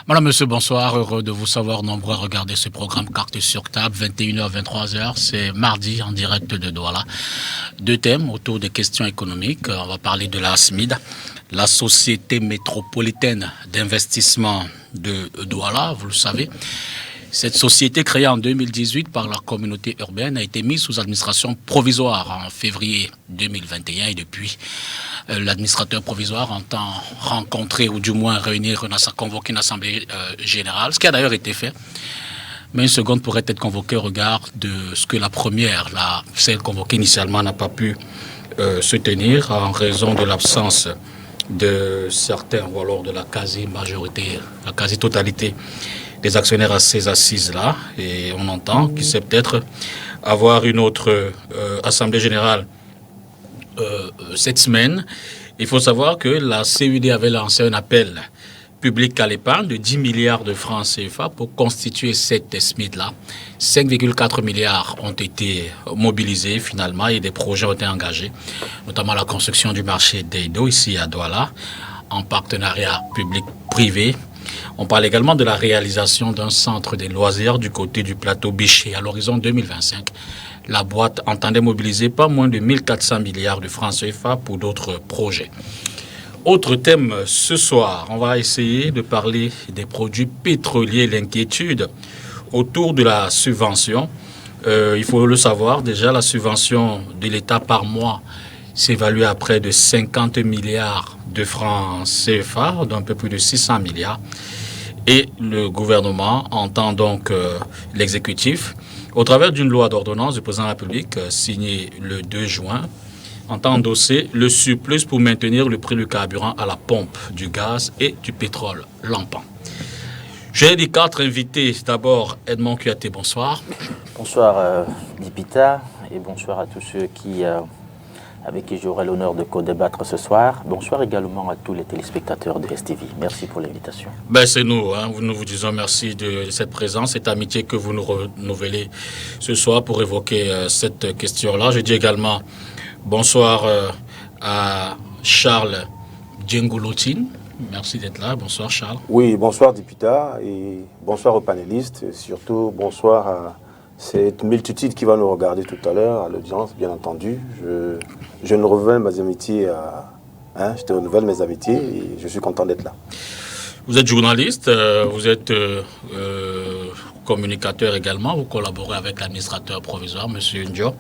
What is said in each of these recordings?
Madame, monsieur, bonsoir. Heureux de vous savoir nombreux à regarder ce programme Carte sur table, 21h, 23h. C'est mardi en direct de Douala. Deux thèmes autour des questions économiques. On va parler de la SMID, la Société métropolitaine d'investissement de Douala, vous le savez. Cette société créée en 2018 par la communauté urbaine a été mise sous administration provisoire en février 2021 et depuis, l'administrateur provisoire entend rencontrer ou du moins convoquer une assemblée générale, ce qui a d'ailleurs été fait. Mais une seconde pourrait être convoquée au regard de ce que la première, celle convoquée initialement, n'a pas pu se tenir en raison de l'absence de certains ou alors de la quasi-majorité, la quasi-totalité des actionnaires à ces assises-là. Et on entend qu'il sait peut-être avoir une autre assemblée générale cette semaine. Il faut savoir que la CUD avait lancé un appel public à l'épargne de 10 milliards de francs CFA pour constituer cette SMID-là. 5,4 milliards ont été mobilisés finalement et des projets ont été engagés, notamment la construction du marché d'Eido ici à Douala, en partenariat public-privé. On parle également de la réalisation d'un centre des loisirs du côté du plateau Biché à l'horizon 2025. La boîte entendait mobiliser pas moins de 1400 milliards de francs CFA pour d'autres projets. Autre thème ce soir, on va essayer de parler des produits pétroliers, l'inquiétude autour de la subvention. Il faut le savoir, déjà la subvention de l'État par mois s'évalue à près de 50 milliards de francs CFA, d'un peu plus de 600 milliards. Et le gouvernement entend donc l'exécutif, au travers d'une loi d'ordonnance du président de la République signée le 2 juin, entend endosser le surplus pour maintenir le prix du carburant à la pompe, du gaz et du pétrole lampant. J'ai dit 4 invités. D'abord, Edmond Kouyaté, bonsoir. Bonsoir Dipita et bonsoir à tous ceux avec qui j'aurai l'honneur de co-débattre ce soir. Bonsoir également à tous les téléspectateurs de STV. Merci pour l'invitation. C'est nous. Nous vous disons merci de cette présence, cette amitié que vous nous renouvelez ce soir pour évoquer cette question-là. Je dis également bonsoir à Charles Djengolotine. Merci d'être là. Bonsoir Charles. Oui, bonsoir Dipita et bonsoir aux panélistes. Et surtout bonsoir à cette multitude qui va nous regarder tout à l'heure, à l'audience, bien entendu. Je renouvelle mes amitiés je te renouvelle mes amitiés et je suis content d'être là. Vous êtes journaliste, vous êtes communicateur également, vous collaborez avec l'administrateur provisoire, M. Ndio.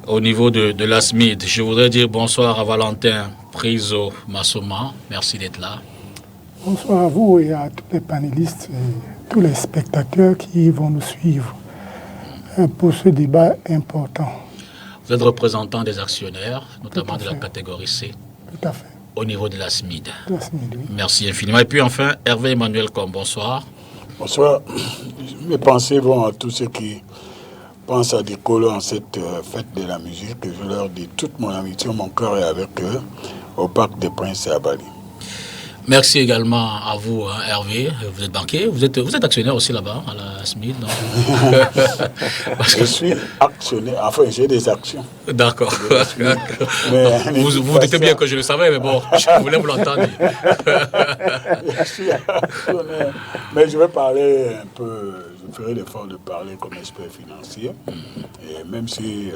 Au niveau de la SMID, je voudrais dire bonsoir à Valentin Priso Massoma. Merci d'être là. Bonsoir à vous et à tous les panélistes et tous les spectateurs qui vont nous suivre pour ce débat important. Vous êtes représentant des actionnaires, notamment de la catégorie C. Tout à fait. Au niveau de la SMID. La SMID, oui. Merci infiniment. Et puis enfin, Hervé Emmanuel Combe, bonsoir. Bonsoir. Mes pensées vont à tous ceux qui pensent à des colos en cette fête de la musique. Et je leur dis toute mon amitié, mon cœur est avec eux au Parc des Princes et à Bali. Merci également à vous, Hervé. Vous êtes banquier, vous êtes actionnaire aussi là-bas, à la SMID, non? Je suis actionnaire, enfin j'ai des actions. D'accord. Vous dites bien que je le savais, mais bon, je voulais vous l'entendre. Je suis actionnaire, mais je vais parler un peu, je ferai l'effort de parler comme expert financier, et même si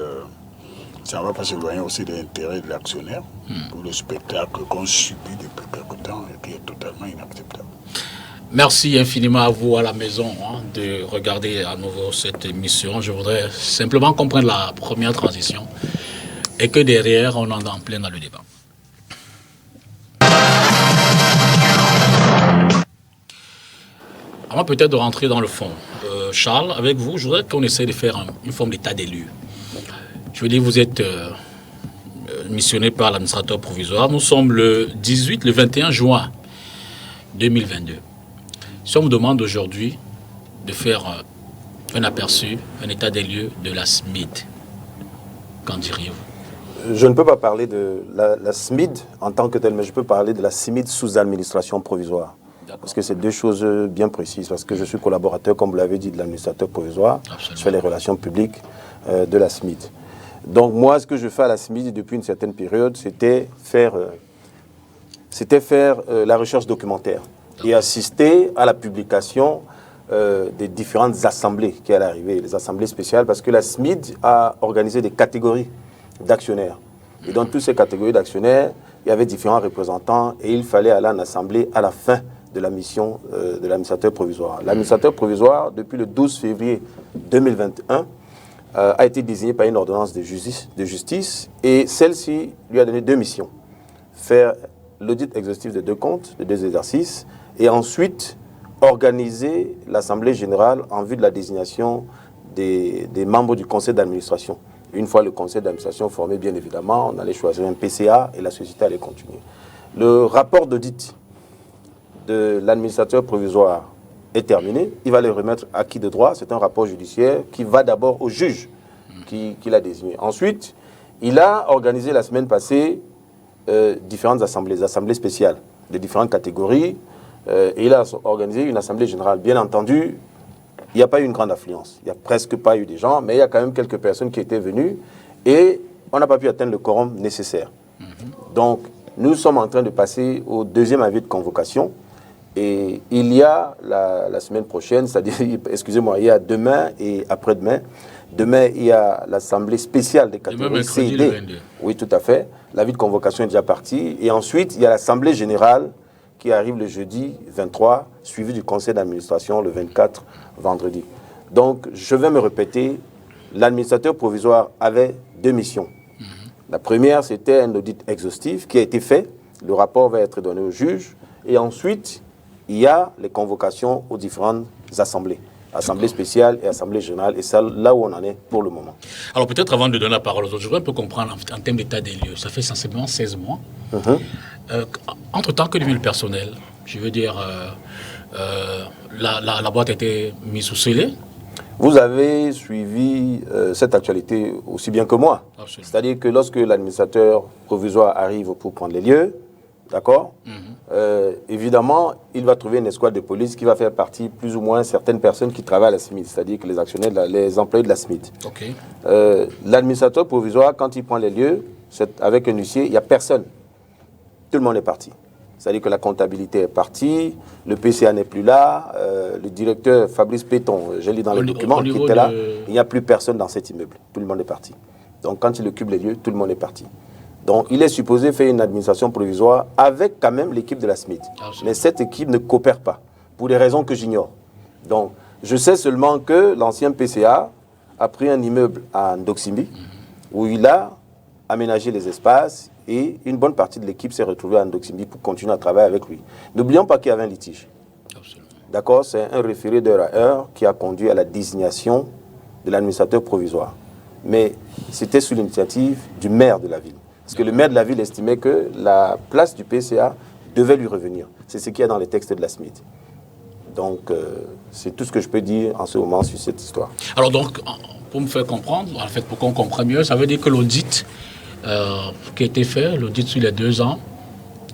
ça ne va pas s'éloigner aussi de l'intérêt de l'actionnaire pour le spectacle qu'on subit depuis quelque temps et qui est totalement inacceptable. Merci infiniment à vous à la maison de regarder à nouveau cette émission. Je voudrais simplement comprendre la première transition et que derrière, on en est en plein dans le débat. Avant peut-être de rentrer dans le fond, Charles, avec vous, je voudrais qu'on essaie de faire une forme d'état des lieux. Je veux dire, vous êtes missionné par l'administrateur provisoire. Nous sommes le 21 juin 2022. Si on me demande aujourd'hui de faire un aperçu, un état des lieux de la SMID, qu'en diriez-vous? Je ne peux pas parler de la SMID en tant que telle, mais je peux parler de la SMID sous administration provisoire. Parce que c'est deux choses bien précises. Parce que je suis collaborateur, comme vous l'avez dit, de l'administrateur provisoire. Absolument. Je fais les relations publiques de la SMID. Donc moi, ce que je fais à la SMID depuis une certaine période, c'était faire la recherche documentaire. et assister à la publication des différentes assemblées qui allaient arriver, les assemblées spéciales, parce que la SMID a organisé des catégories d'actionnaires. Et dans toutes ces catégories d'actionnaires, il y avait différents représentants et il fallait aller en assemblée à la fin de la mission de l'administrateur provisoire. L'administrateur provisoire, depuis le 12 février 2021, a été désigné par une ordonnance de justice et celle-ci lui a donné 2 missions. Faire l'audit exhaustif de 2 comptes, de 2 exercices, et ensuite organiser l'Assemblée générale en vue de la désignation des membres du conseil d'administration. Une fois le conseil d'administration formé, bien évidemment, on allait choisir un PCA et la société allait continuer. Le rapport d'audit de l'administrateur provisoire est terminé. Il va le remettre à qui de droit. C'est un rapport judiciaire qui va d'abord au juge qui l'a désigné. Ensuite, il a organisé la semaine passée différentes assemblées spéciales de différentes catégories. Et il a organisé une assemblée générale. Bien entendu, il n'y a pas eu une grande affluence. Il n'y a presque pas eu de gens, mais il y a quand même quelques personnes qui étaient venues et on n'a pas pu atteindre le quorum nécessaire. Donc, nous sommes en train de passer au 2e avis de convocation. Et il y a la semaine prochaine, c'est-à-dire, excusez-moi, il y a demain et après-demain. Demain, il y a l'assemblée spéciale des catégories C et D. Oui, tout à fait. L'avis de convocation est déjà parti. Et ensuite, il y a l'assemblée générale qui arrive le jeudi 23, suivi du conseil d'administration le 24, vendredi. Donc, je vais me répéter, l'administrateur provisoire avait 2 missions. La première, c'était un audit exhaustif qui a été fait. Le rapport va être donné au juge. Et ensuite, il y a les convocations aux différentes assemblées. Assemblée spéciale et assemblée générale. Et c'est là où on en est pour le moment. Alors peut-être avant de donner la parole aux autres, je voudrais un peu comprendre en termes d'état des lieux. Ça fait sensiblement 16 mois. Entre-temps, que devient le personnel? Je veux dire, la boîte a été mise sous scellé. Vous avez suivi cette actualité aussi bien que moi. C'est-à-dire que lorsque l'administrateur provisoire arrive pour prendre les lieux, d'accord, évidemment, il va trouver une escouade de police qui va faire partie plus ou moins certaines personnes qui travaillent à la SMID, c'est-à-dire que les actionnaires, les employés de la SMID. L'administrateur provisoire, quand il prend les lieux, avec un huissier, il n'y a personne. Tout le monde est parti. C'est-à-dire que la comptabilité est partie, le PCA n'est plus là, le directeur Fabrice Péton, j'ai lu dans le document qui était là, il n'y a plus personne dans cet immeuble. Tout le monde est parti. Donc quand il occupe les lieux, tout le monde est parti. Donc il est supposé faire une administration provisoire avec quand même l'équipe de la SMID. Mais cette équipe ne coopère pas, pour des raisons que j'ignore. Donc je sais seulement que l'ancien PCA a pris un immeuble à Ndoximbi, où il a aménagé les espaces, et une bonne partie de l'équipe s'est retrouvée à Ndoximbi pour continuer à travailler avec lui. N'oublions pas qu'il y avait un litige. D'accord, c'est un référé d'heure à heure qui a conduit à la désignation de l'administrateur provisoire. Mais c'était sous l'initiative du maire de la ville. Parce que le maire de la ville estimait que la place du PCA devait lui revenir. C'est ce qu'il y a dans les textes de la SMID. Donc, c'est tout ce que je peux dire en ce moment sur cette histoire. Alors donc, pour me faire comprendre, en fait, pour qu'on comprenne mieux, ça veut dire que l'audit qui a été fait, l'audit sur les 2 ans,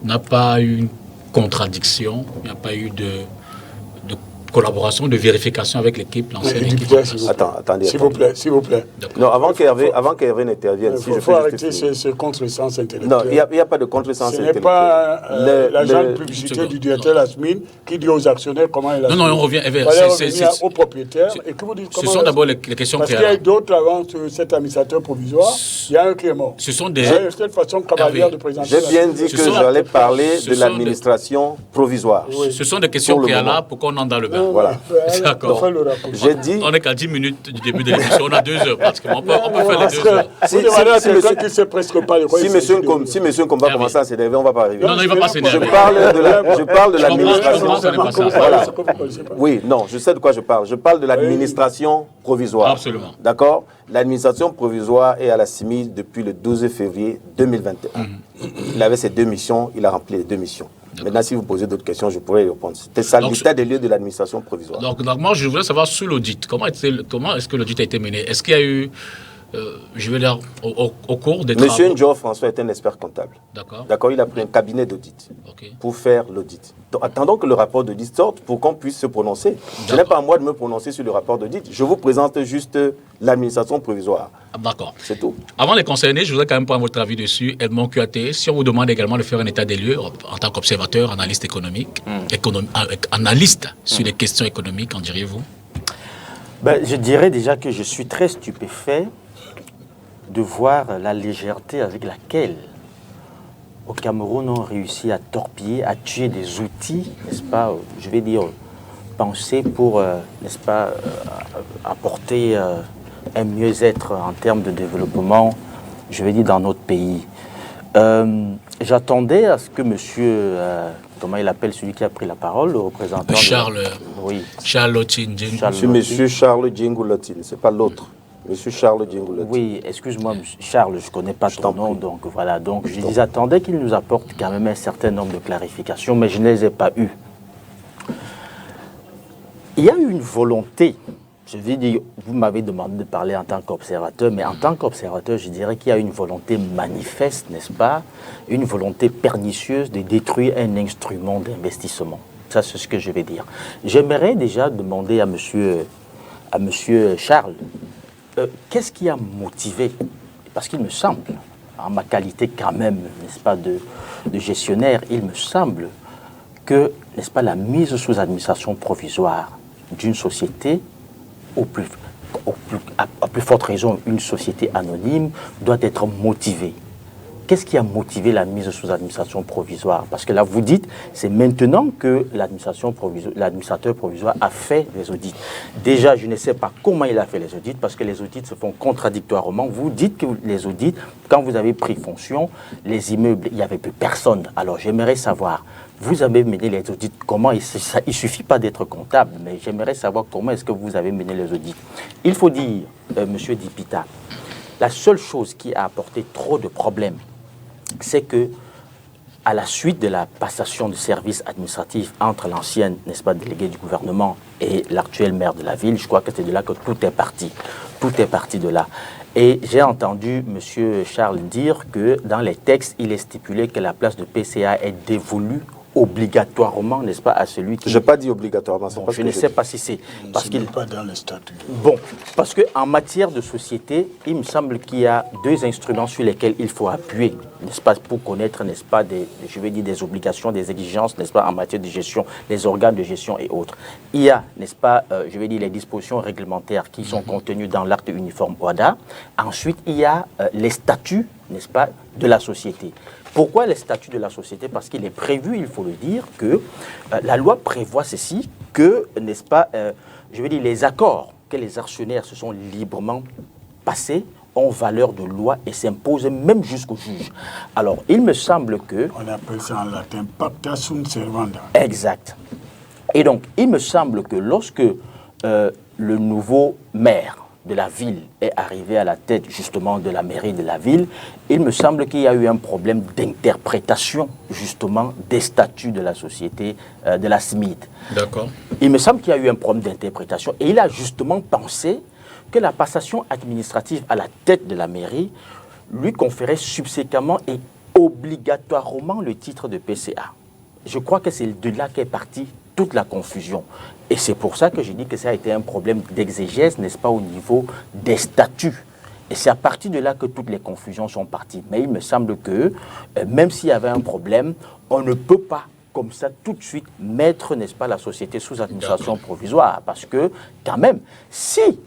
n'a pas eu une contradiction, il n'y a pas eu de collaboration, de vérification avec l'équipe, l'ancienne équipe. Attendez. S'il vous plaît. Non, avant qu'Hervé n'intervienne, il faut arrêter ce contresens intellectuel. Non, il n'y a pas de contresens intellectuel. Ce n'est pas l'agent de publicité du directeur de la SMID qui dit aux actionnaires comment il a... Non, on revient aux propriétaires et que vous dites comment... Ce sont d'abord les questions parce qu'il y a d'autres avant cet administrateur provisoire, il y a un qui est mort. Ce sont des... C'est une façon cavalière de présenter... J'ai bien dit que j'allais parler de l'administration provisoire. Ce sont des questions préalables pour qu'on entre dans le bain. Voilà. D'accord. J'ai dit... On n'est qu'à 10 minutes du début de l'émission. On a 2 heures pratiquement. On peut faire les 2 heures. Vous demandez à quelqu'un qui ne sait presque pas de quoi il s'agit. Si monsieur Nkomba commence à s'énerver, on ne va pas arriver. Non, il ne va pas s'énerver. Je parle de l'administration. Voilà. Oui, non, je sais de quoi je parle. Je parle de l'administration provisoire. Absolument. D'accord? L'administration provisoire est à la SMID depuis le 12 février 2021. Il avait ses 2 missions, il a rempli les 2 missions. Maintenant, si vous posez d'autres questions, je pourrais y répondre. C'était ça l'état des lieux de l'administration provisoire. Donc, moi, je voulais savoir sur l'audit. Comment est-ce que l'audit a été mené? Est-ce qu'il y a eu Je veux dire, au cours des travaux... Monsieur Ndjo François est un expert comptable. D'accord. D'accord, il a pris un cabinet d'audit pour faire l'audit. Donc, attendons que le rapport d'audit sorte pour qu'on puisse se prononcer. Ce n'est pas à moi de me prononcer sur le rapport d'audit. Je vous présente juste l'administration provisoire. D'accord. C'est tout. Avant de concerner, je voudrais quand même prendre votre avis dessus. Edmond Kouyaté, si on vous demande également de faire un état des lieux en tant qu'observateur, analyste économique, analyste sur les questions économiques, qu'en diriez-vous? Je dirais déjà que je suis très stupéfait de voir la légèreté avec laquelle au Cameroun on réussit à torpiller, à tuer des outils, n'est-ce pas, je vais dire, pensés pour, n'est-ce pas, apporter un mieux-être en termes de développement, je vais dire, dans notre pays. J'attendais à ce que monsieur, comment il appelle celui qui a pris la parole, le représentant Charles Lotine. Monsieur Charles Djingou Lotine, c'est pas l'autre. Monsieur Charles Djingou Lotine. Oui, excuse-moi, Charles, je ne connais pas ton nom, donc voilà. Donc je attendais qu'il nous apporte quand même un certain nombre de clarifications, mais je ne les ai pas eues. Il y a eu une volonté, je vais dire, vous m'avez demandé de parler en tant qu'observateur, mais en tant qu'observateur, je dirais qu'il y a une volonté manifeste, n'est-ce pas, une volonté pernicieuse de détruire un instrument d'investissement. Ça, c'est ce que je vais dire. J'aimerais déjà demander à monsieur Charles, qu'est-ce qui a motivé, parce qu'il me semble, en ma qualité quand même, n'est-ce pas, de gestionnaire, il me semble que, n'est-ce pas, la mise sous administration provisoire d'une société, à plus forte raison, une société anonyme, doit être motivée. Qu'est-ce qui a motivé la mise sous administration provisoire? Parce que là, vous dites, c'est maintenant que l'administrateur provisoire a fait les audits. Déjà, je ne sais pas comment il a fait les audits, parce que les audits se font contradictoirement. Vous dites que les audits, quand vous avez pris fonction, les immeubles, il n'y avait plus personne. Alors, j'aimerais savoir, vous avez mené les audits, comment? Il ne suffit pas d'être comptable, mais j'aimerais savoir comment est-ce que vous avez mené les audits. Il faut dire, monsieur Dipita, la seule chose qui a apporté trop de problèmes, c'est que, à la suite de la passation de services administratifs entre l'ancienne, n'est-ce pas, délégué du gouvernement et l'actuel maire de la ville, je crois que c'est de là que tout est parti. Tout est parti de là. Et j'ai entendu M. Charles dire que dans les textes, il est stipulé que la place de PCA est dévolue obligatoirement, n'est-ce pas, à celui qui... Je n'ai pas dit obligatoirement. Bon, je ne sais pas si c'est... Parce qu'il n'est pas dans les statuts. Bon, parce qu'en matière de société, il me semble qu'il y a deux instruments sur lesquels il faut appuyer, n'est-ce pas, pour connaître, n'est-ce pas, je vais dire des obligations, des exigences, n'est-ce pas, en matière de gestion, les organes de gestion et autres. Il y a, n'est-ce pas, je vais dire les dispositions réglementaires qui sont contenues dans l'acte uniforme OHADA. Ensuite, il y a les statuts, n'est-ce pas, de la société. Pourquoi les statuts de la société? Parce qu'il est prévu, il faut le dire, que la loi prévoit ceci, que, n'est-ce pas, je veux dire, les accords que les actionnaires se sont librement passés ont valeur de loi et s'imposent même jusqu'au juge. Alors, il me semble que... On appelle ça en latin pacta sunt servanda. Exact. Et donc, il me semble que lorsque le nouveau maire de la ville est arrivé à la tête justement de la mairie de la ville, il me semble qu'il y a eu un problème d'interprétation justement des statuts de la société, de la SMID. D'accord. Il me semble qu'il y a eu un problème d'interprétation et il a justement pensé que la passation administrative à la tête de la mairie lui conférait subséquemment et obligatoirement le titre de PCA. Je crois que c'est de là qu'est partie toute la confusion. Et c'est pour ça que je dis que ça a été un problème d'exégèse, n'est-ce pas, au niveau des statuts. Et c'est à partir de là que toutes les confusions sont parties. Mais il me semble que, même s'il y avait un problème, on ne peut pas, comme ça, tout de suite, mettre, n'est-ce pas, la société sous administration provisoire. Parce que, quand même, si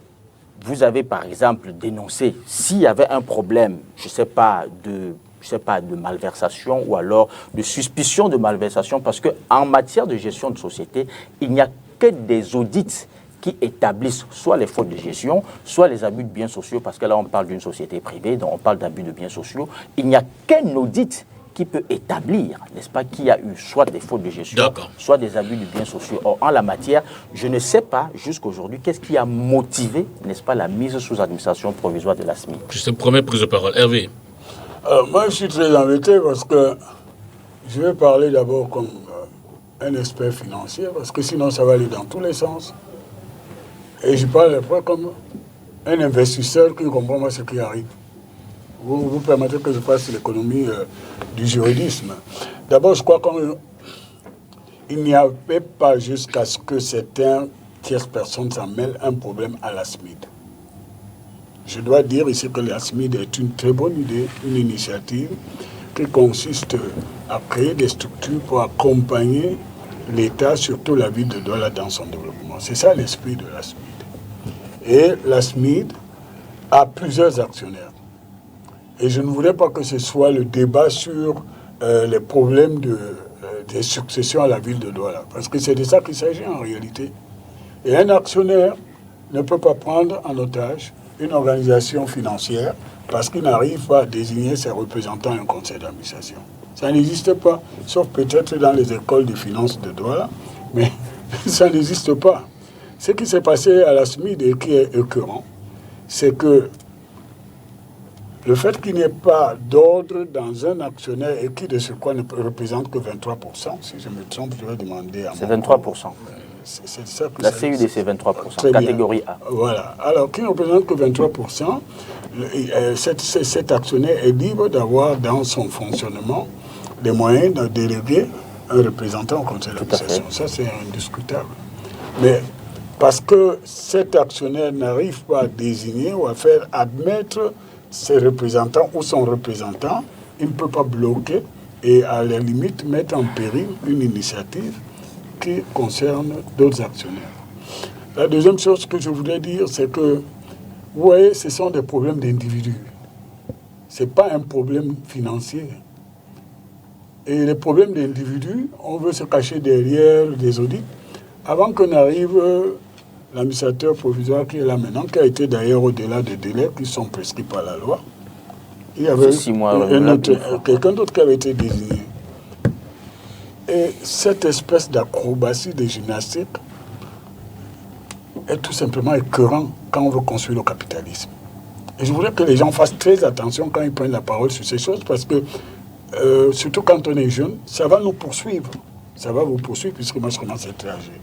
vous avez, par exemple, dénoncé, s'il y avait un problème, je ne sais pas, de malversation ou alors de suspicion de malversation, parce qu'en matière de gestion de société, il n'y a que des audits qui établissent soit les fautes de gestion, soit les abus de biens sociaux, parce que là on parle d'une société privée, donc on parle d'abus de biens sociaux. Il n'y a qu'un audit qui peut établir, n'est-ce pas, qu'il y a eu soit des fautes de gestion, soit des abus de biens sociaux. Or, en la matière, je ne sais pas jusqu'aujourd'hui qu'est-ce qui a motivé, n'est-ce pas, la mise sous administration provisoire de la SMIC. Juste une première prise de parole. Hervé. Moi, je suis très embêté parce que je vais parler d'abord comme un expert financier, parce que sinon, ça va aller dans tous les sens. Et je parle après comme un investisseur qui ne comprend pas ce qui arrive. Vous permettez que je fasse l'économie du juridisme. D'abord, je crois qu'il n'y avait pas jusqu'à ce que certaines tierces personnes s'en mêlent un problème à la SMID. Je dois dire ici que la SMID est une très bonne idée, une initiative qui consiste à créer des structures pour accompagner l'État, surtout la ville de Douala, dans son développement. C'est ça l'esprit de la SMID. Et la SMID a plusieurs actionnaires. Et je ne voulais pas que ce soit le débat sur les problèmes des successions à la ville de Douala, parce que c'est de ça qu'il s'agit en réalité. Et un actionnaire ne peut pas prendre en otage une organisation financière parce qu'il n'arrive pas à désigner ses représentants à un conseil d'administration. Ça n'existe pas, sauf peut-être dans les écoles de finances de Douala, mais ça n'existe pas. Ce qui s'est passé à la SMID et qui est écœurant, c'est que le fait qu'il n'y ait pas d'ordre dans un actionnaire et qui de ce quoi ne représente que 23%, si je me trompe, je vais demander à C'est 23%. C'est ça que la ça CUD, c'est 23%, très catégorie bien. A. Voilà. Alors, qui ne représente que 23%, cet actionnaire est libre d'avoir dans son fonctionnement les moyens de déléguer un représentant au conseil d'administration. Ça, c'est indiscutable. Mais parce que cet actionnaire n'arrive pas à désigner ou à faire admettre ses représentants ou son représentant, il ne peut pas bloquer et à la limite mettre en péril une initiative qui concerne d'autres actionnaires. La deuxième chose que je voulais dire, c'est que, vous voyez, ce sont des problèmes d'individus. Ce n'est pas un problème financier. Et les problèmes d'individus, on veut se cacher derrière des audits. Avant qu'on arrive, l'administrateur provisoire qui est là maintenant, qui a été d'ailleurs au-delà des délais qui sont prescrits par la loi, il y avait quelqu'un d'autre qui avait été désigné. Et cette espèce d'acrobatie de gymnastique est tout simplement écœurant quand on veut construire le capitalisme. Et je voudrais que les gens fassent très attention quand ils prennent la parole sur ces choses, parce que, surtout quand on est jeune, ça va nous poursuivre. Ça va vous poursuivre, puisque moi je commence à être âgé.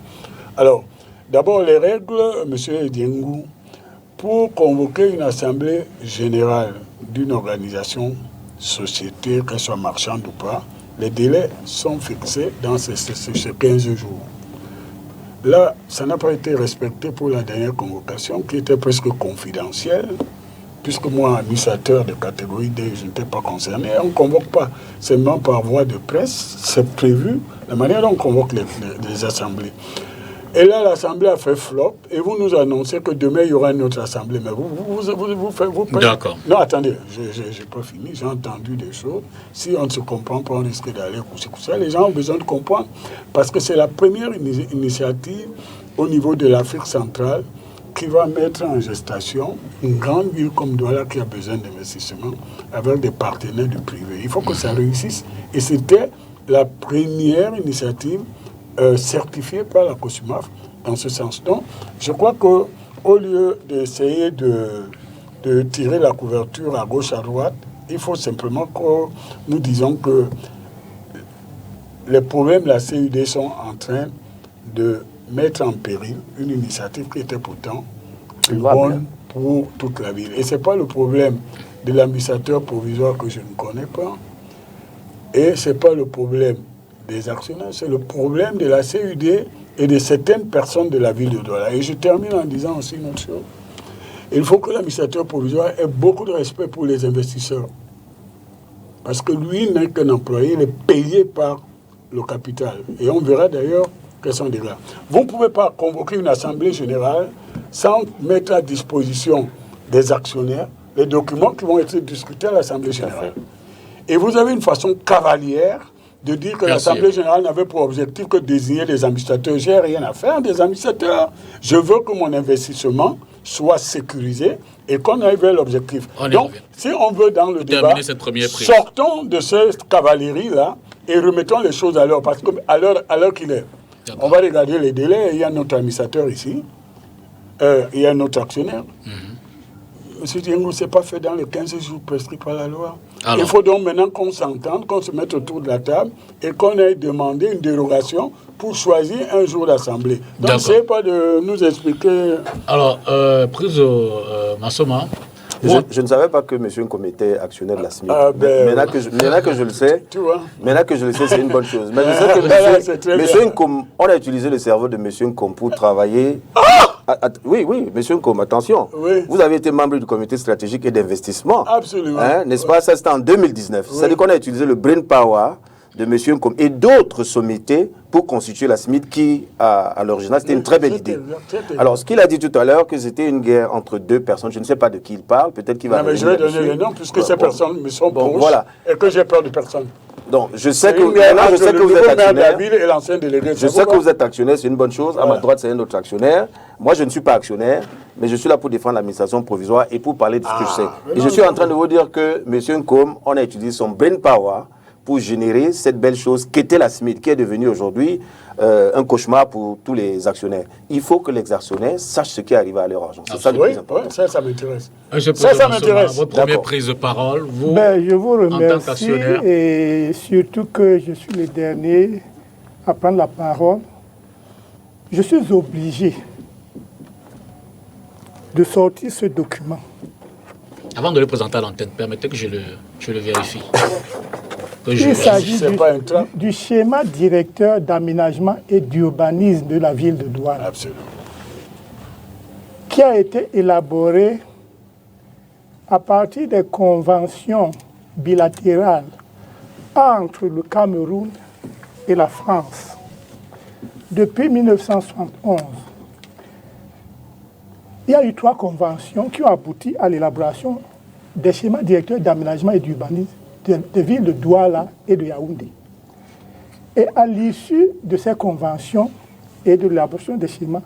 Alors, d'abord, les règles, M. Diengou, pour convoquer une assemblée générale d'une organisation, société, qu'elle soit marchande ou pas, les délais sont fixés dans ces 15 jours. Là, ça n'a pas été respecté pour la dernière convocation, qui était presque confidentielle, puisque moi, administrateur de catégorie D, je n'étais pas concerné. On ne convoque pas seulement par voie de presse, c'est prévu, la manière dont on convoque les assemblées. Et là, l'Assemblée a fait flop, et vous nous annoncez que demain, il y aura une autre Assemblée. Mais vous D'accord. Non, attendez, je n'ai pas fini, j'ai entendu des choses. Si on ne se comprend pas, on risque d'aller coucher. Les gens ont besoin de comprendre, parce que c'est la première initiative au niveau de l'Afrique centrale qui va mettre en gestation une grande ville comme Douala qui a besoin d'investissement avec des partenaires du privé. Il faut que ça réussisse. Et c'était la première initiative certifié par la COSUMAF dans ce sens. Donc, je crois qu'au lieu d'essayer de tirer la couverture à gauche, à droite, il faut simplement que nous disons que les problèmes de la CUD sont en train de mettre en péril une initiative qui était pourtant bonne pour toute la ville. Et ce n'est pas le problème de l'administrateur provisoire que je ne connais pas, et ce n'est pas le problème des actionnaires, c'est le problème de la CUD et de certaines personnes de la ville de Douala. Et je termine en disant aussi une autre chose. Il faut que l'administrateur provisoire ait beaucoup de respect pour les investisseurs. Parce que lui n'est qu'un employé, il est payé par le capital. Et on verra d'ailleurs quels sont les dégâts. Vous ne pouvez pas convoquer une assemblée générale sans mettre à disposition des actionnaires les documents qui vont être discutés à l'assemblée générale. Et vous avez une façon cavalière de dire que l'Assemblée générale n'avait pour objectif que de désigner des administrateurs. J'ai rien à faire des administrateurs. Je veux que mon investissement soit sécurisé et qu'on aille vers l'objectif. Donc, si on veut dans le débat, sortons de cette cavalerie-là et remettons les choses à l'heure. Parce qu'à l'heure qu'il est, on va regarder les délais. Il y a notre administrateur ici. Il y a notre actionnaire. Monsieur Diengou, ce n'est pas fait dans les 15 jours prescrits par la loi. Alors. Il faut donc maintenant qu'on s'entende, qu'on se mette autour de la table et qu'on aille demander une dérogation pour choisir un jour d'assemblée. Donc, c'est pas de nous expliquer... Alors, prise Massoma. Je ne savais pas que M. Nkom était actionnaire de la SMIC. Maintenant que je le sais, c'est une bonne chose. Mais je sais que M. Nkom, on a utilisé le cerveau de M. Nkom pour travailler. Oui, M. Nkom, attention. Oui. Vous avez été membre du comité stratégique et d'investissement. Absolument. N'est-ce pas? Ça, c'était en 2019. Oui. C'est-à-dire qu'on a utilisé le brain power de M. Nkom et d'autres sommités pour constituer la SMIC qui, à l'original, c'était une très belle idée. Alors, ce qu'il a dit tout à l'heure, que c'était une guerre entre deux personnes, je ne sais pas de qui il parle, peut-être qu'il va... Non, mais je vais donner les noms, puisque ces personnes me sont proches, voilà. Et que j'ai peur de personne. Donc, je sais que vous êtes actionnaire. Je sais que vous êtes actionnaire, c'est une bonne chose. À ma droite, c'est un autre actionnaire. Moi, je ne suis pas actionnaire, mais je suis là pour défendre l'administration provisoire et pour parler de ce que je sais. Et je suis en train de vous dire que M. Nkom, on a utilisé son brain power pour générer cette belle chose qu'était la SMIC, qui est devenue aujourd'hui un cauchemar pour tous les actionnaires. Il faut que les actionnaires sachent ce qui arrive à leur argent. C'est ça le plus important. Ça m'intéresse. Ça m'intéresse. Votre première prise de parole, vous, je vous remercie, en tant qu'actionnaire. Et surtout que je suis le dernier à prendre la parole. Je suis obligé de sortir ce document. Avant de le présenter à l'antenne, permettez que je le vérifie. Il s'agit du schéma directeur d'aménagement et d'urbanisme de la ville de Douala. Absolument. Qui a été élaboré à partir des conventions bilatérales entre le Cameroun et la France depuis 1971. Il y a eu 3 conventions qui ont abouti à l'élaboration des schémas directeurs d'aménagement et d'urbanisme des villes de Douala et de Yaoundé. Et à l'issue de ces conventions et de l'élaboration des schémas,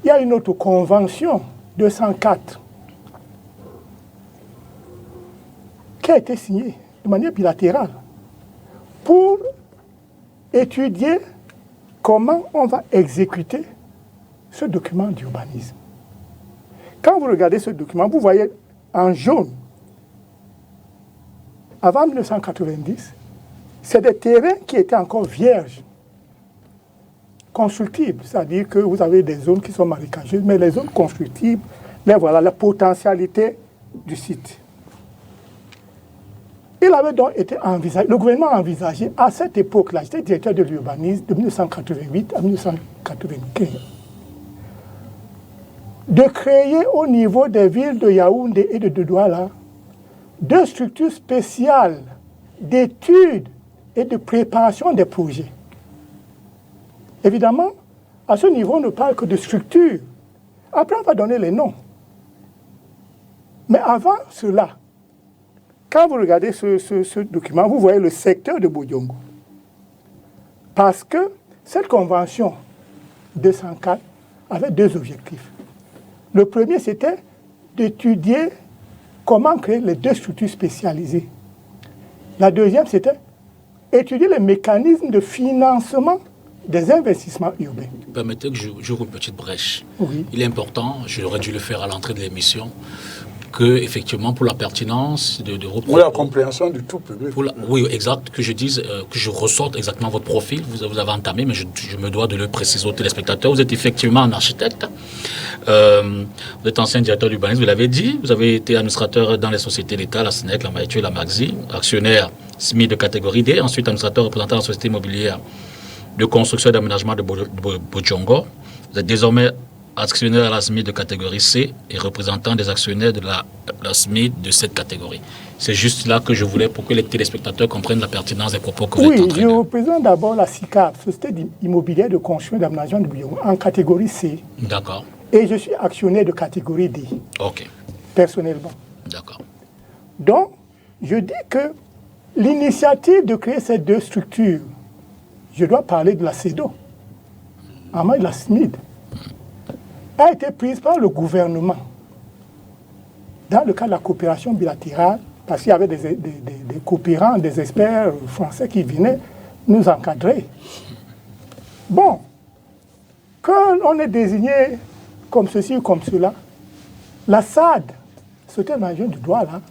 il y a une autre convention 204 qui a été signée de manière bilatérale pour étudier comment on va exécuter ce document d'urbanisme. Quand vous regardez ce document, vous voyez en jaune, avant 1990, c'est des terrains qui étaient encore vierges, constructibles, c'est-à-dire que vous avez des zones qui sont marécageuses, mais les zones constructibles, mais voilà la potentialité du site. Il avait donc été envisagé, le gouvernement a envisagé à cette époque-là, j'étais directeur de l'urbanisme de 1988 à 1995, de créer au niveau des villes de Yaoundé et de Douala 2 structures spéciales d'études et de préparation des projets. Évidemment, à ce niveau, on ne parle que de structures. Après, on va donner les noms. Mais avant cela, quand vous regardez ce document, vous voyez le secteur de Bodjongo. Parce que cette convention 204 avait 2 objectifs. Le premier, c'était d'étudier comment créer les 2 structures spécialisées. La deuxième, c'était étudier les mécanismes de financement des investissements urbains. Permettez que j'ouvre une petite brèche. Oui. Il est important, j'aurais dû le faire à l'entrée de l'émission, que effectivement pour la pertinence de vos propos, pour la compréhension du tout public. Oui, exact, que je dise, que je ressorte exactement votre profil. Vous avez entamé, mais je me dois de le préciser aux téléspectateurs. Vous êtes effectivement un architecte. Vous êtes ancien directeur d'urbanisme, vous l'avez dit. Vous avez été administrateur dans les sociétés d'État, la SNEC, la Maïtu et la Magzi, actionnaire SMI de catégorie D, ensuite administrateur représentant la société immobilière de construction et d'aménagement de Bodjongo. Vous êtes désormais actionnaire à la SMI de catégorie C et représentant des actionnaires de la SMI de cette catégorie. C'est juste là que je voulais pour que les téléspectateurs comprennent la pertinence des propos que vous êtes en train de... Oui, je représente d'abord la SICAP, Société immobilière de construction et d'aménagement de Bodjongo, en catégorie C. D'accord. Et je suis actionnaire de catégorie D. OK. Personnellement. D'accord. Donc, je dis que l'initiative de créer ces 2 structures, je dois parler de la CEDO, en main de la SMID, a été prise par le gouvernement dans le cadre de la coopération bilatérale, parce qu'il y avait des coopérants, des experts français qui venaient nous encadrer. Bon, quand on est désigné comme ceci ou comme cela, la SAD, secteur d'aménagement du Douala,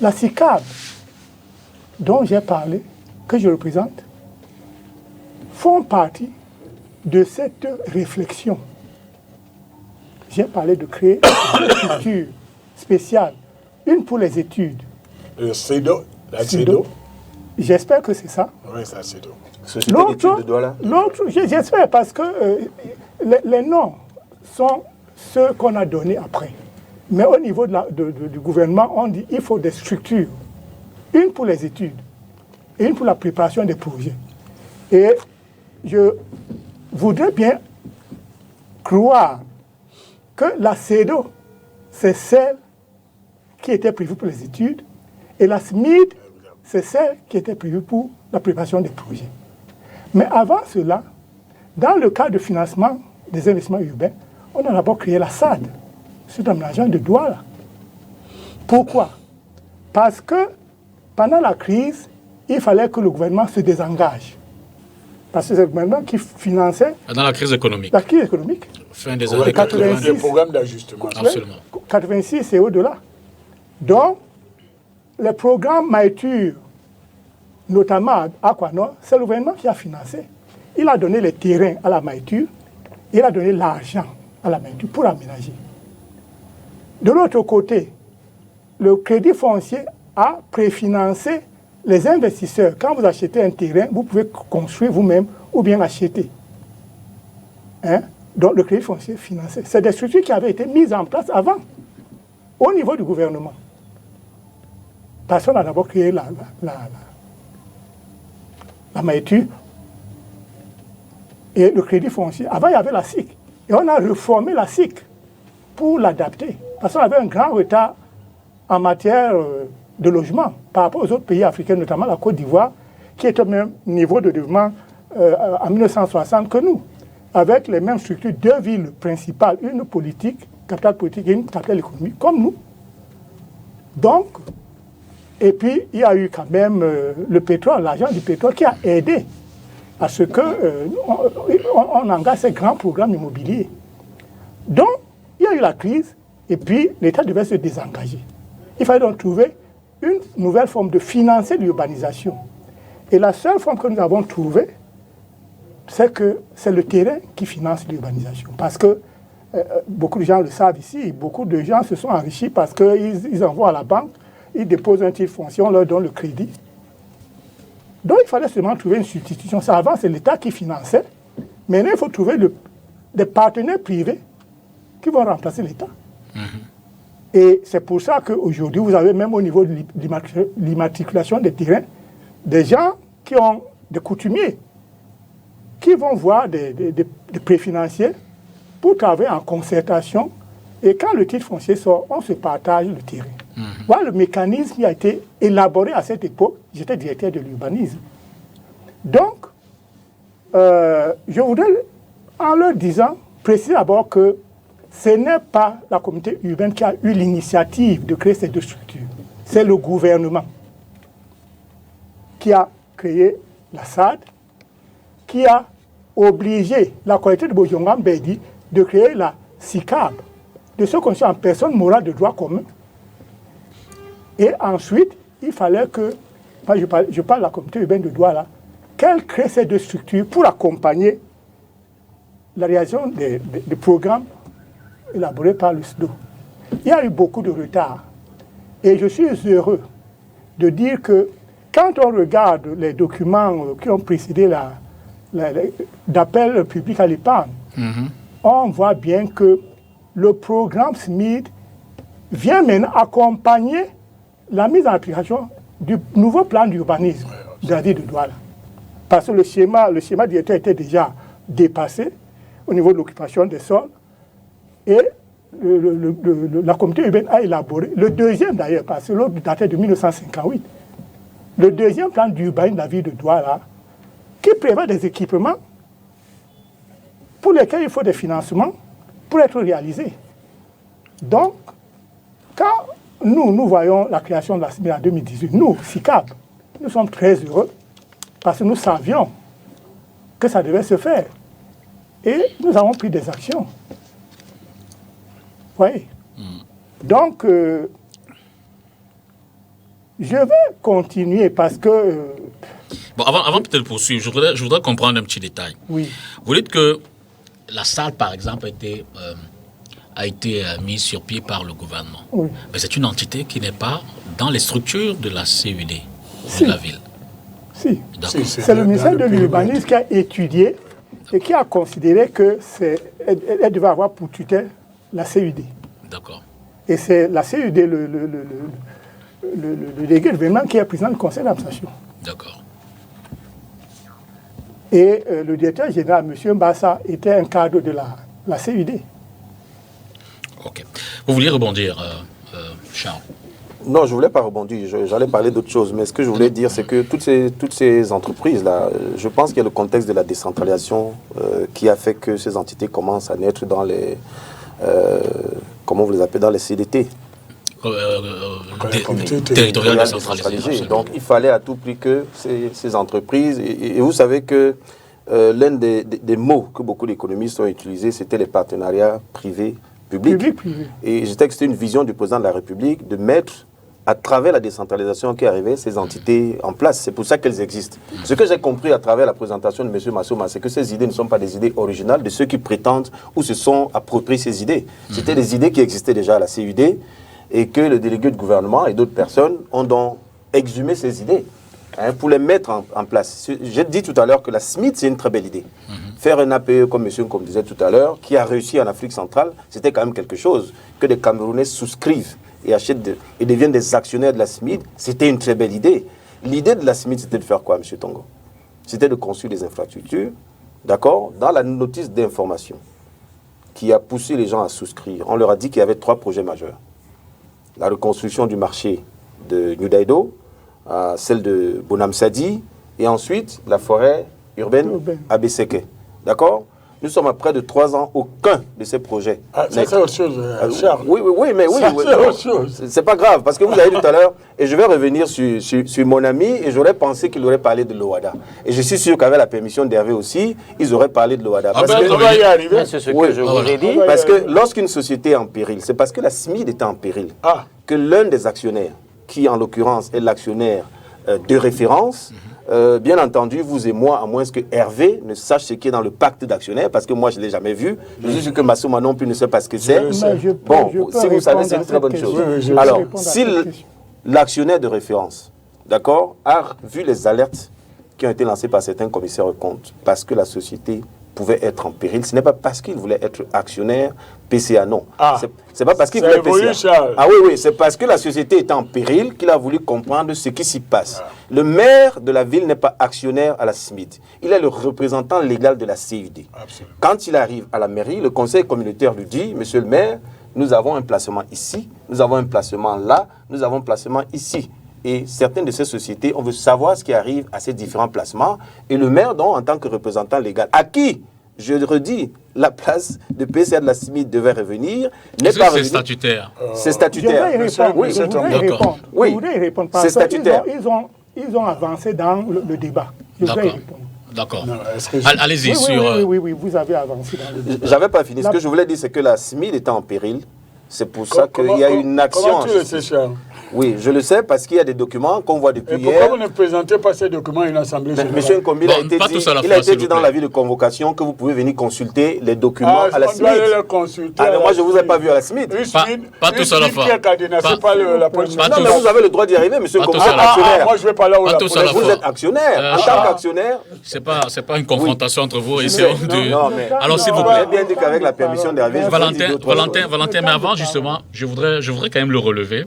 la SICAB, dont j'ai parlé, que je représente, font partie de cette réflexion. J'ai parlé de créer une structure spéciale, une pour les études. Le CEDO, la CEDO. J'espère que c'est ça. Oui, c'est la CEDO. Société d'études de Douala. L'autre, j'espère, parce que les noms sont ceux qu'on a donnés après. Mais au niveau du gouvernement, on dit qu'il faut des structures. Une pour les études et une pour la préparation des projets. Et je voudrais bien croire que la CEDO, c'est celle qui était prévue pour les études et la SMID, c'est celle qui était prévue pour la préparation des projets. Mais avant cela, dans le cadre de financement des investissements urbains, on a d'abord créé la SAD, c'est l'aménagement de Douala. Pourquoi? Parce que pendant la crise, il fallait que le gouvernement se désengage. Parce que c'est le gouvernement qui finançait Dans la crise économique. la crise économique. Fin des Ouais, années 86. le programme d'ajustement. Absolument. 86 et au-delà. Donc, les programmes Maïtur, notamment à Aquanor, c'est le gouvernement qui a financé. Il a donné les terrains à la Maïtur, il a donné l'argent à la Maïtur pour aménager. De l'autre côté, le crédit foncier a préfinancé les investisseurs. Quand vous achetez un terrain, vous pouvez construire vous-même ou bien acheter. Hein? Donc le crédit foncier financé. C'est des structures qui avaient été mises en place avant, au niveau du gouvernement. Parce qu'on a d'abord créé la Maïtur et le crédit foncier. Avant, il y avait la SIC. Et on a reformé la SIC pour l'adapter. Parce qu'on avait un grand retard en matière de logement par rapport aux autres pays africains, notamment la Côte d'Ivoire, qui est au même niveau de développement en 1960 que nous, avec les mêmes structures, deux villes principales, une politique, capitale politique et une capitale économique, comme nous. Donc, et puis il y a eu quand même le pétrole, l'argent du pétrole qui a aidé à ce qu'on engage ces grands programmes immobiliers. Donc, il y a eu la crise et puis l'État devait se désengager. Il fallait donc trouver une nouvelle forme de financer l'urbanisation. Et la seule forme que nous avons trouvée, c'est que c'est le terrain qui finance l'urbanisation. Parce que beaucoup de gens le savent ici, beaucoup de gens se sont enrichis parce qu'ils envoient à la banque, ils déposent un titre foncier, on leur donne le crédit. Donc il fallait seulement trouver une substitution. Ça, avant, c'est l'État qui finançait. Maintenant, il faut trouver des partenaires privés qui vont remplacer l'État. Et c'est pour ça qu'aujourd'hui, vous avez même au niveau de l'immatriculation des terrains, des gens qui ont des coutumiers, qui vont voir des préfinanciers pour travailler en concertation. Et quand le titre foncier sort, on se partage le terrain. Voilà le mécanisme qui a été élaboré à cette époque. J'étais directeur de l'urbanisme. Donc, je voudrais, en leur disant, préciser d'abord que ce n'est pas la communauté urbaine qui a eu l'initiative de créer ces deux structures. C'est le gouvernement qui a créé la SAD, qui a obligé la collectivité de Bojongam-Bedi de créer la SICAB, de ce qu'on sait en personne morale de droit commun. Et ensuite, il fallait que, je parle de la communauté urbaine de Douala, qu'elle crée ces deux structures pour accompagner la réalisation des programmes élaborés par le SDO. Il y a eu beaucoup de retard. Et je suis heureux de dire que quand on regarde les documents qui ont précédé d'appel public à l'épargne, on voit bien que le programme SMID vient maintenant accompagner la mise en application du nouveau plan d'urbanisme de la ville de Douala. Parce que le schéma directeur était déjà dépassé au niveau de l'occupation des sols. Et la communauté urbaine a élaboré, le deuxième d'ailleurs, parce que l'autre datait de 1958, le deuxième plan d'urbanisme de la ville de Douala, qui prévoit des équipements pour lesquels il faut des financements pour être réalisés. Donc, quand nous voyons la création de la SMID en 2018, nous, SICAB, nous sommes très heureux parce que nous savions que ça devait se faire. Et nous avons pris des actions. Oui. Donc, je vais continuer parce que... Bon, avant peut-être de poursuivre, je voudrais comprendre un petit détail. Oui. Vous dites que la salle, par exemple, a été mise sur pied par le gouvernement. Oui. Mais c'est une entité qui n'est pas dans les structures de la CUD, Si. de la ville. Si. D'accord. C'est le ministère de l'Urbanisme qui a étudié et qui a considéré que elle devait avoir pour tutelle la CUD. D'accord. Et c'est la CUD, le délégué de gouvernement qui est président du conseil d'administration. D'accord. Et le directeur général, M. Mbassa, était un cadre de la CUD. Ok. Vous vouliez rebondir, Charles? Non, je ne voulais pas rebondir, j'allais parler d'autre chose. Mais ce que je voulais dire, c'est que toutes ces entreprises-là, je pense qu'il y a le contexte de la décentralisation qui a fait que ces entités commencent à naître dans les... comment vous les appelez? Dans les CDT. Territorial décentralisé. Donc, il fallait à tout prix que ces entreprises... Et vous savez que l'un des mots que beaucoup d'économistes ont utilisés, c'était les partenariats privés-publics. Public-privé. Et je sais que c'était une vision du président de la République de mettre, à travers la décentralisation qui arrivait, ces entités en place. C'est pour ça qu'elles existent. Ce que j'ai compris à travers la présentation de M. Massouma, c'est que ces idées ne sont pas des idées originales de ceux qui prétendent ou se sont appropriés ces idées. C'était des idées qui existaient déjà à la CUD et que le délégué de gouvernement et d'autres personnes ont donc exhumé ces idées pour les mettre en place. J'ai dit tout à l'heure que la SMID, c'est une très belle idée. Faire un APE, comme monsieur comme disait tout à l'heure, qui a réussi en Afrique centrale, c'était quand même quelque chose. Que des Camerounais souscrivent et achètent et deviennent des actionnaires de la SMID, c'était une très belle idée. L'idée de la SMID, c'était de faire quoi, monsieur Tongo? C'était de construire des infrastructures, d'accord, dans la notice d'information qui a poussé les gens à souscrire. On leur a dit qu'il y avait 3 projets majeurs. La reconstruction du marché de New Daido, celle de Bonam Sadi, et ensuite la forêt urbaine à Besseke. D'accord? Nous sommes à près de 3 ans, aucun de ces projets. Ah, ça c'est autre chose, Charles. Oui, mais oui. C'est autre chose. C'est pas grave, parce que vous avez dit tout à l'heure, et je vais revenir sur mon ami, et j'aurais pensé qu'il aurait parlé de l'OADA. Et je suis sûr qu'avec la permission d'Hervé aussi, ils auraient parlé de l'OADA. Ah ben, on va y arriver. C'est ce que je vous ai dit. Parce que lorsqu'une société est en péril, c'est parce que la SMID est en péril. Que l'un des actionnaires, qui en l'occurrence est l'actionnaire de référence, bien entendu, vous et moi, à moins que Hervé ne sache ce qui est dans le pacte d'actionnaires, parce que moi, je ne l'ai jamais vu. Je suis sûr que Massouma non plus ne sait pas ce que c'est. Bon, si vous savez, c'est une très bonne chose. Alors, si l'actionnaire de référence, d'accord, a vu les alertes qui ont été lancées par certains commissaires aux comptes, parce que la société pouvait être en péril, ce n'est pas parce qu'il voulait être actionnaire PCA, non. C'est pas parce qu'il voulait PCA. Ah oui, c'est parce que la société était en péril qu'il a voulu comprendre ce qui s'y passe. Le maire de la ville n'est pas actionnaire à la SMID. Il est le représentant légal de la CUD. Absolument. Quand il arrive à la mairie, le conseil communautaire lui dit, monsieur le maire, nous avons un placement ici, nous avons un placement là, nous avons un placement ici. Et certaines de ces sociétés, on veut savoir ce qui arrive à ces différents placements. Et le maire, donc, en tant que représentant légal, à qui, je redis, la place de PCA de la SMID devait revenir, n'est pas revenue. C'est statutaire. C'est statutaire. Je voudrais y répondre. C'est statutaire. Ils ont avancé dans le débat. Je voudrais y répondre. D'accord. Allez-y sur... Oui, vous avez avancé dans le débat. J'avais pas fini. Ce que je voulais dire, c'est que la SMID était en péril. C'est pour ça qu'il y a une action. Comment tu le sais, Charles? Oui, je le sais parce qu'il y a des documents qu'on voit depuis hier. Et pourquoi vous ne présentez pas ces documents à une assemblée générale? Monsieur Nkombi, il a été dit dans l'avis de convocation que vous pouvez venir consulter les documents à la SMID. Mais moi, je ne vous ai pas vu à la SMID. Pas tous à la fois. Non, mais vous avez le droit d'y arriver, monsieur Nkombi. Moi, je vais pas là où la police. Vous êtes actionnaire. En tant qu'actionnaire. C'est pas une confrontation entre vous et ces deux. Alors, s'il vous plaît. J'ai bien dit qu'avec la permission d'Hervé, Valentin, mais avant, justement, je voudrais quand même le relever.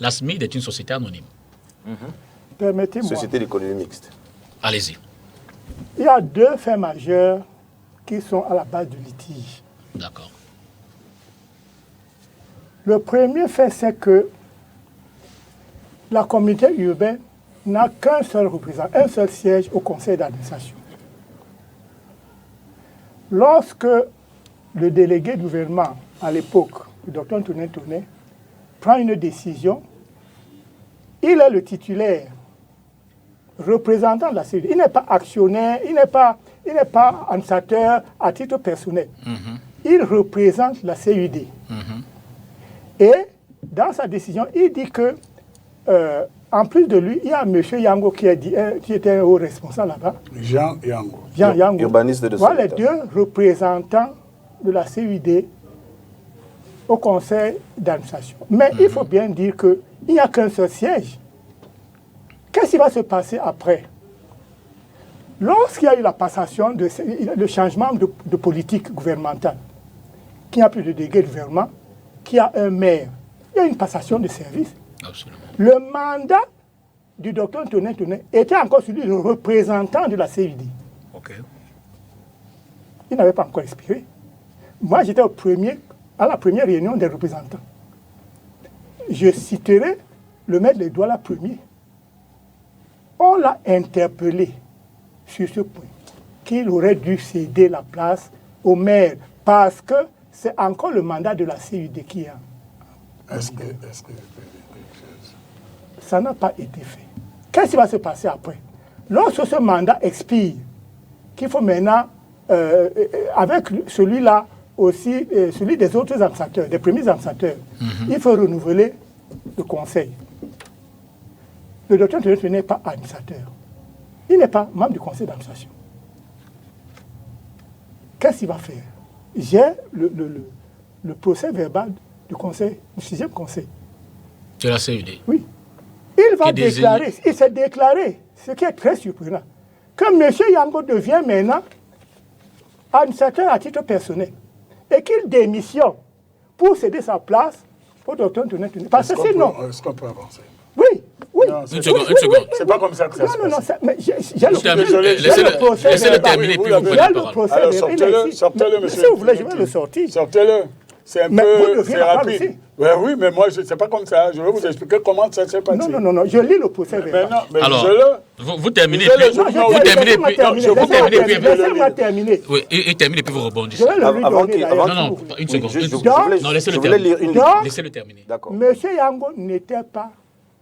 La SMID est une société anonyme. Permettez-moi. Société d'économie mixte. Allez-y. Il y a 2 faits majeurs qui sont à la base du litige. D'accord. Le premier fait, c'est que la communauté urbaine n'a qu'un seul représentant, un seul siège au conseil d'administration. Lorsque le délégué du gouvernement, à l'époque, le docteur Antonin Tonnet, prend une décision, il est le titulaire, représentant de la CUD. Il n'est pas actionnaire, il n'est pas administrateur à titre personnel. Il représente la CUD. Et dans sa décision, il dit que, en plus de lui, il y a M. Yango qui était un haut responsable là-bas. Jean Yango. Jean Yango. Urbaniste de Voilà les Soleil. deux représentants de la CUD au conseil d'administration. Mais il faut bien dire qu'il n'y a qu'un seul siège. Qu'est-ce qui va se passer après? Lorsqu'il y a eu la passation, le changement de politique gouvernementale, qu'il n'y a plus de délégué de gouvernement, qu'il y a un maire, il y a une passation de service. Absolument. Le mandat du docteur Toné était encore celui du représentant de la CUD. OK. Il n'avait pas encore expiré. Moi, j'étais à la première réunion des représentants. Je citerai le maître de Douala premier. On l'a interpellé sur ce point, qu'il aurait dû céder la place au maire, parce que c'est encore le mandat de la CUD qui est. Est-ce que Ça n'a pas été fait. Qu'est-ce qui va se passer après? Lorsque ce mandat expire, qu'il faut maintenant, avec celui-là aussi, celui des autres administrateurs, des premiers administrateurs, il faut renouveler le conseil. Le docteur Toné n'est pas administrateur. Il n'est pas membre du conseil d'administration. Qu'est-ce qu'il va faire? J'ai le procès verbal du conseil, du 6e conseil. De la CUD. Oui. Il va Qui déclarer, il s'est déclaré, ce qui est très surprenant, que M. Yango devient maintenant administrateur à titre personnel et qu'il démissionne pour céder sa place au docteur Toné. Parce que sinon... Est-ce qu'on peut avancer? Oui, oui. Non, Une seconde. C'est pas comme ça que ça se Non, passe. mais j'ai Laissez-le terminer, puis vous prenez la parole. Alors, sortez-le, monsieur. Si vous voulez, je vais le sortir. Sortez-le. C'est un Mais vous peu... devez C'est la parole rapide. aussi. Ouais, oui, mais moi, c'est pas comme ça. Je vais vous expliquer comment ça s'est passé. Non, je lis le procès Mais verbal. non, mais Alors, je vous terminez, Je puis le- vous terminez, puis Laissez-moi terminer. oui, et terminez, puis vous Je rebondissez. vais le lui Avant donner qu'il- d'ailleurs. avant Non, si non, vous voulez. une seconde. Je voulais- Non, laissez-le voulais lire terminer. une Donc, Laissez-le terminer. D'accord. Monsieur Yango n'était pas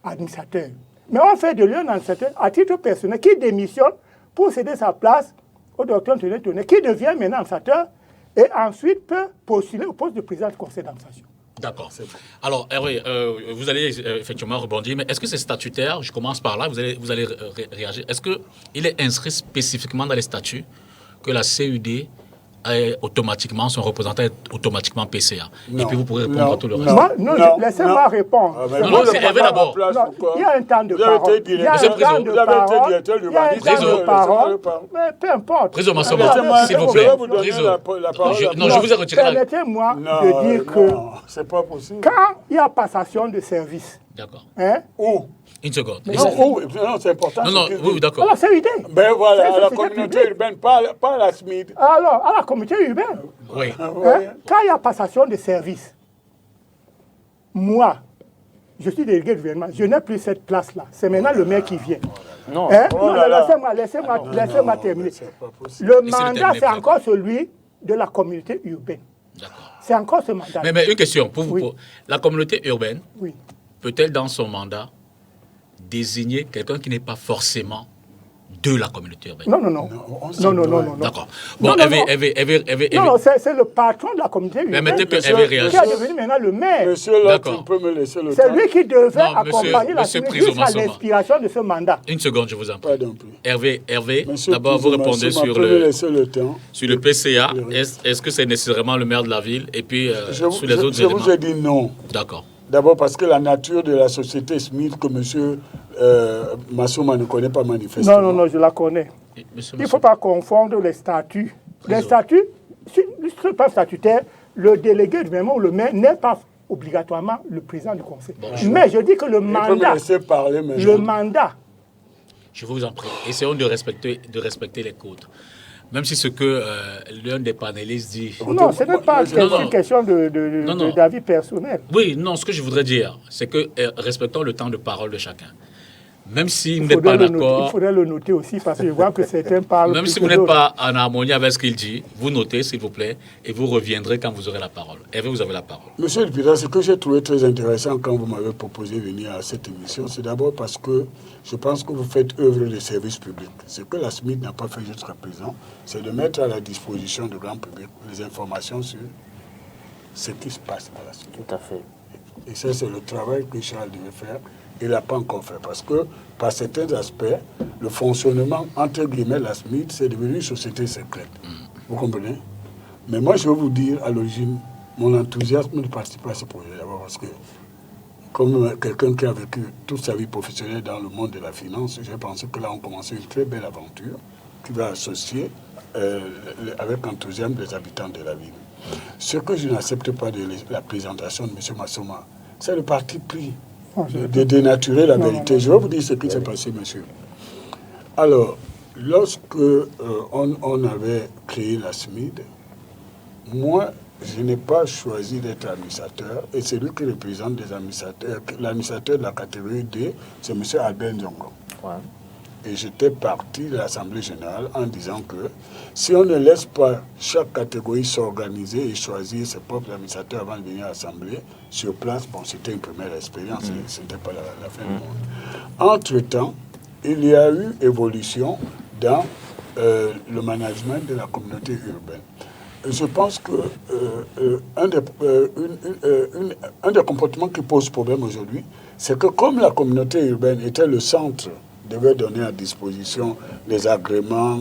administrateur. Mais on fait de lui un administrateur à titre personnel qui démissionne pour céder sa place au docteur Toné, qui devient maintenant administrateur et ensuite peut postuler au poste de président du conseil d'administration. D'accord. Alors, Hervé, vous allez effectivement rebondir, mais est-ce que c'est statutaire? Je commence par là, vous allez réagir. Est-ce qu'il est inscrit spécifiquement dans les statuts que la CUD est automatiquement, son représentant est automatiquement PCA? Et puis vous pourrez répondre à tout le reste. Laissez-moi répondre. Ah, mais Non, vous, non, c'est le Hervé papa d'abord. à ma place, Non, pourquoi? il y a un temps de Vous avez parole. été Il y a un directeur, temps de vous avez été parole. directeur Il y a un urbaniste. temps de Laissez-moi parole. le parler. Mais peu importe. Président Massoma, Laissez-moi- s'il vous je plaît. vais vous donner Président. la parole. Non, je vous ai retiré la... Permettez-moi Non, de dire que non, c'est pas possible. quand il y a passation de service, D'accord. Où? Une seconde. Où? Non, c'est important. Non, ce que- oui, d'accord. alors c'est l'idée. Ben voilà, C'est à la société communauté publique. urbaine, pas à la SMID. Alors, à la communauté urbaine, Oui. quand il y a passation de service, moi, je suis délégué de gouvernement, je n'ai plus cette place-là. C'est maintenant le maire qui vient. Non. Oh là là. Laissez-moi terminer. C'est pas possible. Le Laissez-le mandat, terminer, c'est Fred. encore celui de la communauté urbaine. D'accord. C'est encore ce mandat. Mais une question pour vous. Oui. La communauté urbaine Oui. peut-elle, dans son mandat, désigner quelqu'un qui n'est pas forcément de la communauté urbaine? Non, non, non. on s'en Non, non, doit. non, non. D'accord. Non, Bon, non, Hervé, non, non, c'est le patron de la communauté urbaine Permettez que qui Hervé est réagisse. devenu maintenant le maire. Monsieur, là, D'accord. tu peux me laisser le C'est temps. lui qui devait Non, accompagner la monsieur communauté Priso jusqu'à Massoma. l'inspiration de ce mandat. Une seconde, je vous en prie. Pardon plus. Hervé, Monsieur d'abord, vous Priso répondez Massoma, sur peut me le laisser le temps. PCA. Le reste. Est-ce que c'est nécessairement le maire de la ville? Et puis, sur les autres Je éléments. vous ai dit non. D'accord. D'abord parce que la nature de la société SMID que monsieur Massoma ne connaît pas manifestement. Non, non, non, je la connais. Monsieur Il ne faut pas confondre les statuts. Les statuts, sur le plan statutaire, le délégué du gouvernement ou le maire n'est pas obligatoirement le président du conseil. Mais je dis que le Il peut me mandat, laisser parler maintenant. le mandat, Je vous en prie. Essayons de respecter les codes. Même si ce que l'un des panélistes dit... non, ce n'est pas non. une question Non, non. d'avis personnel. Oui, non, ce que je voudrais dire, c'est que respectons le temps de parole de chacun. Même si vous Il n'êtes pas faudrait, il d'accord, faudrait le noter aussi parce que je vois que certains parlent. même plus si que vous n'êtes d'autres. pas en harmonie avec ce qu'il dit, vous notez, s'il vous plaît, et vous reviendrez quand vous aurez la parole. Hervé, vous avez la parole. Monsieur le Président, ce que j'ai trouvé très intéressant quand vous m'avez proposé de venir à cette émission, c'est d'abord parce que je pense que vous faites œuvre de service public. Ce que la SMID n'a pas fait jusqu'à présent, c'est de mettre à la disposition du grand public les informations sur ce qui se passe à la SMID. Tout à fait. Et ça, c'est le travail que Charles devait faire. Il n'a pas encore fait. Parce que, par certains aspects, le fonctionnement, entre guillemets, la SMID, c'est devenu une société secrète. Vous comprenez? Mais moi, je vais vous dire, à l'origine, mon enthousiasme de participer à ce projet. D'abord parce que, comme quelqu'un qui a vécu toute sa vie professionnelle dans le monde de la finance, j'ai pensé que là, on commençait une très belle aventure qui va associer avec enthousiasme les habitants de la ville. Ce que je n'accepte pas de la présentation de M. Massoma, c'est le parti pris de dénaturer la vérité. Je vais vous dire ce qui s'est passé, monsieur. Alors, lorsque on avait créé la SMID, moi, je n'ai pas choisi d'être administrateur, et celui qui représente des administrateurs, l'administrateur de la catégorie D, c'est M. Albert Ndiongo. Ouais. Et j'étais parti de l'Assemblée générale en disant que si on ne laisse pas chaque catégorie s'organiser et choisir ses propres administrateurs avant de venir à l'Assemblée, sur place, bon, c'était une première expérience, ce n'était pas la fin du monde. Entre-temps, il y a eu évolution dans le management de la communauté urbaine. Je pense que un des comportements qui pose problème aujourd'hui, c'est que comme la communauté urbaine était le centre, devait donner à disposition les agréments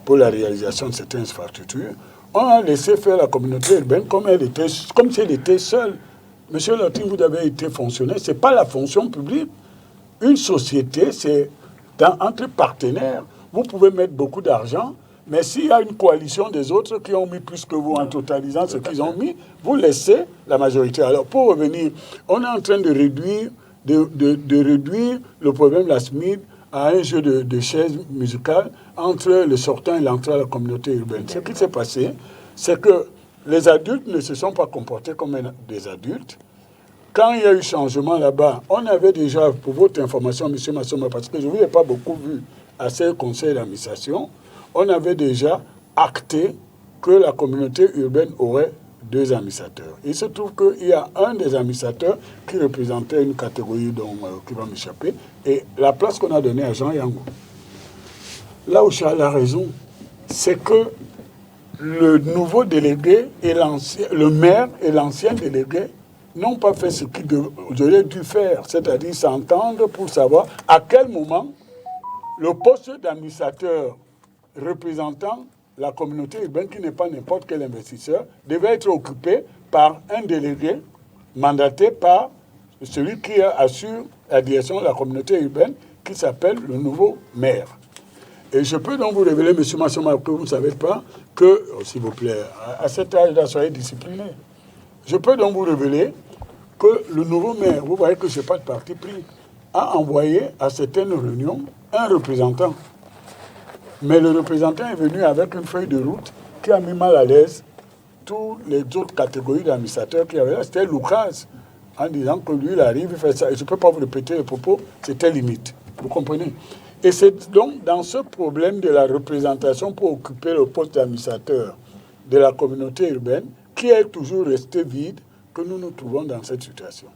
pour la réalisation de certaines infrastructures, on a laissé faire la communauté urbaine comme si elle était seule. Monsieur Lottin, vous avez été fonctionnaire, ce n'est pas la fonction publique. Une société, c'est entre partenaires. Vous pouvez mettre beaucoup d'argent, mais s'il y a une coalition des autres qui ont mis plus que vous en totalisant ce qu'ils ont mis, vous laissez la majorité. Alors, pour revenir, on est en train de réduire le problème de la SMID à un jeu de chaises musicales entre le sortant et l'entrée à la communauté urbaine. Ce qui s'est passé, c'est que les adultes ne se sont pas comportés comme des adultes. Quand il y a eu changement là-bas, on avait déjà, pour votre information, M. Massoma, parce que je ne vous ai pas beaucoup vu à ce conseil d'administration, on avait déjà acté que la communauté urbaine aurait 2 administrateurs. Il se trouve qu'il y a un des administrateurs qui représentait une catégorie qui va m'échapper, et la place qu'on a donnée à Jean Yango. Là où Charles a raison, c'est que le nouveau délégué et le maire et l'ancien délégué n'ont pas fait ce qu'ils auraient dû faire, c'est-à-dire s'entendre pour savoir à quel moment le poste d'administrateur représentant la communauté urbaine, qui n'est pas n'importe quel investisseur, devait être occupé par un délégué mandaté par celui qui assure la direction de la communauté urbaine, qui s'appelle le nouveau maire. Et je peux donc vous révéler, M. Massoma, que vous ne savez pas, que, s'il vous plaît, à cet âge-là, soyez discipliné. Je peux donc vous révéler que le nouveau maire, vous voyez que ce n'est pas de parti pris, a envoyé à certaines réunions un représentant. Mais le représentant est venu avec une feuille de route qui a mis mal à l'aise toutes les autres catégories d'administrateurs qui avaient là. C'était Lucas, en disant que lui, il arrive, il fait ça. Et je ne peux pas vous répéter les propos, c'était limite. Vous comprenez? Et c'est donc dans ce problème de la représentation pour occuper le poste d'administrateur de la communauté urbaine, qui est toujours resté vide, que nous nous trouvons dans cette situation.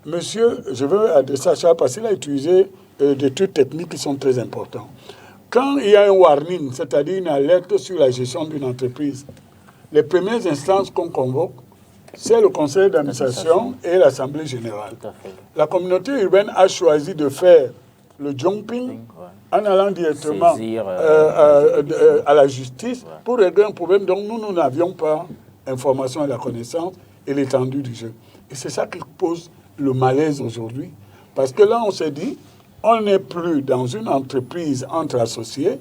Monsieur, je veux adresser à Charles parce qu'il a utilisé des trucs techniques qui sont très importants. Quand il y a un warning, c'est-à-dire une alerte sur la gestion d'une entreprise, les premières instances qu'on convoque, c'est le conseil d'administration et l'assemblée générale. La communauté urbaine a choisi de faire le jumping en allant directement à la justice pour régler un problème dont nous n'avions pas information et la connaissance et l'étendue du jeu. Et c'est ça qui pose le malaise aujourd'hui. Parce que là, on s'est dit, on n'est plus dans une entreprise entre associés,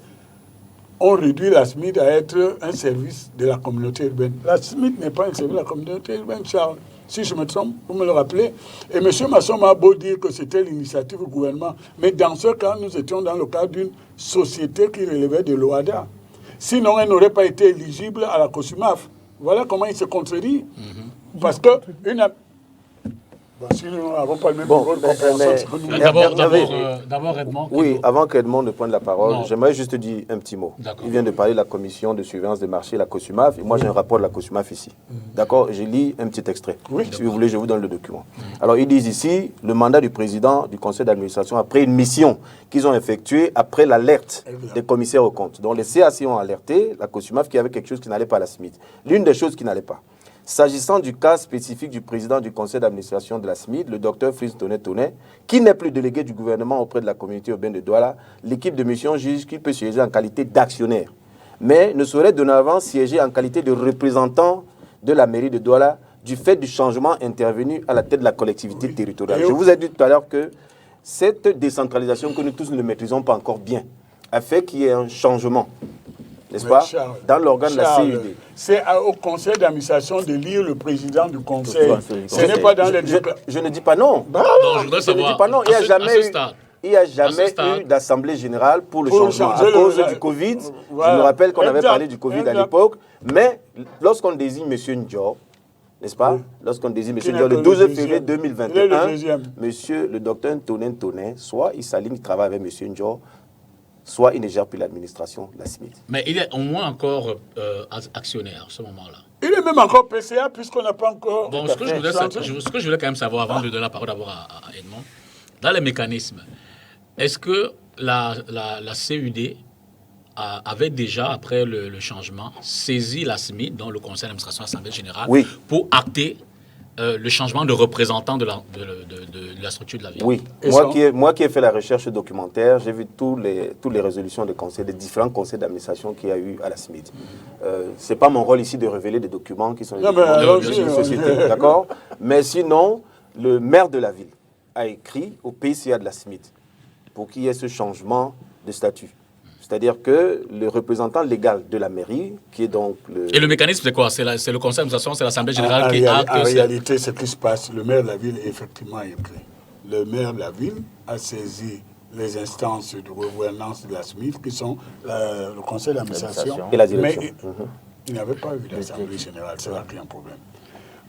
on réduit la SMID à être un service de la communauté urbaine. La SMID n'est pas un service de la communauté urbaine, Charles. Si je me trompe, vous me le rappelez. Et M. Massoma a beau dire que c'était l'initiative du gouvernement, mais dans ce cas, nous étions dans le cadre d'une société qui relevait de l'OADA. Sinon, elle n'aurait pas été éligible à la COSUMAF. Voilà comment il se contredit. Parce que si nous n'avons pas le même niveau de compréhension, d'abord, Edmond. Oui, avant qu'Edmond ne prenne la parole, j'aimerais juste dire un petit mot. Il vient de parler de la commission de surveillance des marchés, la COSUMAF, et moi j'ai un rapport de la COSUMAF ici. D'accord? Je lis un petit extrait. Oui. Si vous voulez, je vous donne le document. Alors, ils disent ici, le mandat du président du conseil d'administration après une mission qu'ils ont effectuée après l'alerte des commissaires aux comptes. Donc, les CAC ont alerté la COSUMAF qu'il y avait quelque chose qui n'allait pas à la SMID. L'une des choses qui n'allait pas, S'agissant du cas spécifique du président du conseil d'administration de la SMID, le docteur Fritz Tonnet, qui n'est plus délégué du gouvernement auprès de la communauté urbaine de Douala, l'équipe de mission juge qu'il peut siéger en qualité d'actionnaire, mais ne saurait dorénavant siéger en qualité de représentant de la mairie de Douala du fait du changement intervenu à la tête de la collectivité territoriale. Je vous ai dit tout à l'heure que cette décentralisation que nous tous ne maîtrisons pas encore bien a fait qu'il y ait un changement, n'est-ce pas, Charles, dans l'organe de la CUD. C'est au conseil d'administration de lire le président du conseil. Ce n'est pas dans les... Je ne dis pas non. Non, je voudrais savoir, ne dis pas non. Il n'y a jamais eu d'assemblée générale pour le changement. À cause du Covid, je me rappelle qu'on avait parlé du Covid à l'époque, mais lorsqu'on désigne M. Ndior, n'est-ce pas, lorsqu'on désigne M. Ndior le 12 février 2021, monsieur le docteur Tonnet, soit il s'aligne, il travaille avec M. Ndior, soit il ne gère plus l'administration de la SMID. Mais il est au moins encore actionnaire à ce moment-là. Il est même encore PCA puisqu'on n'a pas encore... Bon, ce que je voulais quand même savoir, avant de donner la parole d'abord à Edmond, dans les mécanismes, est-ce que la CUD avait déjà, après le changement, saisi la SMID, dont le conseil d'administration de l'Assemblée générale, pour acter le changement de représentant de la structure de la ville? Oui. Moi qui ai fait la recherche documentaire, j'ai vu toutes les résolutions de conseil, des différents conseils d'administration qu'il y a eu à la SMID. Ce n'est pas mon rôle ici de révéler des documents qui sont des documents de société, d'accord? Mais sinon, le maire de la ville a écrit au PCA de la SMID pour qu'il y ait ce changement de statut. C'est-à-dire que le représentant légal de la mairie, qui est donc le... Et le mécanisme, c'est quoi? C'est le conseil d'administration, c'est l'Assemblée générale qui acte... En réalité, ce qui se passe, le maire de la ville, effectivement, est écrit. Le maire de la ville a saisi les instances de gouvernance de la SMIF, qui sont le conseil d'administration et la direction. Mais il n'y avait pas eu d'assemblée générale, c'est là qu'il y a un problème.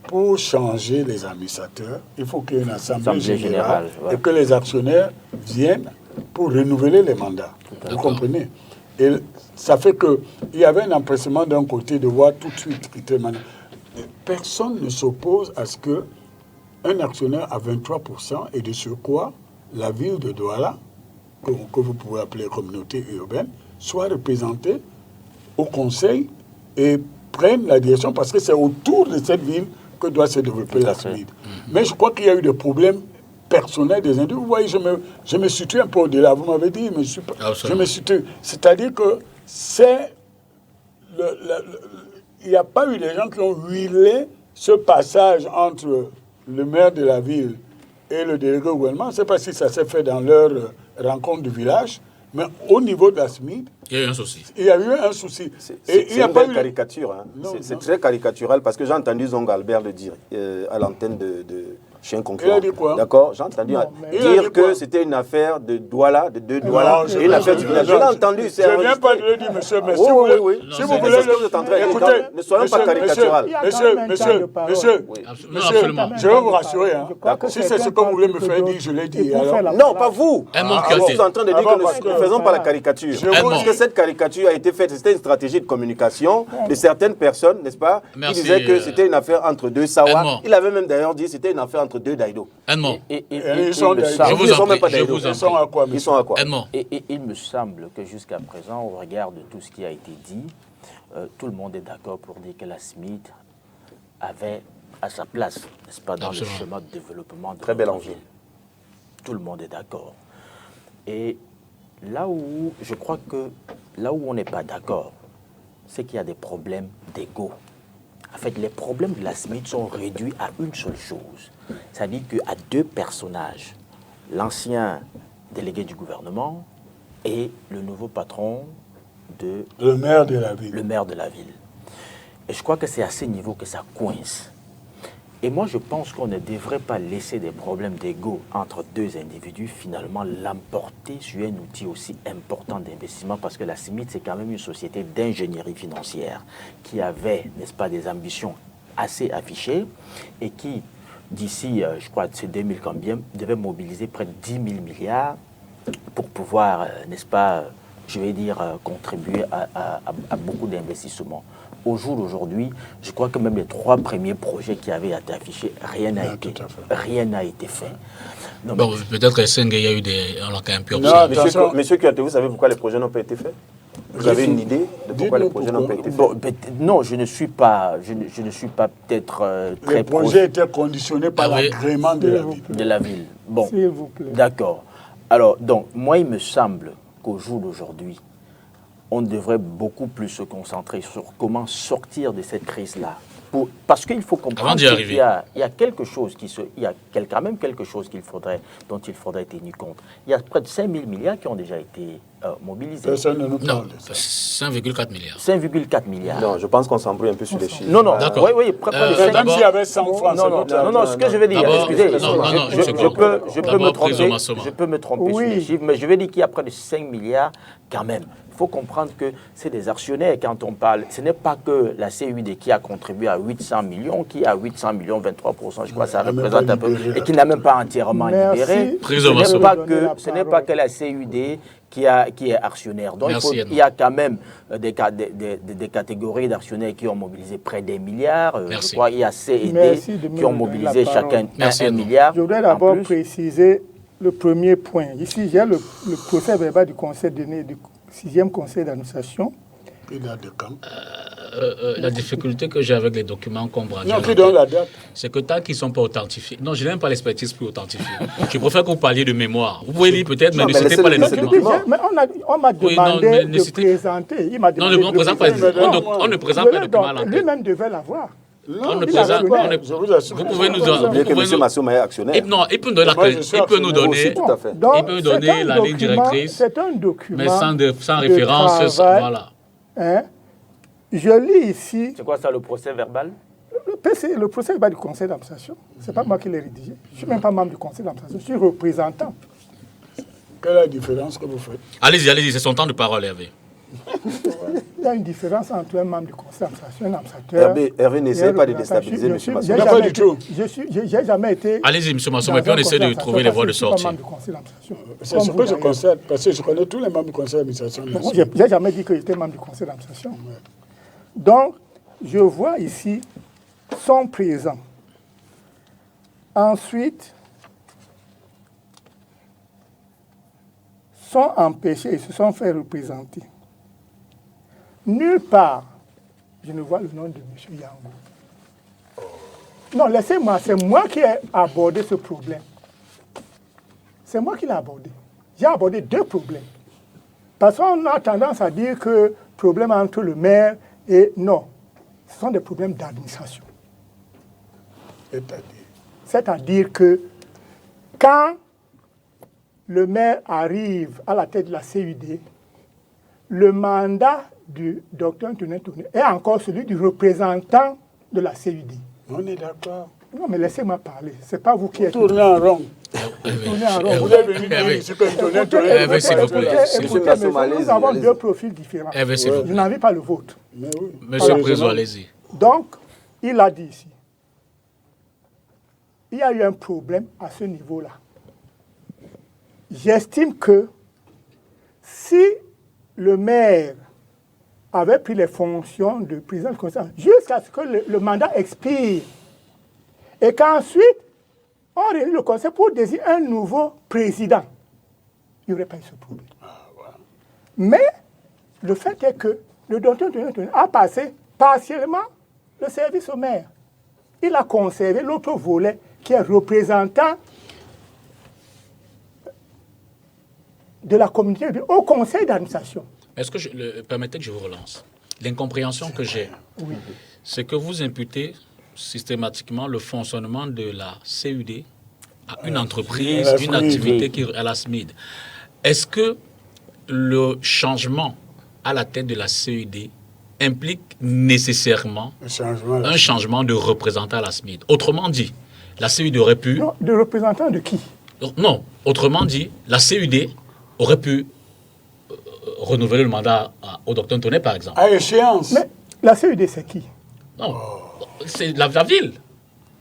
Pour changer les administrateurs, il faut qu'il y ait une assemblée générale et que les actionnaires viennent pour renouveler les mandats. Vous comprenez? Et ça fait qu'il y avait un empressement d'un côté de voir tout de suite quitter le mandat. Personne ne s'oppose à ce qu'un actionnaire à 23% et de surcroît, la ville de Douala, que vous pouvez appeler communauté urbaine, soit représentée au conseil et prenne la direction parce que c'est autour de cette ville que doit se développer la SMID. Mais je crois qu'il y a eu des problèmes personnels des individus. Vous voyez, je me situe un peu au-delà. Vous m'avez dit, je me situe. C'est-à-dire que il n'y a pas eu des gens qui ont huilé ce passage entre le maire de la ville et le délégué au gouvernement. Je ne sais pas si ça s'est fait dans leur rencontre du village, mais au niveau de la SMID, il y a eu un souci. Il y a eu un souci. C'est une belle caricature. Hein. C'est très caricatural parce que j'ai entendu Zong Albert le dire à l'antenne de Chien Concurrent. Il a dit quoi? D'accord, j'ai entendu dire que c'était une affaire de Douala, de deux Douala, et une affaire du village. Je l'ai entendu. Je ne viens pas de le dire, monsieur, mais si vous voulez... Si vous voulez, écoutez, ne soyons pas caricatural. Monsieur, je vais vous rassurer. Si c'est ce que vous voulez me faire dire, je l'ai dit. Non, pas vous. Vous êtes en train de dire que nous ne faisons pas la caricature. Parce que cette caricature a été faite, c'était une stratégie de communication de certaines personnes, n'est-ce pas, qui disaient que c'était une affaire entre deux Sawa. Il avait même d'ailleurs dit que c'était une affaire entre deux Daïdo. Ils sont même pas Daïdo. Ils sont à quoi? Ils sont à quoi? Et il me semble que jusqu'à présent, au regard de tout ce qui a été dit, tout le monde est d'accord pour dire que la SMID avait à sa place, n'est-ce pas, dans le chemin de développement de très belle envie. Tout le monde est d'accord. Et là où je crois que là où on n'est pas d'accord, c'est qu'il y a des problèmes d'ego. En fait, les problèmes de la SMID sont réduits à une seule chose. C'est-à-dire qu'à deux personnages, l'ancien délégué du gouvernement et le nouveau patron de... Le maire de la ville. Le maire de la ville. Et je crois que c'est à ce niveau que ça coince. Et moi, je pense qu'on ne devrait pas laisser des problèmes d'ego entre deux individus, finalement, l'emporter sur un outil aussi important d'investissement, parce que la SMID, c'est quand même une société d'ingénierie financière qui avait, n'est-ce pas, des ambitions assez affichées et qui, d'ici, je crois, c'est 2000 combien, devait mobiliser près de 10 000 milliards pour pouvoir, n'est-ce pas, je vais dire, contribuer à beaucoup d'investissements. Au jour d'aujourd'hui, je crois que même les 3 premiers projets qui avaient été affichés, rien n'a été fait. Non, bon, peut-être que il y a eu des... On a quand même pu observer. Monsieur Kouyaté, vous savez pourquoi les projets n'ont pas été faits? Vous avez une idée de pourquoi les projets n'ont pas été faits? Bon, non, je ne suis pas peut-être très Les projets étaient conditionnés par Ah oui. l'agrément de la ville. de la ville. Bon, S'il vous plaît. d'accord. Alors, donc, moi, il me semble qu'au jour d'aujourd'hui, on devrait beaucoup plus se concentrer sur comment sortir de cette crise-là. Parce qu'il faut Avant comprendre d'y arriver. il y a quelque chose quand même quelque chose dont il faudrait tenir compte. Il y a près de 5 000 milliards qui ont déjà été mobilisés. Personne ne nous Non, parle de ça. 5,4 milliards. 5,4 milliards. Non, je pense qu'on s'embrouille un peu sur les chiffres. Non, non, D'accord. oui, près de Même 5 Même d'abord- s'il y avait 100 francs, Non, non, ce que je veux dire, D'abord, excusez, non, non, je peux me D'abord, tromper, Président Massoma. je peux me tromper sur Oui. les chiffres, mais je veux dire qu'il y a près de 5 milliards quand même. Il faut comprendre que c'est des actionnaires quand on parle. Ce n'est pas que la CUD qui a contribué à 800 millions, qui a 800 millions, 23%, je crois que ça n'a même représente pas un peu, libéré. et qui n'a même pas entièrement Merci. libéré. Président Ce n'est Massoma. ce n'est pas que la CUD qui est actionnaire. Donc Merci, il y a quand même des catégories d'actionnaires qui ont mobilisé près des milliards. Je Merci. crois qu'il y a C et D Merci de me qui ont donner mobilisé la parole. chacun Merci, un Edmond. milliard. Je voudrais en d'abord plus. préciser le premier point. Ici, j'ai le procès verbal du conseil donné du 6e conseil d'administration. Il a des camps. La difficulté que j'ai avec les documents qu'on braque, Non, qui donne la date. c'est que tant qu'ils ne sont pas authentifiés. Non, je n'aime pas l'expertise pour authentifier. Je préfère que vous parliez de mémoire. Vous pouvez lire peut-être, mais Non, ne mais citez pas les laissez-le documents. document. Mais on m'a Oui, non, demandé mais de nécessitez- présenter. Il m'a Non, demandé on ne présente pas les présenter. on ne présente Je pas les le documents à donne. l'antenne. Lui-même devait l'avoir. On ne il présente a pas. donné. Je vous assure. Vous pouvez nous Vous donner. oubliez que M. Massouma est actionnaire. Non, il peut nous donner Moi, je suis il peut nous actionnaire donner. aussi. Tout à fait. Donc, Il peut c'est donner un la ligne document- directrice, C'est un document. mais sans de référence. travail. Voilà. Hein. Je lis ici C'est quoi ça, le procès verbal? le procès verbal du conseil d'administration. Ce n'est pas moi qui l'ai rédigé. Je ne suis même pas membre du conseil d'administration. Je suis représentant. Quelle est la différence que vous faites? Allez-y, c'est son temps de parole, Hervé. Il y a une différence entre un membre du conseil d'administration et un administrateur. Hervé, n'essayez et un pas de représentant. déstabiliser Je M. suis- Massouma. j'ai Pas jamais du tout. été- J'ai jamais été. Allez-y, M. Massouma, et puis dans on un essaie de conseil trouver les voies de d'administration parce que sortie. je suis pas membre du conseil d'administration. C'est Comme ce vous, que je d'ailleurs. constate, parce que je connais tous les membres du conseil d'administration. bien Moi, sûr. j'ai jamais dit que j'étais membre du conseil d'administration. Donc, je vois ici, sont présents. Ensuite, sont empêchés et se sont fait représenter. Nulle part, je ne vois le nom de M. Yango. Non, laissez-moi, c'est moi qui ai abordé ce problème. C'est moi qui l'ai abordé. J'ai abordé deux problèmes. Parce qu'on a tendance à dire que problème entre le maire et... Non, ce sont des problèmes d'administration. C'est-à-dire. C'est-à-dire que quand le maire arrive à la tête de la CUD, le mandat du docteur Antonin Tourné est encore celui du représentant de la CUD. On est d'accord. Non, mais laissez-moi parler. Ce n'est pas vous qui êtes... Tournez en rond. Tournez en rond. Vous êtes venu dire ici que Tourné, Écoutez, Tourné, Hervé, s'il vous plaît. écoutez, Monsieur écoutez, Massouma, monsieur, nous allez-y, avons allez-y. deux profils différents. Hervé, s'il vous Je plaît. n'en vis pas le vôtre. Mais oui. Monsieur le Président, allez-y. Donc, il a dit ici, il y a eu un problème à ce niveau-là. J'estime que si le maire avait pris les fonctions de président du conseil jusqu'à ce que le mandat expire et qu'ensuite on réunit le conseil pour désigner un nouveau président, il n'y aurait pas eu ce problème. Mais le fait est que le docteur a passé partiellement le service au maire. Il a conservé l'autre volet qui est représentant de la communauté au conseil d'administration. Est-ce que permettez que je vous relance? L'incompréhension que j'ai, c'est que vous imputez systématiquement le fonctionnement de la CUD à une entreprise, la une SMID, activité qui à la SMID. Est-ce que le changement à la tête de la CUD implique nécessairement Le changement, là. un changement de représentant à la SMID? Autrement dit, la CUD aurait pu... Non, de représentant de qui? Non, autrement dit, la CUD aurait pu renouveler le mandat au docteur Antonet, par exemple. À échéance. Mais la CUD, c'est qui? Non, c'est la ville.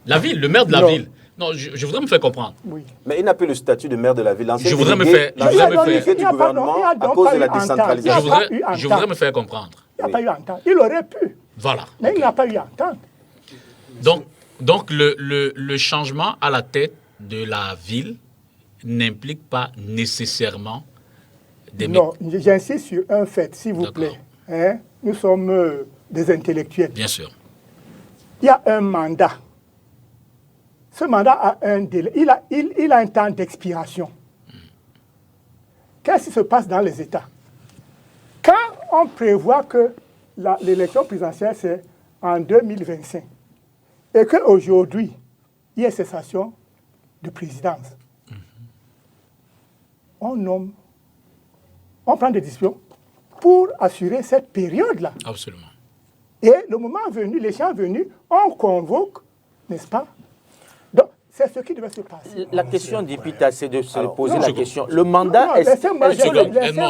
La ville, le maire de la Non. ville. Non, je voudrais me faire comprendre. Oui. Mais il n'a plus le statut de maire de la ville. L'ancien Je voudrais me délégué- faire- l'ancien je voudrais me délégué faire- du Il y a pas- gouvernement il y a à donc cause pas de la eu entente. décentralisation. Il y a pas eu Je voudrais entente. me faire comprendre. Il n'y a pas eu entente. Il aurait pu, Voilà. mais il n'y a pas eu entente. Donc le changement à la tête de la ville n'implique pas nécessairement Non, j'insiste sur un fait, s'il vous plaît. Hein? Nous sommes des intellectuels. Bien sûr. Il y a un mandat. Ce mandat a un délai. Il a un temps d'expiration. Qu'est-ce qui se passe dans les États? Quand on prévoit que l'élection présidentielle, c'est en 2025, et qu'aujourd'hui, il y a cessation de présidence, on prend des décisions pour assurer cette période-là. Absolument. Et le moment venu, l'échéance venue, on convoque, n'est-ce pas? Donc, c'est ce qui devait se passer. La question d'Ipita, c'est de se poser la question. Le mandat est...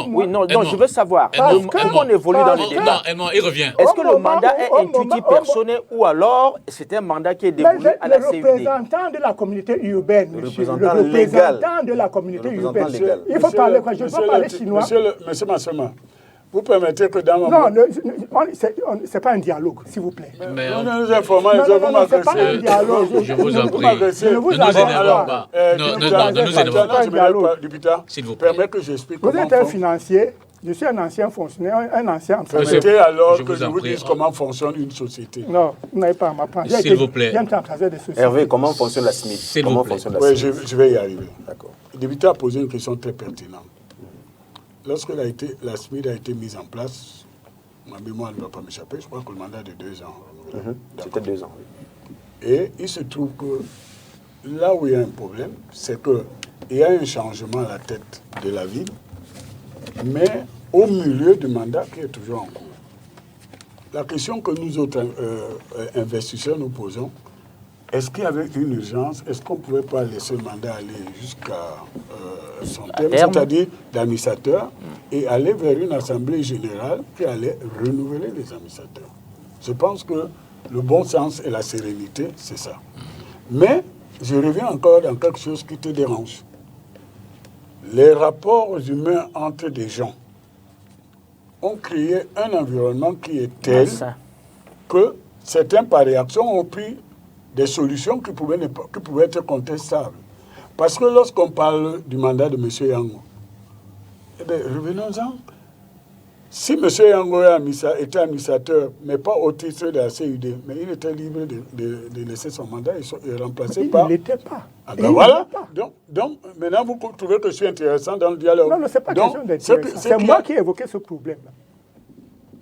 Oui, non, je veux savoir. Comment on évolue dans le débat? Non, il revient. Est-ce que le mandat est intuitif personnel ou alors c'est un mandat qui est dévolu à la CUD? Le représentant de la communauté urbaine, monsieur. Le représentant de la communauté urbaine. Il faut parler quoi? Je ne veux pas parler chinois. Monsieur Massema, vous permettez que dans Non, c'est pas un dialogue, s'il vous plaît. Mais non, c'est pas un dialogue. Je vous en prie. Ne vous énervez pas. Ne nous énervez pas. S'il vous plaît. Permettez que j'explique. Vous êtes un financier, je suis un ancien fonctionnaire, un ancien employé. Permettez alors que je vous dise comment fonctionne une société. Non, vous n'avez pas à m'apprendre. S'il vous plaît. Hervé, comment fonctionne la SMID? Comment fonctionne la SMID? Oui, je vais y arriver. D'accord. Le député a posé une question très pertinente. Lorsque la SMID a été mise en place, ma mémoire ne va pas m'échapper, je crois que le mandat est de 2 ans. C'était 2 ans, oui. Et il se trouve que là où il y a un problème, c'est qu'il y a un changement à la tête de la ville, mais au milieu du mandat qui est toujours en cours. La question que nous autres investisseurs nous posons, est-ce qu'il y avait une urgence? Est-ce qu'on ne pouvait pas laisser le mandat aller jusqu'à son terme, c'est-à-dire d'administrateur, et aller vers une assemblée générale qui allait renouveler les administrateurs? Je pense que le bon sens et la sérénité, c'est ça. Mais je reviens encore dans quelque chose qui te dérange. Les rapports humains entre des gens ont créé un environnement qui est tel que certains, par réaction, ont pris des solutions qui pouvaient être contestables. Parce que lorsqu'on parle du mandat de M. Yango, eh bien, revenons-en. Si M. Yango était administrateur, mais pas au titre de la CUD, mais il était libre de laisser son mandat et remplacer par... Il ne l'était pas. Ah ben voilà. Donc, maintenant, vous trouvez que je suis intéressant dans le dialogue. Non, ce n'est pas question d'intéressant. C'est moi qui ai évoqué ce problème-là.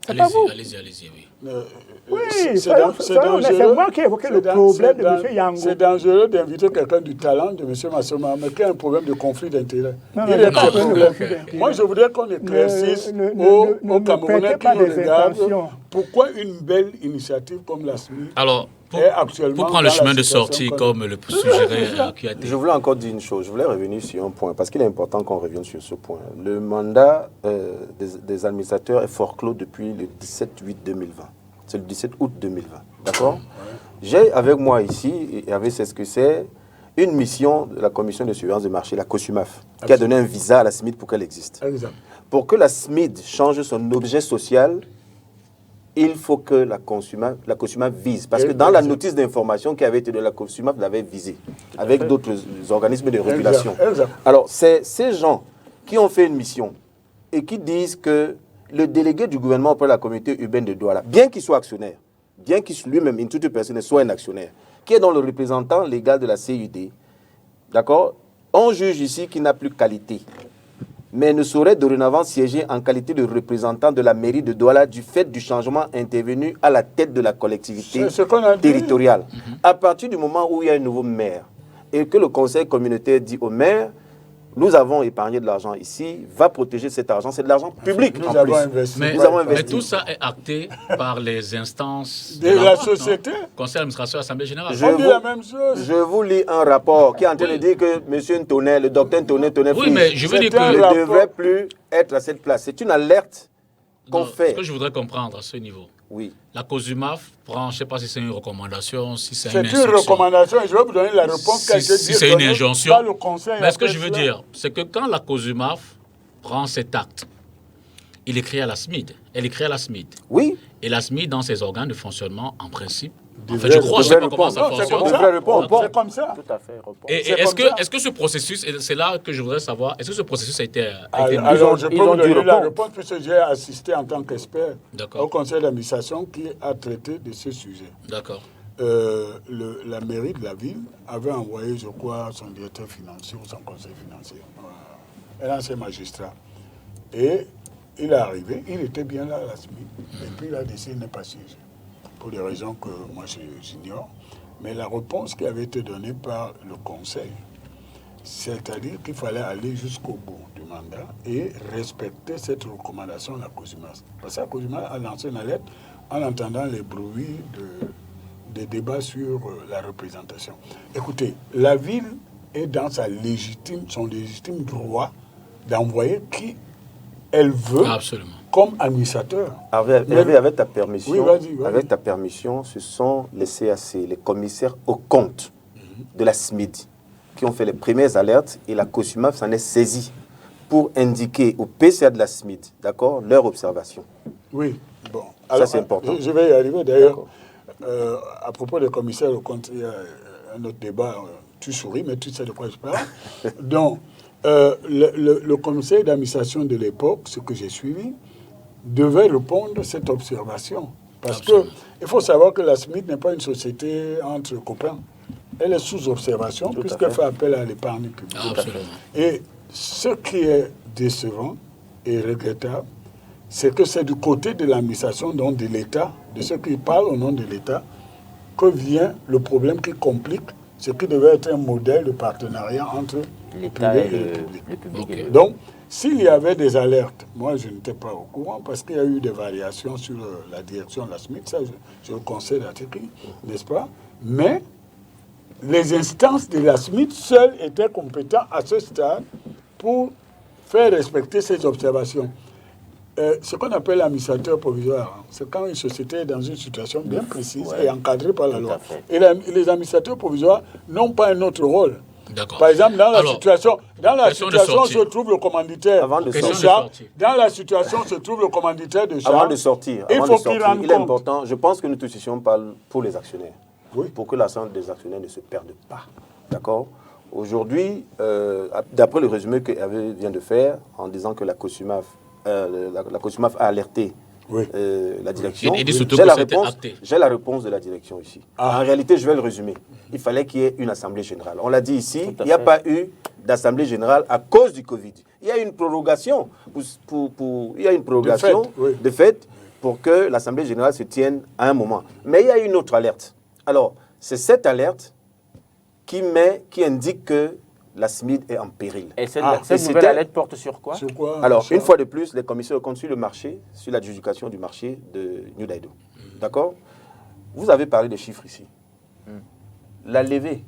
Allez-y, oui. Oui, c'est moi qui ai évoqué le problème de M. Yango. C'est dangereux d'inviter quelqu'un du talent de M. Massoma, mais qui a un problème de conflit d'intérêt. Moi, je voudrais qu'on éclaircisse aux Camerounais qui nous regardent pourquoi une belle initiative comme la SMID est actuellement... Pour prendre le chemin de sortie, comme le suggérait qui a été... Je voulais encore dire une chose. Je voulais revenir sur un point, parce qu'il est important qu'on revienne sur ce point. Le mandat des administrateurs est forclos depuis le 17-8-2020. C'est le 17 août 2020. D'accord? J'ai avec moi ici, et avec ce que c'est, une mission de la commission de surveillance des marchés, la COSUMAF, qui a donné un visa à la SMID pour qu'elle existe. Exact. Pour que la SMID change son objet social, il faut que la COSUMAF vise. Parce que dans la notice d'information qui avait été de la COSUMAF, l'avait visé, avec d'autres organismes de régulation. Exact. Alors, c'est ces gens qui ont fait une mission et qui disent que le délégué du gouvernement auprès de la communauté urbaine de Douala, bien qu'il soit actionnaire, bien qu'il lui-même, une toute personne, soit un actionnaire, qui est dans le représentant légal de la CUD, d'accord, on juge ici qu'il n'a plus qualité, mais ne saurait dorénavant siéger en qualité de représentant de la mairie de Douala du fait du changement intervenu à la tête de la collectivité territoriale. À partir du moment où il y a un nouveau maire et que le conseil communautaire dit au maire, nous avons épargné de l'argent ici, va protéger cet argent, c'est de l'argent public. Nous avons investi. Mais tout ça est acté par les instances de la société. Conseil d'administration, Assemblée générale. On dit la même chose. Je vous lis un rapport qui est en train de dire que M. Ntonet, le docteur Ntonet, mais je veux dire que ne devrait plus être à cette place. C'est une alerte qu'on fait. Ce que je voudrais comprendre à ce niveau. Oui. La COSUMAF prend, je ne sais pas si c'est une recommandation, si c'est une injonction. C'est une recommandation et je vais vous donner la réponse qu'a été si c'est une injonction. Le conseil. Mais ce que je veux dire, c'est que quand la COSUMAF prend cet acte, il est créé à la SMID. Elle est créée à la SMID. Oui. Et la SMID, dans ses organes de fonctionnement, en principe, en fait, Devrait- je crois, je sais pas comment ça Non, c'est fonctionne. comme ça. devrait répondre. C'est comme ça. Tout à fait. Répond. Et C'est est-ce comme ça. est-ce que ce processus, et c'est là que je voudrais savoir, est-ce que ce processus a été Alors, je peux ils ont vous dû donner la répondre. réponse puisque j'ai assisté en tant qu'expert D'accord. au conseil d'administration qui a traité de ce sujet. D'accord. La mairie de la ville avait envoyé, je crois, son directeur financier ou son conseil financier, un ancien magistrat. Et il est arrivé, il était bien là à la SMIC, et puis il a décidé de ne pas siéger, pour des raisons que moi j'ignore. Mais la réponse qui avait été donnée par le conseil, c'est-à-dire qu'il fallait aller jusqu'au bout du mandat et respecter cette recommandation de la COSUMAS. Parce que la COSUMAS a lancé une alerte en entendant les bruits des débats sur la représentation. Écoutez, la ville est dans son légitime droit d'envoyer qui elle veut Absolument. comme administrateur. Avec ta permission, Oui, vas-y. avec ta permission, ce sont les CAC, les commissaires aux comptes de la SMID, qui ont fait les premières alertes et la COSUMAF s'en est saisie pour indiquer au PCA de la SMID, d'accord, leur observation. Oui, bon. Ça, Alors, c'est important. Je vais y arriver. D'ailleurs, à propos des commissaires au compte, il y a un autre débat. Tu souris, mais tu sais de quoi je parle. Donc, le conseil d'administration de l'époque, ce que j'ai suivi, devait répondre à cette observation. Parce qu'il faut savoir que la SMIC n'est pas une société entre copains. Elle est sous observation puisqu'elle fait appel à l'épargne publique. Absolument. Et ce qui est décevant et regrettable, c'est que c'est du côté de l'administration, donc de l'État, de ceux qui parlent au nom de l'État, que vient le problème qui complique ce qui devait être un modèle de partenariat entre L'État privé et le public. le public. Ok. et le- Donc, s'il y avait des alertes, moi je n'étais pas au courant parce qu'il y a eu des variations sur la direction de la SMIC, ça je le conseille d'article, n'est-ce pas? Mais les instances de la SMIC seules étaient compétentes à ce stade pour faire respecter ces observations. Ce qu'on appelle l'administrateur provisoire, hein, c'est quand une société est dans une situation bien précise et encadrée par la Tout loi. à fait. Et les administrateurs provisoires n'ont pas un autre rôle. D'accord. Par exemple, dans la Alors, situation question de sortie. se trouve le commanditaire Avant de de sortir. charge. Question de sortie. Dans la situation se trouve le commanditaire de charge. Avant de sortir, il avant faut de qu'il sortir, rende il est compte. important, je pense que nous tous ici on parle pour les actionnaires, Oui. pour que l'ensemble des actionnaires ne se perdent pas. D'accord? Aujourd'hui, d'après le résumé que Hervé vient de faire, en disant que la COSUMAF a alerté Oui. la direction, Et dit surtout j'ai que la c'était réponse, acté. j'ai la réponse de la direction ici. Ah. En réalité, je vais le résumer. Il fallait qu'il y ait une assemblée générale. On l'a dit ici, Tout à il n'y a fait. pas eu d'assemblée générale à cause du Covid. Il y a une prorogation il y a une prorogation oui. de fait pour que l'assemblée générale se tienne à un moment. Mais il y a une autre alerte. Alors, c'est cette alerte qui indique que la SMID est en péril. Et cette, Ah, cette et nouvelle c'était- alerte porte sur quoi? Sur quoi, Alors, Richard? une fois de plus, les commissaires comptent sur le marché, sur l'adjudication du marché de New Daido. D'accord? Vous avez parlé des chiffres ici. La levée,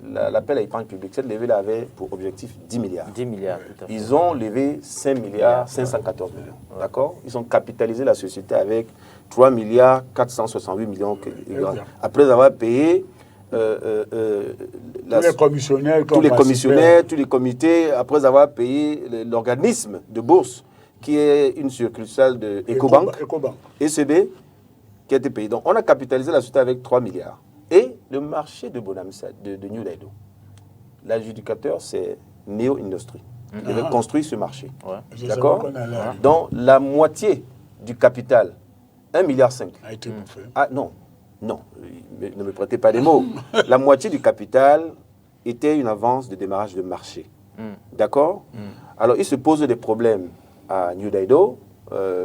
l'appel à épargne publique, cette levée-là avait pour objectif 10 milliards. 10 milliards, tout à fait. Ils ont levé 5 milliards 514 millions. D'accord? Ils ont capitalisé la société avec 3 milliards 468 millions. Après avoir payé Tous les commissionnaires, qui tous ont les participé. commissionnaires, tous les comités, après avoir payé l'organisme de bourse, qui est une succursale de Ecobank, Ecobank. ECB, qui a été payé. Donc, on a capitalisé la société avec 3 milliards. Et le marché de Bonamissa, de New Daido, l'adjudicateur, c'est Neo Industry. Il devait construire ce marché. Ouais. Je D'accord? savais qu'on allait arriver. Donc, la moitié du capital, 1,5 milliard. A été bouffé. Ah non, non, ne me prêtez pas des mots. La moitié du capital était une avance de démarrage de marché. D'accord? Alors, il se pose des problèmes à New Daido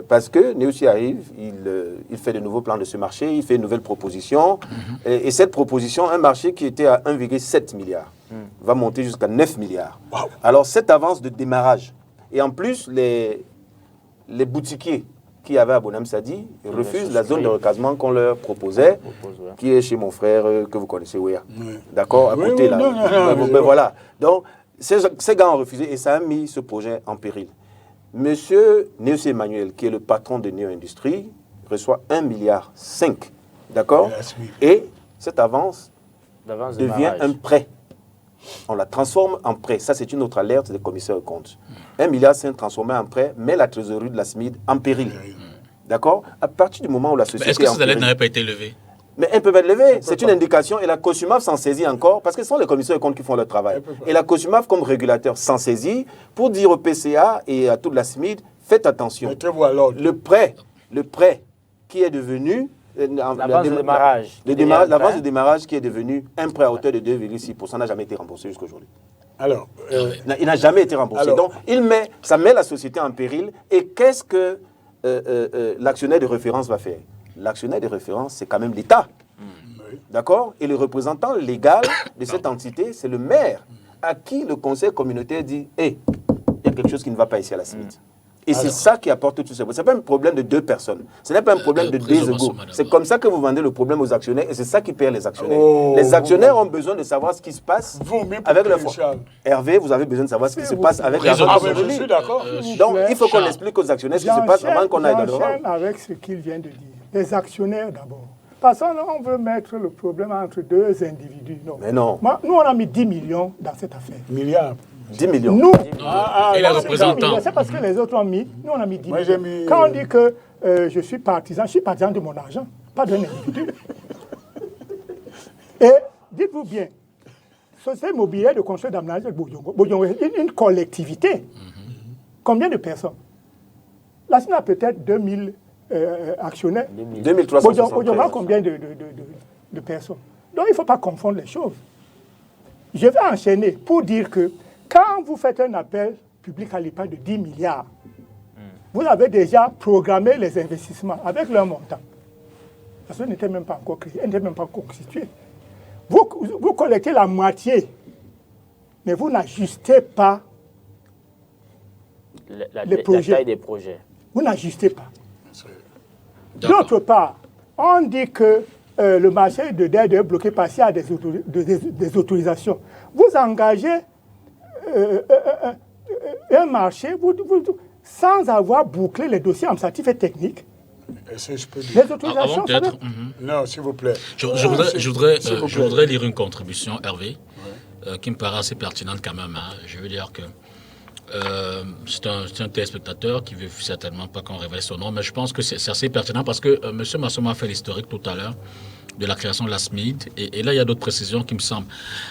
parce que Neosi arrive, il fait de nouveaux plans de ce marché, il fait une nouvelle proposition. Et cette proposition, un marché qui était à 1,7 milliard, va monter jusqu'à 9 milliards. Wow. Alors, cette avance de démarrage, et en plus, les boutiquiers qui avaient à Bonham Sadi refusent la zone de recasement qu'on leur proposait, qui est chez mon frère que vous connaissez, Ouéa. Oui. D'accord, à Oui, côté oui, là. non, Ben voilà. Donc, ces gars ont refusé et ça a mis ce projet en péril. Monsieur Neus Emmanuel, qui est le patron de Neo Industrie, reçoit 1,5 milliard. D'accord? Et la suite. Et cette avance D'avance de devient mariage. un prêt. on la transforme en prêt. Ça, c'est une autre alerte des commissaires aux comptes. 1,5 milliard transformé en prêt, met la trésorerie de la SMID en péril. D'accord? À partir du moment où la société... Est-ce que ces alertes n'avaient pas été levées? Mais elles peuvent être levées. C'est une indication. Et la COSUMAF s'en saisit encore, parce que ce sont les commissaires aux comptes qui font leur travail. Et la COSUMAF, comme régulateur, s'en saisit pour dire au PCA et à toute la SMID, faites attention. Mettez-vous à l'ordre. Le prêt qui est devenu... L'avance de démarrage. L'avance de démarrage qui est devenu un prêt à hauteur de 2,6% n'a jamais été remboursé jusqu'à aujourd'hui. Alors, Il n'a jamais été remboursé. Alors, donc, ça met la société en péril. Et qu'est-ce que l'actionnaire de référence va faire? L'actionnaire de référence, c'est quand même l'État. D'accord? Et le représentant légal de cette entité, c'est le maire, à qui le conseil communautaire dit « Hé, il y a quelque chose qui ne va pas ici à la SMID. » Et c'est ça qui apporte tout ça. Ce n'est pas un problème de deux personnes. Ce n'est pas un problème de deux égaux. C'est comme ça que vous vendez le problème aux actionnaires et c'est ça qui perd les actionnaires. Les actionnaires ont besoin de savoir ce qui se passe avec leur fonds. Hervé, vous avez besoin de savoir ce qui se passe avec l'argent. je suis d'accord. Donc, il faut qu'on explique aux actionnaires ce qui se passe avant qu'on aille dans le rang. J'enchaîne avec ce qu'il vient de dire. Les actionnaires d'abord. Parce qu'on veut mettre le problème entre deux individus. Non. Mais non. Nous, on a mis 10 millions dans cette affaire. Milliards. 10 millions. Nous, Et les représentants. c'est parce que les autres ont mis, nous on a mis 10 Moi, millions. j'ai mis, Quand on dit que je suis partisan de mon argent, pas d'un individu. Et dites-vous bien, Société immobilière de construction d'aménagement de Bojongo est une collectivité. Combien de personnes? La SMID a peut-être 2000 actionnaires. 2373. Bojongo a combien de personnes? Donc il ne faut pas confondre les choses. Je vais enchaîner pour dire que quand vous faites un appel public à l'EPA de 10 milliards, vous avez déjà programmé les investissements avec leur montant. Parce que n'était même pas encore créé, elle n'était même pas constituée. Vous collectez la moitié, mais vous n'ajustez pas la taille des projets. Vous n'ajustez pas. D'autre part, on dit que le marché de dette est bloqué parce qu'il y a des autorisations. Vous engagez un marché sans avoir bouclé les dossiers administratifs et techniques. Est-ce que je peux dire? Les autorisations, ça veut... Non, s'il vous plaît. Je voudrais lire une contribution, Hervé, qui me paraît assez pertinente quand même. Hein. Je veux dire que c'est un téléspectateur qui ne veut certainement pas qu'on révèle son nom, mais je pense que c'est assez pertinent parce que M. Massoma a fait l'historique tout à l'heure de la création de la SMID, et là, il y a d'autres précisions qui me semblent.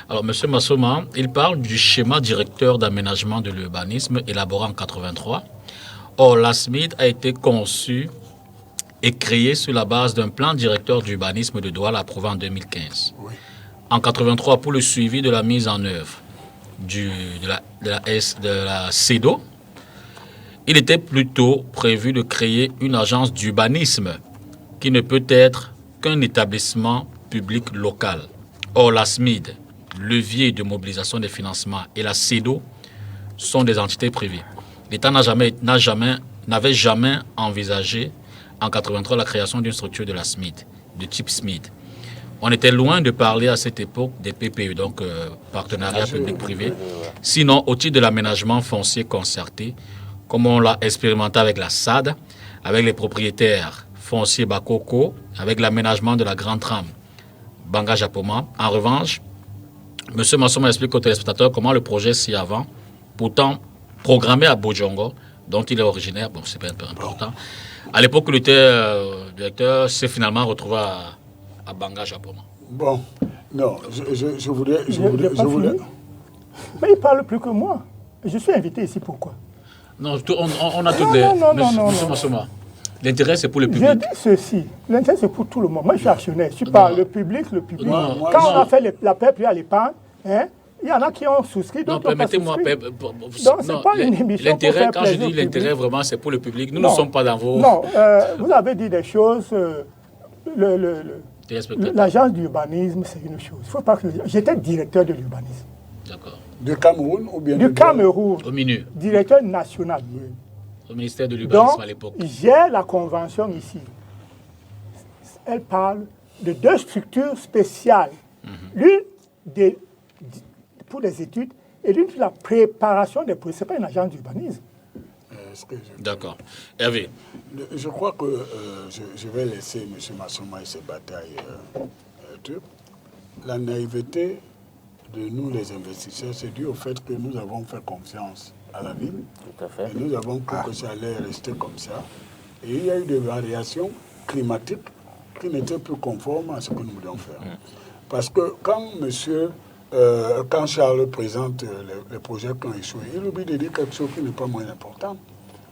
Alors, M. Massoma, il parle du schéma directeur d'aménagement de l'urbanisme élaboré en 83. Or, la SMID a été conçue et créée sur la base d'un plan directeur d'urbanisme de Douala approuvé en 2015. Oui. En 83, pour le suivi de la mise en œuvre de la CEDO, il était plutôt prévu de créer une agence d'urbanisme qui ne peut être qu'un établissement public local. Or, la SMID, levier de mobilisation des financements, et la CEDO sont des entités privées. L'État n'avait jamais envisagé en 1983 la création d'une structure de la SMID, de type SMID. On était loin de parler à cette époque des PPE, donc partenariat public-privé, sinon au titre de l'aménagement foncier concerté, comme on l'a expérimenté avec la SAD, avec les propriétaires fonciers Bakoko, avec l'aménagement de la grande trame Banga Japoma. En revanche, M. Massoma explique aux téléspectateurs comment le projet ci-avant, pourtant programmé à Bojongo, dont il est originaire, bon, c'est pas un peu important, à l'époque où il était directeur, s'est finalement retrouvé à Banga Japoma. Bon, non, je voulais... Mais il parle plus que moi. Je suis invité ici, pourquoi? Non, on a toutes les... Monsieur Massoma, l'intérêt, c'est pour le public. Je dis ceci, l'intérêt, c'est pour tout le monde. Moi, je suis actionnaire. Je parle le public. Quand on a fait la paix à l'épargne, hein, il y en a qui ont souscrit, d'autres n'ont pas souscrit. Donc, c'est pas une émission l'intérêt, quand je dis l'intérêt, vraiment, c'est pour le public. Nous ne sommes pas dans vos... Non, vous avez dit des choses... L'agence d'urbanisme, c'est une chose. Il faut pas que... J'étais directeur de l'urbanisme. D'accord. Du Cameroun ou bien du Cameroun. Au milieu. Directeur national. Au ministère de l'urbanisme à l'époque. J'ai la convention ici. Elle parle de deux structures spéciales. L'une pour les études et l'une pour la préparation des projets. Ce n'est pas une agence d'urbanisme. D'accord. Hervé. Je crois que je vais laisser M. Massoma et ses batailles turques. La naïveté de nous les investisseurs, c'est dû au fait que nous avons fait confiance à la ville. Tout à fait. Et nous avons cru que ça allait rester comme ça. Et il y a eu des variations climatiques qui n'étaient plus conformes à ce que nous voulions faire. Parce que quand Charles présente les projets qui ont échoué, il oublie de dire quelque chose qui n'est pas moins important.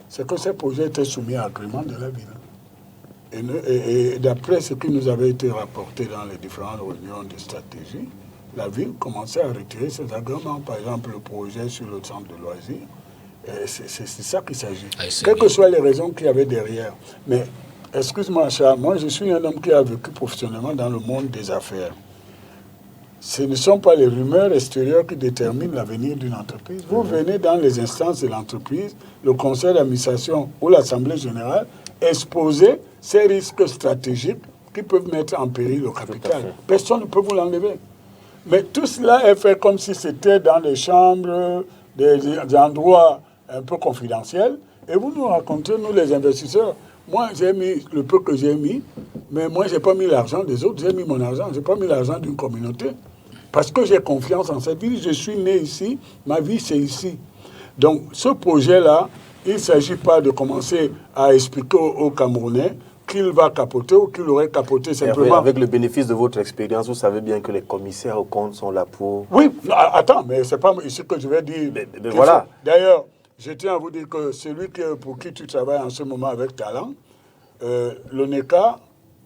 C'est que ces projets étaient soumis à agrément de la ville. Et d'après ce qui nous avait été rapporté dans les différentes réunions de stratégie, la ville commençait à retirer ses agréments. Par exemple, le projet sur le centre de loisirs. C'est ça qu'il s'agit. Quelles que soient les raisons qu'il y avait derrière. Mais, excuse-moi, Charles, moi je suis un homme qui a vécu professionnellement dans le monde des affaires. Ce ne sont pas les rumeurs extérieures qui déterminent l'avenir d'une entreprise. Vous venez dans les instances de l'entreprise, le conseil d'administration ou l'assemblée générale, exposer ces risques stratégiques qui peuvent mettre en péril le capital. Personne ne peut vous l'enlever. Mais tout cela est fait comme si c'était dans des chambres, des endroits un peu confidentiels. Et vous nous racontez, nous les investisseurs, moi j'ai mis le peu que j'ai mis, mais moi j'ai pas mis l'argent des autres, j'ai mis mon argent, j'ai pas mis l'argent d'une communauté. Parce que j'ai confiance en cette ville, je suis né ici, ma vie c'est ici. Donc ce projet-là, il ne s'agit pas de commencer à expliquer aux Camerounais qu'il va capoter ou qu'il aurait capoté simplement. Avec le bénéfice de votre expérience, vous savez bien que les commissaires aux comptes sont là pour... Oui, attends, mais c'est pas ici que je vais dire. Mais voilà. D'ailleurs, je tiens à vous dire que celui pour qui tu travailles en ce moment avec talent, l'ONECA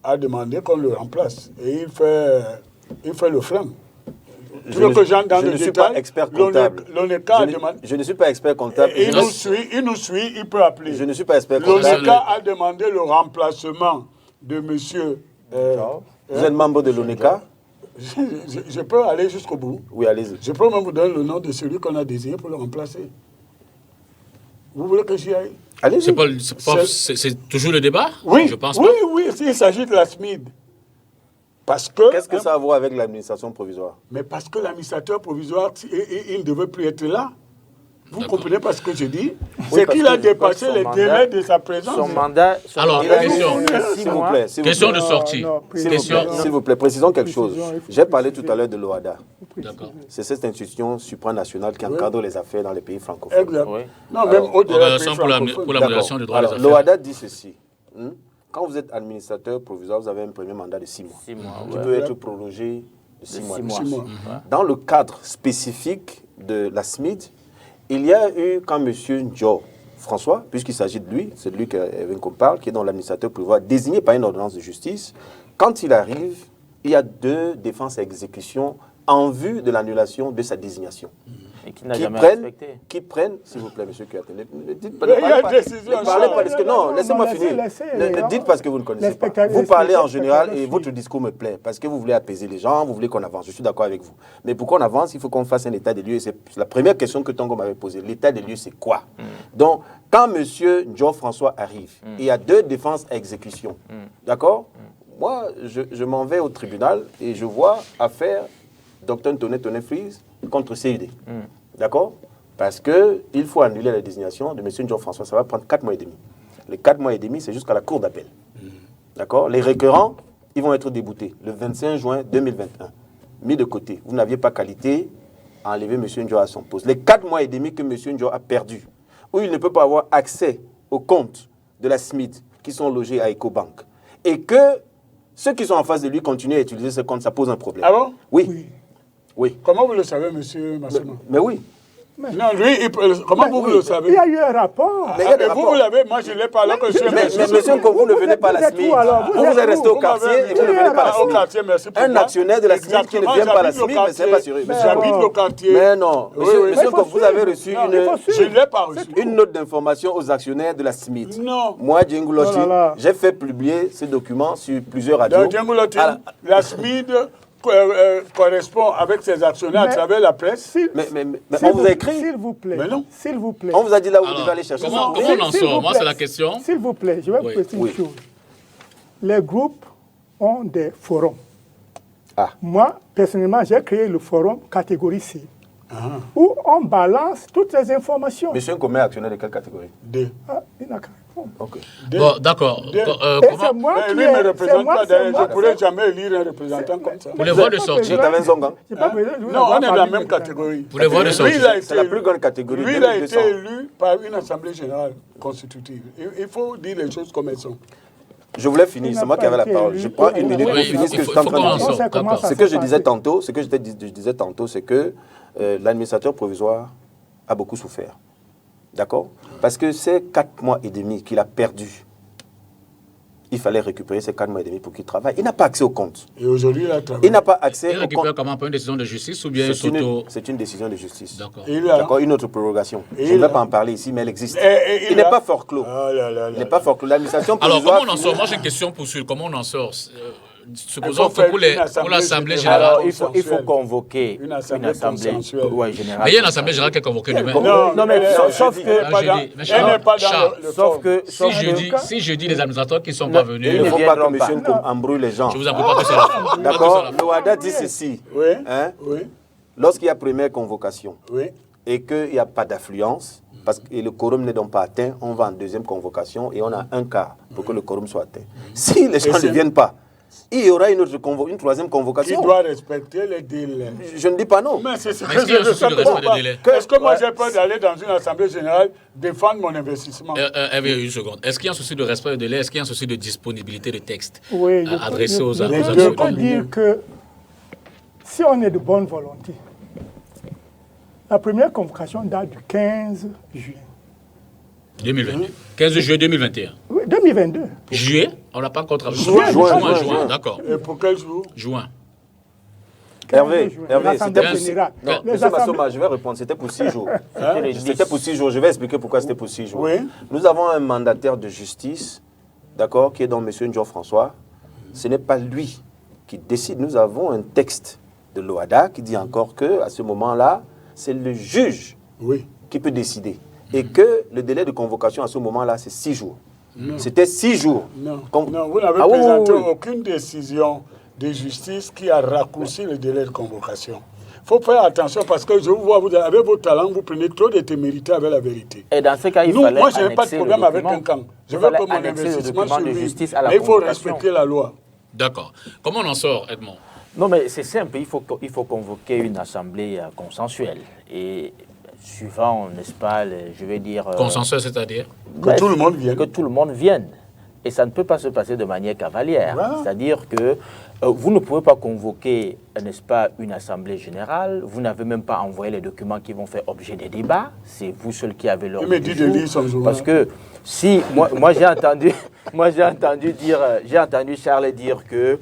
a demandé qu'on le remplace. Et il fait le frein. Je ne suis pas expert comptable. L'ONECA a demandé... Je ne suis pas expert comptable. Il nous suit, il peut appeler. Je ne suis pas expert comptable. L'ONECA a demandé le remplacement de monsieur... vous êtes membre de l'ONECA? Je peux aller jusqu'au bout. Oui, allez-y. Je peux même vous donner le nom de celui qu'on a désigné pour le remplacer. Vous voulez que j'y aille? Allez-y. C'est toujours le débat? Oui, je pense oui, il s'agit de la SMID. Parce que... Qu'est-ce que ça a à voir avec l'administration provisoire? Mais parce que l'administrateur provisoire, il ne devait plus être là. Vous comprenez pas ce que je dis? C'est qu'il a dépassé les délais de sa présence. Son mandat... Alors, s'il vous plaît. Question de sortie. S'il vous plaît, précisons quelque chose. J'ai parlé tout à l'heure de l'OADA. D'accord. C'est cette institution supranationale qui encadre les affaires dans les pays francophones. Exact. Non, même au-delà des pays pour l'amélioration des droits des affaires. L'OADA dit ceci. Quand vous êtes administrateur provisoire, vous avez un premier mandat de 6 mois. 6 mois, qui peut être prolongé de 6 mois. 6 mois. Dans le cadre spécifique de la SMID, il y a eu, quand M. Ndjo François, puisqu'il s'agit de lui, c'est de lui qu'on parle, qui est dans l'administrateur provisoire, désigné par une ordonnance de justice, quand il arrive, il y a 2 défenses à exécution en vue de l'annulation de sa désignation. Et qui n'a jamais respecté. Qui prennent, s'il vous plaît, monsieur Kouyaté, ne dites pas, il y a une décision. ne parlez pas, parce que non, laissez-moi finir. Ne dites pas ce que vous ne connaissez pas. Vous parlez en général et votre discours me plaît, parce que vous voulez apaiser les gens, vous voulez qu'on avance. Je suis d'accord avec vous. Mais pour qu'on avance, il faut qu'on fasse un état des lieux. C'est la première question que Tongo m'avait posée. L'état des lieux, c'est quoi? Donc, quand monsieur Ndjo François arrive, il y a 2 défenses à exécution. D'accord? Moi, je m'en vais au tribunal et je vois affaire Dr Toné Frise contre CID. D'accord? Parce qu'il faut annuler la désignation de M. Ndjo François. Ça va prendre 4 mois et demi. Les 4 mois et demi, c'est jusqu'à la cour d'appel. D'accord? Les requérants, ils vont être déboutés le 25 juin 2021. Mis de côté. Vous n'aviez pas qualité à enlever M. Ndjo à son poste. Les 4 mois et demi que M. Ndjo a perdu, où il ne peut pas avoir accès aux comptes de la SMID qui sont logés à Ecobank, et que ceux qui sont en face de lui continuent à utiliser ce compte, ça pose un problème. Ah bon? Oui. Comment vous le savez, monsieur Massima? Mais oui. Non, lui, comment vous le savez? Il y a eu un rapport. Mais il y a des rapports. Vous l'avez, moi je l'ai pas là que je suis Mais monsieur, quand vous ne venez pas à la SMID, vous êtes resté au quartier et vous ne venez pas à la SMID. Un actionnaire de la SMID qui ne vient pas à la SMID, mais c'est pas sûr. J'habite au quartier. Mais non, monsieur, quand vous avez reçu je ne l'ai pas reçu. une note d'information aux actionnaires de la SMID. Non. Moi, Djengou Loti, j'ai fait publier ce document sur plusieurs radios. Donc, Djengou Loti, la SMID correspond avec ses actionnaires à travers la presse. Mais on vous a écrit. S'il vous plaît. Mais non. S'il vous plaît. On vous a dit là où vous devez aller chercher. Comment on en sort? Moi, c'est la question. S'il vous plaît, je vais vous préciser une chose. Les groupes ont des forums. Moi, personnellement, j'ai créé le forum catégorie C, où on balance toutes les informations. Monsieur Nkomé est actionnaire de quelle catégorie? D. Il n'a qu'à. Ok. Bon, d'accord. Et Comment c'est moi Mais qui lui ai- ne c'est représente moi- pas c'est d'ailleurs. moi- Je ne pourrais jamais élire un représentant comme ça. Vous les voix de sortie. Vous êtes avec Zonga? C'est pas président, je vous Non, on avoir est de la parlé même maintenant. catégorie. Vous les voix de Lui, sortie. il a été C'est la élu- plus grande catégorie, Lui, il a 2200. été élu par une assemblée générale constitutive. Il faut dire les choses comme elles sont. Je voulais finir, Il c'est n'a moi qui pas avais la été parole. élu. Je prends une minute pour Oui, finir ce que il je faut suis en train qu'on de en dire. sorte. On sait comment D'accord. ça Ce s'est que je passé. disais tantôt, c'est que l'administrateur provisoire a beaucoup souffert. D'accord? Parce que ces 4 mois et demi qu'il a perdus, il fallait récupérer ces 4 mois et demi pour qu'il travaille. Il n'a pas accès au compte. Et aujourd'hui, il a travaillé. Il n'a pas accès Il au récupère compte. comment? Par une décision de justice ou bien C'est une décision de justice. D'accord. Et il a- D'accord, une autre prorogation. Et Je ne il vais a- pas en parler ici, mais elle existe. Et Il n'est a- pas forclos. Ah là là Il là n'est pas là. forclos. L'administration Alors, provisoire... comment on en sort? Moi, j'ai une question pour celui. Comment on en sort? Supposons faut que faire pour une l'Assemblée assemblée générale. Alors, générale. il faut convoquer Une assemblée consensuelle. ouais, générale. Mais il y a une Assemblée générale qui est convoquée demain. Non, mais sauf elle n'est que... pas je dans- dis, mais elle Charles, n'est pas dans Charles, le Sauf forme. que... Si sauf je que- dis les administrateurs qui ne sont Non, pas Il venus, ne ne faut pas viendront que pas. M. Nkoum embrouille les gens. je vous en prie pas que cela. D'accord? Le WADA dit ceci. Oui, Hein? oui, Lorsqu'il y a première convocation oui. et qu'il n'y a pas d'affluence, parce que le quorum n'est donc pas atteint, on va en deuxième convocation et on a un quart pour que le quorum soit atteint. Si les gens ne c'est- viennent pas, il y aura une troisième Qui convocation. doit respecter les délais. Je ne dis pas non. Mais c'est ce Mais que est-ce qu'il y a un je souci de veux respect savoir. des délais? Est-ce que moi j'ai peur d'aller dans une assemblée générale défendre mon investissement? Hervé, une seconde. Est-ce qu'il y a un souci de respect de délai? Est-ce qu'il y a un souci de disponibilité de texte Oui, adressé aux je administrateurs? peux dire que si on est de bonne volonté, la première convocation date du 15 juillet. 2022. 15 juillet 2021. Oui, 2022. Juillet, on n'a pas encore travaillé. Juin. D'accord. Et pour quel jour? Juin. Hervé, L'Assemblée c'était pour... générale. Non, Les monsieur assemblées- Massoma, je vais répondre. C'était pour 6 jours. Hein? C'était pour 6 jours. Je vais expliquer pourquoi c'était pour 6 jours. Oui. Nous avons un mandataire de justice, d'accord, qui est donc M. Ndion François. Ce n'est pas lui qui décide. Nous avons un texte de l'OADA qui dit encore qu'à ce moment-là, c'est le juge Oui. qui peut décider. Et que le délai de convocation à ce moment-là, c'est 6 jours. C'était 6 jours. Non, Comme- non, vous n'avez Ah oui, présenté oui, oui. aucune décision de justice qui a raccourci le délai de convocation. Il faut faire attention parce que je vous vois, avec vos talents, vous prenez trop de témérité avec la vérité. Et dans ce cas, il Nous, fallait moi, je n'ai pas de annexer problème le avec document. un camp. Je Il veux fallait que mon annexer le investissement document de survive. justice à la Mais il faut convocation. respecter la loi. D'accord. Comment on en sort, Edmond? Non, mais c'est simple. Il faut convoquer une assemblée consensuelle. Et suivant, n'est-ce pas, je vais dire... Consensuel, c'est-à-dire? Que tout le monde vienne. Que tout le monde vienne. Et ça ne peut pas se passer de manière cavalière. Voilà. C'est-à-dire que vous ne pouvez pas convoquer, n'est-ce pas, une assemblée générale. Vous n'avez même pas envoyé les documents qui vont faire objet des débats. C'est vous seul qui avez leur Il me dit de lire son journal. Parce que si, moi j'ai entendu, j'ai entendu Charles dire que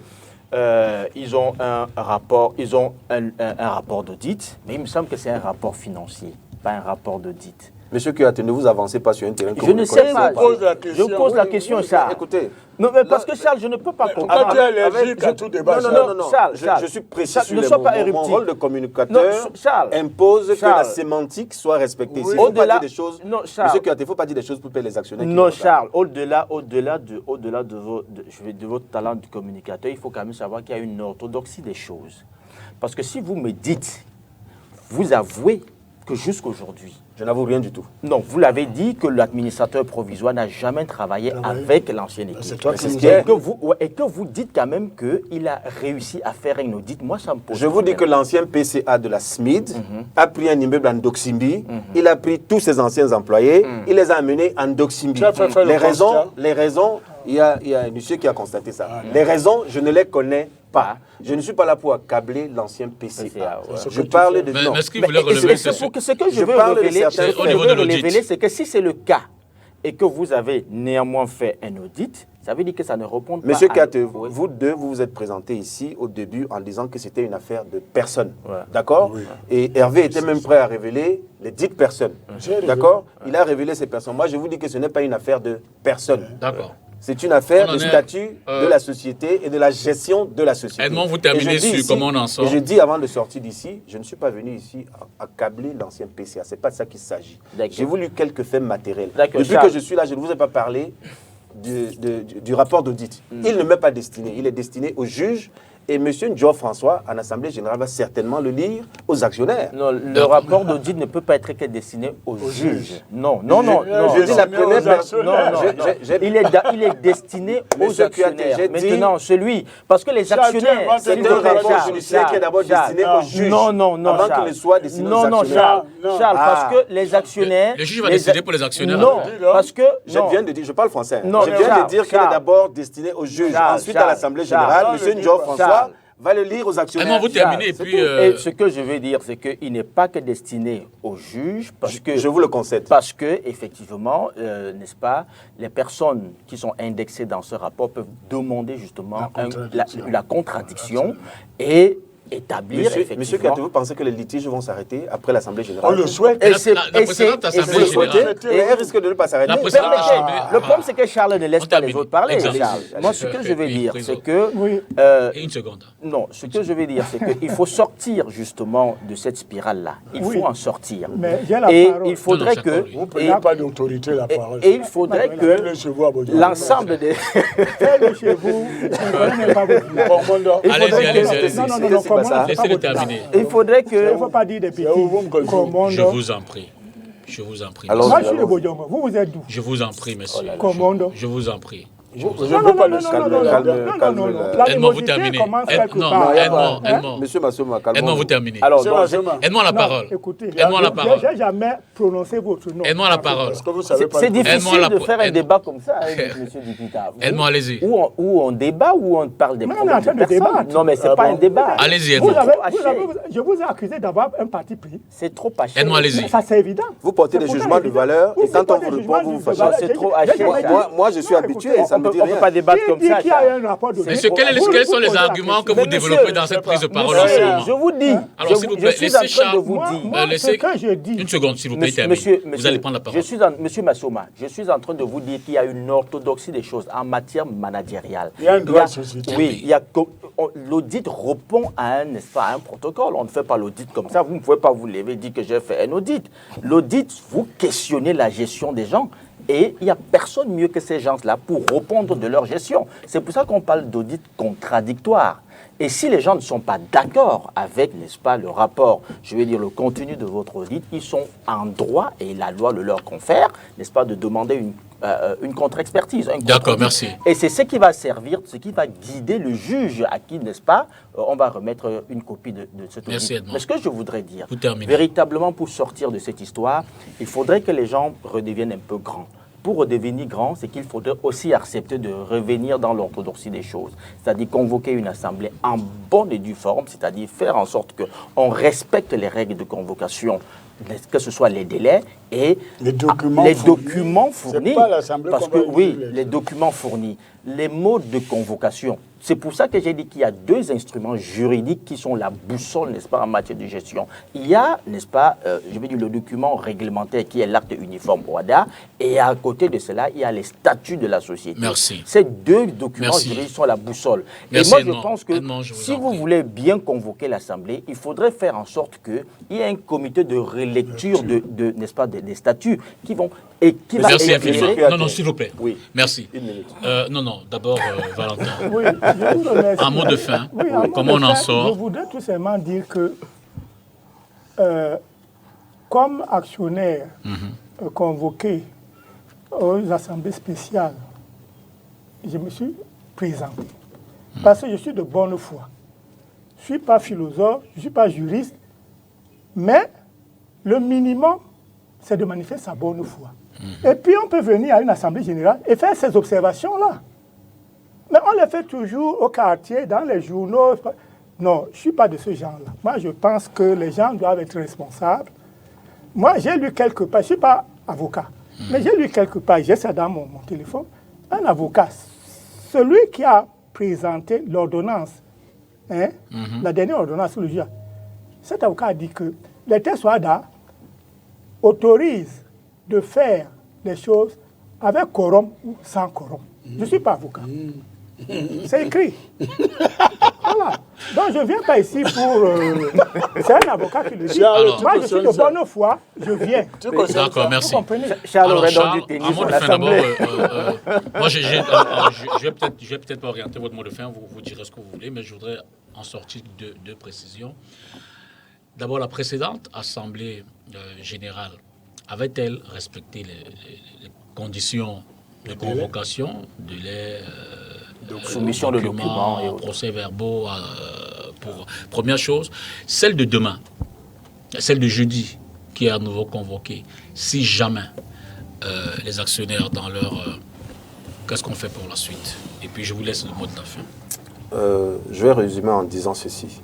ils ont un rapport, un rapport d'audit, mais il me semble que c'est un rapport financier, pas un rapport d'audit. Monsieur Kuyate, ne vous avancez pas sur un terrain que Je vous ne ne sais connaissez pas. Je pose la question. Je pose la Oui, question, oui, Charles. Écoutez. Non, mais parce que Charles, je ne peux pas comprendre. Pourquoi tu es allergique à tout débat? Non. Charles, Je suis précis Charles, sur ne les sois mots. pas Mon éruptif. rôle de communicateur Non, Charles. impose que Charles. la sémantique soit respectée. Oui. Il ne faut pas Au-delà- dire des choses. Non, Charles. Monsieur Kuyate, il ne faut pas dire des choses pour payer les actionnaires. qui Non, nous regardent. Charles, au-delà de votre talent de communicateur, il faut quand même savoir qu'il y a une orthodoxie des choses. Parce que si vous me dites, vous avouez que jusqu'aujourd'hui, Je n'avoue rien du tout. non, vous l'avez dit que l'administrateur provisoire n'a jamais travaillé avec l'ancienne équipe. C'est toi qui nous et as que vous dites quand même qu'il a réussi à faire un audit. Moi, ça me pose Je vous dis que problème. l'ancien PCA de la SMID a pris un immeuble en Doximbi, il a pris tous ses anciens employés, il les a amenés en Doximbi. Tu as fait le constat. Les raisons, il y a un monsieur qui a constaté ça. Les raisons, je ne les connais pas. Je ne suis pas là pour accabler l'ancien PCA. PCA, ouais. Je parle de... Mais non. ce qu'il voulait Mais relever, ce c'est que je Je veux parle de révéler, certains ce que au je niveau veux de l'audit. révéler, c'est que si c'est le cas et que vous avez néanmoins fait un audit, ça veut dire que ça ne répond pas Monsieur à... Kate, Oui. vous deux, vous vous êtes présentés ici au début en disant que c'était une affaire de personnes. Ouais. D'accord? Oui. Et Hervé était même prêt à révéler les dites personnes. J'ai révélé. D'accord? Il a révélé ces personnes. Moi, je vous dis que ce n'est pas une affaire de personnes. D'accord. C'est une affaire On en de est, statut de la société et de la gestion de la société. Edmond, vous terminez Et je dis sur ici- comment on en sort. Et je dis avant de sortir d'ici, je ne suis pas venu ici accabler l'ancien PCA. Ce n'est pas de ça qu'il s'agit. D'accord. J'ai voulu quelques faits matériels. D'accord, Depuis Charles. que je suis là, je ne vous ai pas parlé du rapport d'audit. Il ne m'est pas destiné. Il est destiné au juge Et M. Ndjo François, en Assemblée générale, va certainement le lire aux actionnaires. Non, le rapport d'audit ne peut pas être que destiné aux juges. Non. Je dis la première personne. Il est destiné aux actionnaires. Maintenant, celui... Parce que les actionnaires... C'est un rapport judiciaire qui est d'abord destiné aux juges. Non, avant qu'il ne soit destiné aux actionnaires. Charles, parce que les actionnaires... Le juge va décider pour les actionnaires. Non, parce que... Je parle français. Je viens de dire qu'il est d'abord destiné aux juges. Ensuite, à l'Assemblée générale, M. Ndjo François va le lire aux actionnaires. Vous terminez et puis... Et ce que je veux dire, c'est qu'il n'est pas que destiné aux juges, parce que... Je vous le concède. Parce que, effectivement, n'est-ce pas, les personnes qui sont indexées dans ce rapport peuvent demander justement la contradiction et établir, Monsieur Katé, vous pensez que les litiges vont s'arrêter après l'Assemblée générale? On le souhaite. La précédente Assemblée générale... Elle risque de ne pas s'arrêter. Le problème, c'est que Charles ne laisse pas les autres parler. Charles. Moi, ce que je veux dire, c'est que... Une seconde. Non, ce que je veux dire, c'est qu'il faut sortir justement de cette spirale-là. Il faut en sortir. Mais j'ai la et parole. il faudrait que... Vous ne prenez pas d'autorité la parole. Et il faudrait que l'ensemble des... Faites-le chez vous. Allez-y. Non, Laissez-le terminer. Il faudrait que... Il ne faut pas dire des bêtises. Je vous en prie. Alors, moi, je suis de Bodjongo. Vous êtes d'où? Je vous en prie, monsieur. Commando. Je vous en prie. Je ne veux pas le Non. Edmond, vous terminez. Monsieur Massouma, calmez-vous. Edmond, vous terminez. Alors, Edmond a la parole. Écoutez, Edmond a la parole. je n'ai jamais prononcé votre nom. Edmond a la parole. c'est difficile de faire un débat comme ça avec M. Dupita. Edmond, allez-y. Où on débat, où on parle des Mais on est en problèmes train de de personnes. débattre. Non, mais ce n'est pas un débat. Allez-y, Vous Edmond. je vous ai accusé d'avoir un parti pris. C'est trop haché. Edmond, allez-y. Ça, c'est évident. Vous portez des jugements de valeur et quand on vous répond, vous vous fâchez. C'est trop haché. Moi, je suis habitué, ça ne me dit On ne peut rien. pas débattre comme ça. Monsieur, quels sont les arguments que vous développez dans cette prise de parole en ce moment? Je vous dis. Alors, s'il vous plaît, laissez Charles. Ce que je dis. Une seconde, s'il vous plaît, terminez. Vous allez prendre la parole. Monsieur Massouma, je suis en train de vous dire qu'il y a une orthodoxie des choses en matière managériale. Il y a un droit de société. Oui, l'audit répond à un protocole. On ne fait pas l'audit comme ça. Vous ne pouvez pas vous lever et dire que j'ai fait un audit. L'audit, vous questionnez la gestion des gens. Et il n'y a personne mieux que ces gens-là pour répondre de leur gestion. C'est pour ça qu'on parle d'audit contradictoire. Et si les gens ne sont pas d'accord avec, n'est-ce pas, le rapport, je veux dire le contenu de votre audit, ils sont en droit, et la loi le leur confère, n'est-ce pas, de demander une contre-expertise. D'accord, merci. Et c'est ce qui va servir, ce qui va guider le juge à qui, n'est-ce pas, on va remettre une copie de cet audit. Merci, Edmond. Mais ce que je voudrais dire, Vous véritablement pour sortir de cette histoire, il faudrait que les gens redeviennent un peu grands. Pour redevenir grand, c'est qu'il faudrait aussi accepter de revenir dans l'orthodoxie des choses. C'est-à-dire convoquer une assemblée en bonne et due forme, c'est-à-dire faire en sorte qu'on respecte les règles de convocation, que ce soit les délais et les documents fournis. C'est pas l'assemblée parce qu'on que, va oui, juger, les documents fournis, les modes de convocation. C'est pour ça que j'ai dit qu'il y a deux instruments juridiques qui sont la boussole, n'est-ce pas, en matière de gestion. Il y a, n'est-ce pas, je vais dire le document réglementaire qui est l'acte uniforme OADA, et à côté de cela, il y a les statuts de la société. Merci. Ces deux documents juridiques sont la boussole. Merci, et moi, je pense que si vous voulez bien convoquer l'Assemblée, il faudrait faire en sorte qu'il y ait un comité de relecture n'est-ce pas, des statuts qui vont... Et qui va éclairer... Non, s'il vous plaît. Oui. Merci. Une minute. Non, d'abord, Valentin. Oui, je vous remercie. Un mot de fin. Oui, comment on en sort? Je voudrais tout simplement dire que, comme actionnaire convoqué aux assemblées spéciales, je me suis présenté. Parce que je suis de bonne foi. Je ne suis pas philosophe, je ne suis pas juriste, mais le minimum, c'est de manifester sa bonne foi. Et puis on peut venir à une assemblée générale et faire ces observations-là. Mais on les fait toujours au quartier, dans les journaux. Non, je ne suis pas de ce genre-là. Moi, je pense que les gens doivent être responsables. Moi, j'ai lu quelque part, je ne suis pas avocat, mais j'ai lu quelque part, j'ai ça dans mon téléphone, un avocat, celui qui a présenté l'ordonnance, la dernière ordonnance sur le juge, cet avocat a dit que les textes OADA autorisent de faire les choses avec quorum ou sans quorum. Je ne suis pas avocat. C'est écrit. Voilà. Non, je ne viens pas ici pour... c'est un avocat qui le dit. Alors, moi, je suis de bonne foi, je viens. D'accord, merci. Vous comprenez? Charles Alors, aurait donc Charles, du tennis à mot à de fin d'abord, l'Assemblée. moi je vais peut-être orienter votre mot de fin, vous direz ce que vous voulez, mais je voudrais en sortir deux précisions. D'abord, la précédente Assemblée générale avait-elle respecté les conditions de convocation, de soumission de documents et autres. procès-verbaux pour première chose, celle de demain, celle de jeudi qui est à nouveau convoquée, si jamais les actionnaires dans leur... qu'est-ce qu'on fait pour la suite? Et puis je vous laisse le mot de la fin. Je vais résumer en disant ceci.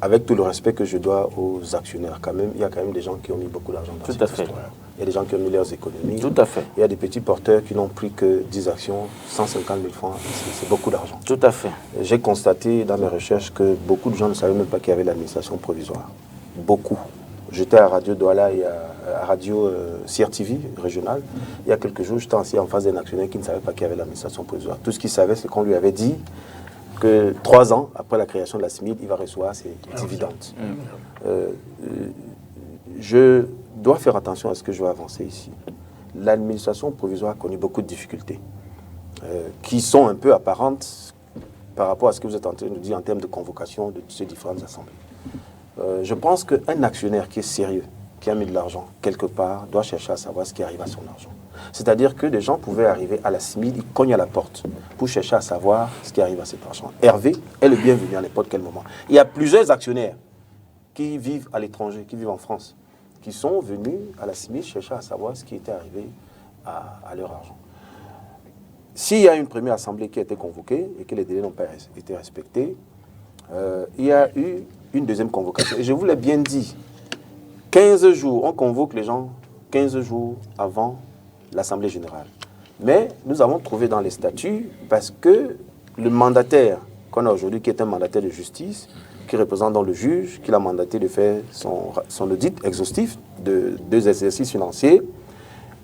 Avec tout le respect que je dois aux actionnaires, quand même, il y a quand même des gens qui ont mis beaucoup d'argent dans cette histoire. Il y a des gens qui ont mis leurs économies. Tout à fait. Il y a des petits porteurs qui n'ont pris que 10 actions, 150 000 francs, c'est beaucoup d'argent. Tout à fait. J'ai constaté dans mes recherches que beaucoup de gens ne savaient même pas qu'il y avait l'administration provisoire. Beaucoup. J'étais à Radio Douala et à Radio CRTV régionale. Il y a quelques jours, j'étais assis en face d'un actionnaire qui ne savait pas qu'il y avait l'administration provisoire. Tout ce qu'il savait, c'est qu'on lui avait dit que 3 ans après la création de la SMID, il va recevoir ses dividendes. Je dois faire attention à ce que je vais avancer ici. L'administration provisoire a connu beaucoup de difficultés qui sont un peu apparentes par rapport à ce que vous êtes en train de nous dire en termes de convocation de ces différentes assemblées. Je pense qu'un actionnaire qui est sérieux, qui a mis de l'argent quelque part, doit chercher à savoir ce qui arrive à son argent. C'est-à-dire que des gens pouvaient arriver à la SMID, ils cognent à la porte pour chercher à savoir ce qui arrive à cet argent. Hervé est le bienvenu à n'importe quel moment. Il y a plusieurs actionnaires qui vivent à l'étranger, qui vivent en France, qui sont venus à la SMID chercher à savoir ce qui était arrivé à leur argent. S'il y a une première assemblée qui a été convoquée et que les délais n'ont pas été respectés, il y a eu une deuxième convocation. Et je vous l'ai bien dit, 15 jours, on convoque les gens 15 jours avant l'Assemblée générale. Mais nous avons trouvé dans les statuts, parce que le mandataire qu'on a aujourd'hui, qui est un mandataire de justice, qui représente donc le juge, qui l'a mandaté de faire son audit exhaustif de 2 exercices financiers,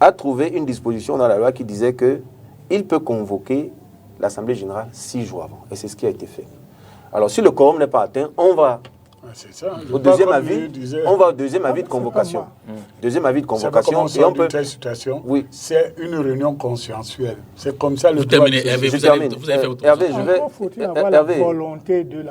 a trouvé une disposition dans la loi qui disait qu'il peut convoquer l'Assemblée générale 6 jours avant. Et c'est ce qui a été fait. Alors, si le quorum n'est pas atteint, on va au deuxième avis, de convocation. Deuxième avis de convocation. Et on peut... telle situation, oui. C'est une réunion consensuelle. C'est comme ça le vous terminez, Hervé, vous avez fait votre Hervé,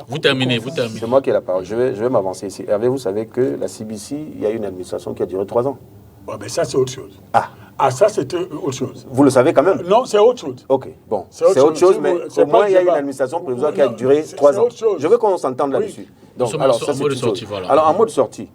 Vous terminez. C'est moi qui ai la parole. Je vais m'avancer ici. Hervé, vous savez que la CBC, il y a une administration qui a duré 3 ans. Bon, mais ça, c'est autre chose. Ah, ça, c'était autre chose. Vous le savez quand même? Non, c'est autre chose. Ok, bon. C'est autre chose, mais au moins, il y a une administration provisoire qui a duré 3 ans. Je veux qu'on s'entende là-dessus. Donc, alors, ça, c'est une chose. Alors, en mot de sortie,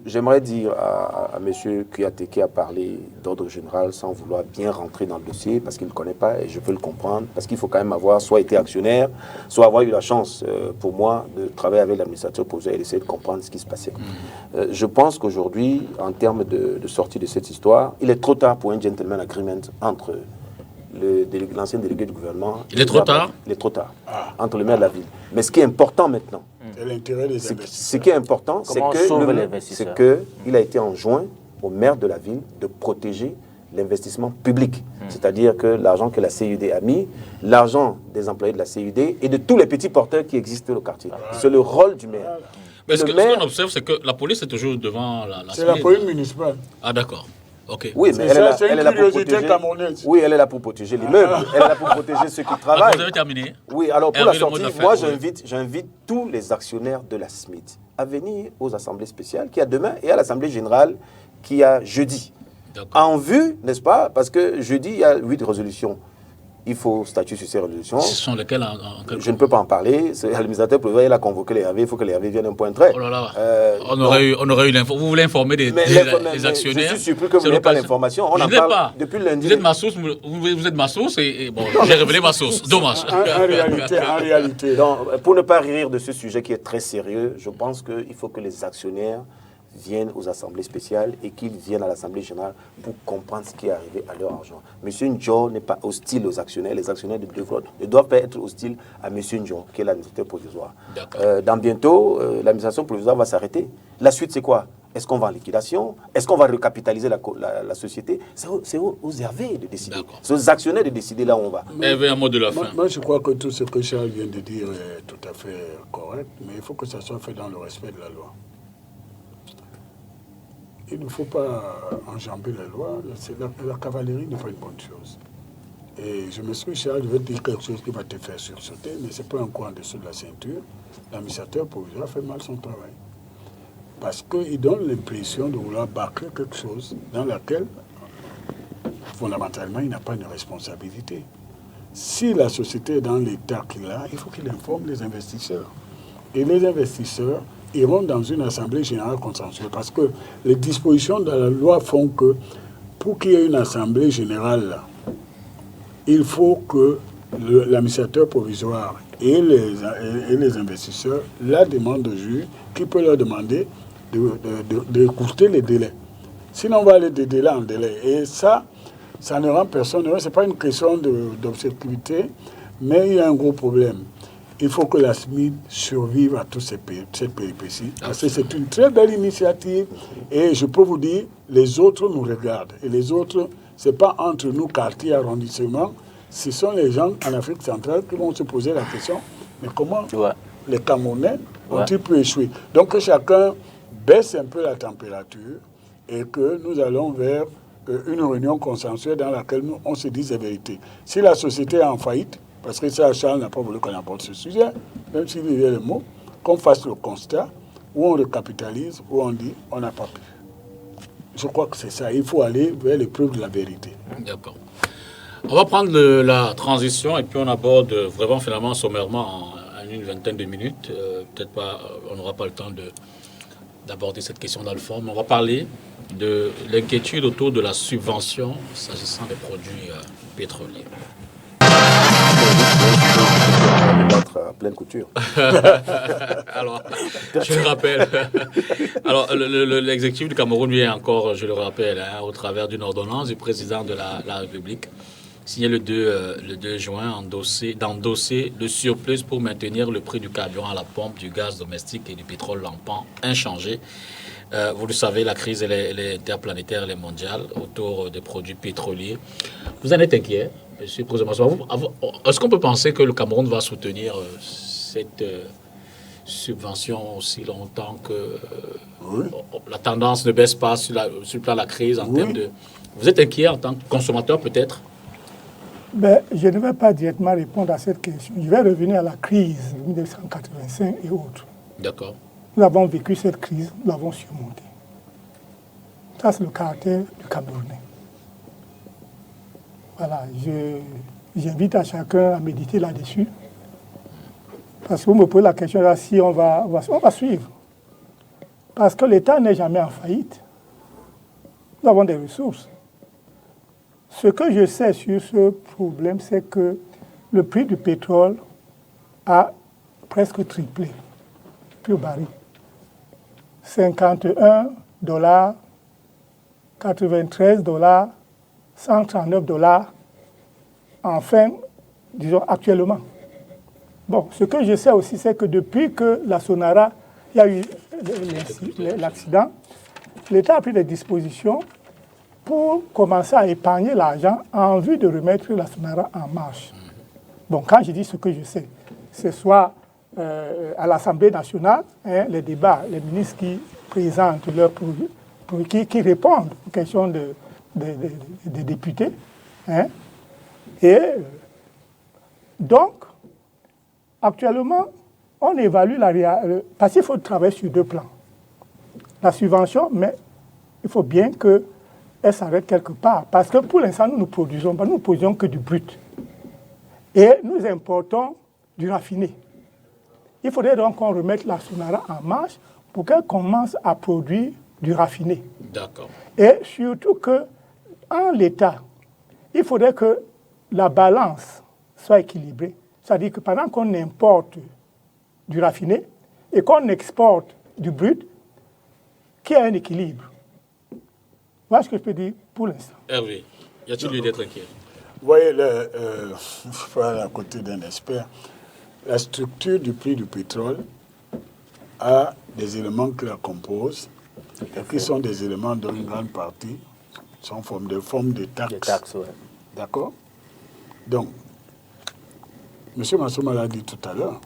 j'aimerais dire à M. Kouyaté qui a parlé d'ordre général sans vouloir bien rentrer dans le dossier, parce qu'il ne connaît pas, et je peux le comprendre, parce qu'il faut quand même avoir soit été actionnaire, soit avoir eu la chance, pour moi, de travailler avec l'administrateur provisoire et d'essayer de comprendre ce qui se passait. Je pense qu'aujourd'hui, en termes de sortie de cette histoire, il est trop tard pour un gentleman agreement entre l'ancien délégué du gouvernement... Il est trop tard? Il est trop tard, entre le maire de la ville. Mais ce qui est important maintenant, ce qui est important, c'est qu'il a été enjoint au maire de la ville de protéger l'investissement public. C'est-à-dire que l'argent que la CUD a mis, l'argent des employés de la CUD et de tous les petits porteurs qui existent au quartier. C'est le rôle du maire. Mais ce qu'on observe, c'est que la police est toujours devant la c'est la police municipale. Ah, d'accord. Okay. Oui, mais elle est là pour protéger. Oui, elle est là pour protéger l'immeuble. Elle est là pour protéger ceux qui travaillent. Vous avez terminé. Oui, alors pour la sortie, moi j'invite tous les actionnaires de la SMID à venir aux assemblées spéciales qui a demain et à l'assemblée générale qui a jeudi. En vue, n'est-ce pas? Parce que jeudi, il y a 8 résolutions. Il faut statuer sur ces résolutions. Ce sont lesquelles Je ne peux pas en parler. L'administrateur provisoire, il a convoqué les RV. Il faut que les RV viennent un point trait. Oh là là. On aurait eu l'info. Vous voulez informer les actionnaires? Je suis surpur que vous n'avez pas l'information. On en parle depuis lundi. Vous êtes ma source. Vous êtes ma source et bon, j'ai révélé ma source. Dommage. En réalité. Donc, pour ne pas rire de ce sujet qui est très sérieux, je pense qu'il faut que les actionnaires viennent aux assemblées spéciales et qu'ils viennent à l'Assemblée générale pour comprendre ce qui est arrivé à leur argent. Monsieur Ndjo n'est pas hostile aux actionnaires. Les actionnaires ne doivent pas être hostiles à Monsieur Ndjo, qui est l'administrateur provisoire. Dans bientôt, l'administration provisoire va s'arrêter. La suite, c'est quoi? Est-ce qu'on va en liquidation? Est-ce qu'on va recapitaliser la société? C'est aux RV de décider. C'est aux actionnaires de décider là où on va. Hervé, un mot de la fin. Moi, je crois que tout ce que Charles vient de dire est tout à fait correct, mais il faut que ça soit fait dans le respect de la loi. Il ne faut pas enjamber la loi. La cavalerie n'est pas une bonne chose. Et je m'excuse, Charles, je vais te dire quelque chose qui va te faire sursauter, mais ce n'est pas un coup en dessous de la ceinture. L'administrateur provisoire fait mal son travail. Parce qu'il donne l'impression de vouloir bâcler quelque chose dans laquelle, fondamentalement, il n'a pas de responsabilité. Si la société est dans l'état qu'il a, il faut qu'il informe les investisseurs. Et les investisseurs iront dans une assemblée générale consensuelle. Parce que les dispositions de la loi font que pour qu'il y ait une assemblée générale, il faut que l'administrateur provisoire et les investisseurs la demandent au juge qui peut leur demander d'écourter les délais. Sinon, on va aller de délai en délai. Et ça ne rend personne heureux. Ce n'est pas une question d'objectivité, mais il y a un gros problème. Il faut que la SMID survive à toute cette péripétie. Parce que c'est une très belle initiative. Et je peux vous dire, les autres nous regardent. Et les autres, ce n'est pas entre nous, quartier, arrondissement. Ce sont les gens en Afrique centrale qui vont se poser la question, mais comment les Camerounais ont-ils pu échouer? Donc que chacun baisse un peu la température et que nous allons vers une réunion consensuelle dans laquelle on se dise la vérité. Si la société est en faillite, parce que ça, Charles n'a pas voulu qu'on aborde ce sujet, même s'il y a le mot, qu'on fasse le constat, où on recapitalise, où on dit on n'a pas pu. Je crois que c'est ça. Il faut aller vers les preuves de la vérité. D'accord. On va prendre la transition et puis on aborde vraiment finalement sommairement en une vingtaine de minutes. Peut-être pas, on n'aura pas le temps d'aborder cette question dans le fond, mais on va parler de l'inquiétude autour de la subvention s'agissant des produits pétroliers. À pleine couture. Alors, je le rappelle. Alors, l'exécutif du Cameroun vient encore, je le rappelle, au travers d'une ordonnance du président de la République, signé le 2 juin, d'endosser le surplus pour maintenir le prix du carburant à la pompe, du gaz domestique et du pétrole lampant inchangé. Vous le savez, la crise elle est interplanétaire, elle est mondiale autour des produits pétroliers. Vous en êtes inquiet, monsieur le président? Est-ce qu'on peut penser que le Cameroun va soutenir cette subvention aussi longtemps que la tendance ne baisse pas sur le plan de la crise en termes de... Vous êtes inquiet en tant que consommateur peut-être? Je ne vais pas directement répondre à cette question. Je vais revenir à la crise de 1985 et autres. D'accord. Nous avons vécu cette crise, nous l'avons surmontée. Ça, c'est le caractère du Camerounais. Voilà, j'invite à chacun à méditer là-dessus. Parce que vous me posez la question là, si on va suivre. Parce que l'État n'est jamais en faillite. Nous avons des ressources. Ce que je sais sur ce problème, c'est que le prix du pétrole a presque triplé, plus au baril. 51 $, 93 $, 139 $, enfin, disons actuellement. Bon, ce que je sais aussi, c'est que depuis que la Sonara, il y a eu l'accident, l'État a pris des dispositions pour commencer à épargner l'argent en vue de remettre la Sonara en marche. Bon, quand je dis ce que je sais, ce soit à l'Assemblée nationale, les débats, les ministres qui présentent leurs produits, qui répondent aux questions des députés. Et donc, actuellement, on évalue parce qu'il faut travailler sur deux plans. La subvention, mais il faut bien qu'elle s'arrête quelque part. Parce que pour l'instant, nous ne produisons pas, nous ne produisons que du brut. Et nous importons du raffiné. Il faudrait donc qu'on remette la Sonara en marche pour qu'elle commence à produire du raffiné. D'accord. Et surtout qu'en l'état, il faudrait que la balance soit équilibrée. C'est-à-dire que pendant qu'on importe du raffiné et qu'on exporte du brut, qu'il y ait un équilibre. Voilà ce que je peux dire pour l'instant. Hervé, y a-t-il lieu d'être inquiet? Vous voyez, je parle à côté d'un expert, la structure du prix du pétrole a des éléments qui la composent et qui sont des éléments dont une grande partie sont de forme de taxes. Des taxes, ouais. D'accord? Donc, M. Massouma l'a dit tout à l'heure,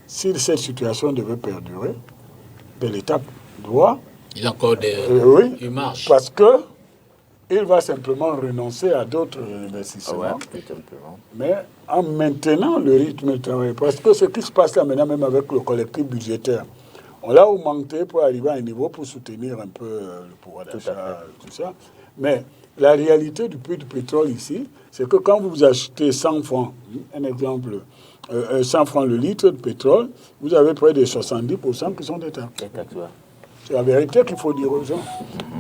si cette situation devait perdurer, l'État doit... Il y a encore des oui, marges. Parce que il va simplement renoncer à d'autres investissements, tout simplement. mais en maintenant le rythme de travail. Parce que ce qui se passe là maintenant, même avec le collectif budgétaire, on l'a augmenté pour arriver à un niveau pour soutenir un peu le pouvoir d'achat, tout ça. Mais la réalité du prix du pétrole ici, c'est que quand vous achetez 100 francs, un exemple, 100 francs le litre de pétrole, vous avez près de 70% qui sont des taxes. C'est la vérité qu'il faut dire aux gens.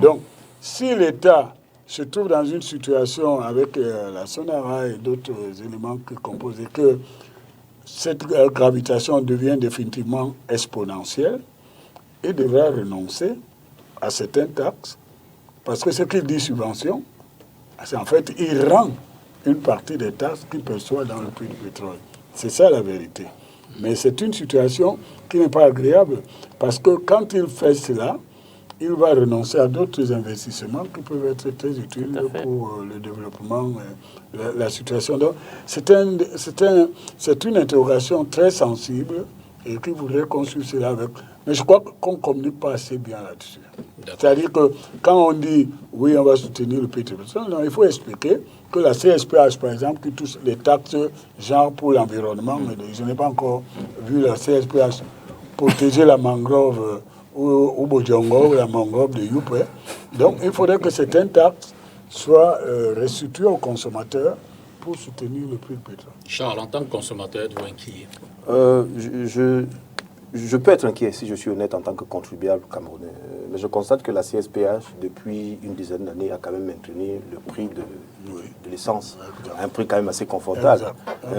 Donc, si l'État se trouve dans une situation avec la Sonara et d'autres éléments qui composent et que cette gravitation devient définitivement exponentielle, il devra renoncer à certaines taxes, parce que ce qu'il dit subvention, c'est en fait, il rend une partie des taxes qu'il perçoit dans le prix du pétrole. C'est ça la vérité. Mais c'est une situation qui n'est pas agréable, parce que quand il fait cela, il va renoncer à d'autres investissements qui peuvent être très utiles pour le développement, la situation. Donc, c'est une interrogation très sensible et qui voudrait qu'on suive cela avec. Mais je crois qu'on ne communique pas assez bien là-dessus. C'est-à-dire que quand on dit, oui, on va soutenir le pétrole, non, il faut expliquer que la CSPH, par exemple, qui touche les taxes genre pour l'environnement, mais je n'ai pas encore vu la CSPH protéger la mangrove ou Bojongo, ou la mangrove de Youpé. Donc, il faudrait que certaines taxes soient restituées aux consommateurs pour soutenir le prix du pétrole. Charles, en tant que consommateur, êtes-vous inquiet? Je peux être inquiet si je suis honnête en tant que contribuable camerounais. Mais je constate que la CSPH, depuis une dizaine d'années, a quand même maintenu le prix de l'essence à un prix quand même assez confortable.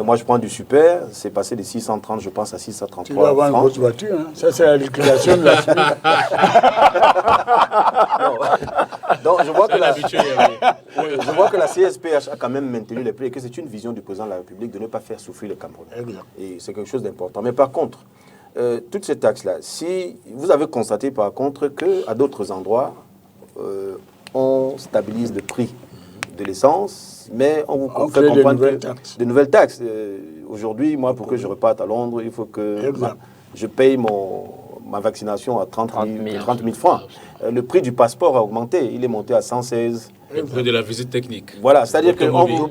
Moi, je prends du super, c'est passé de 630, je pense, à 633. Tu dois avoir une grosse voiture, hein. Ça, c'est la liquidation de la SMIC. Donc, je vois que la CSPH a quand même maintenu les prix et que c'est une vision du président de la République de ne pas faire souffrir le Camerounais. Et c'est quelque chose d'important. Mais par contre, toutes ces taxes-là, si vous avez constaté par contre qu'à d'autres endroits, on stabilise le prix de l'essence, mais on vous fait comprendre de nouvelles taxes. Aujourd'hui, moi, pour que je reparte à Londres, il faut que je paye ma vaccination à 30 000 francs. Le prix du passeport a augmenté, il est monté à 116. Le prix de la visite technique. Voilà, c'est-à-dire qu'on vous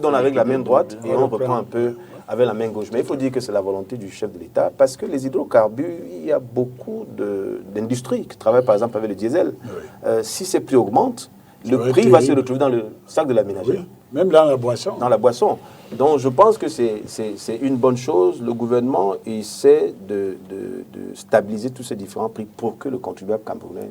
donne avec la main droite et on reprend un peu avec la main gauche. Mais il faut dire que c'est la volonté du chef de l'État, parce que les hydrocarbures, il y a beaucoup d'industries qui travaillent par exemple avec le diesel. Si ces prix augmentent, le prix va se retrouver dans le sac de la ménagère. Oui, même dans la boisson. Dans la boisson. Donc je pense que c'est une bonne chose. Le gouvernement essaie de stabiliser tous ces différents prix pour que le contribuable camerounais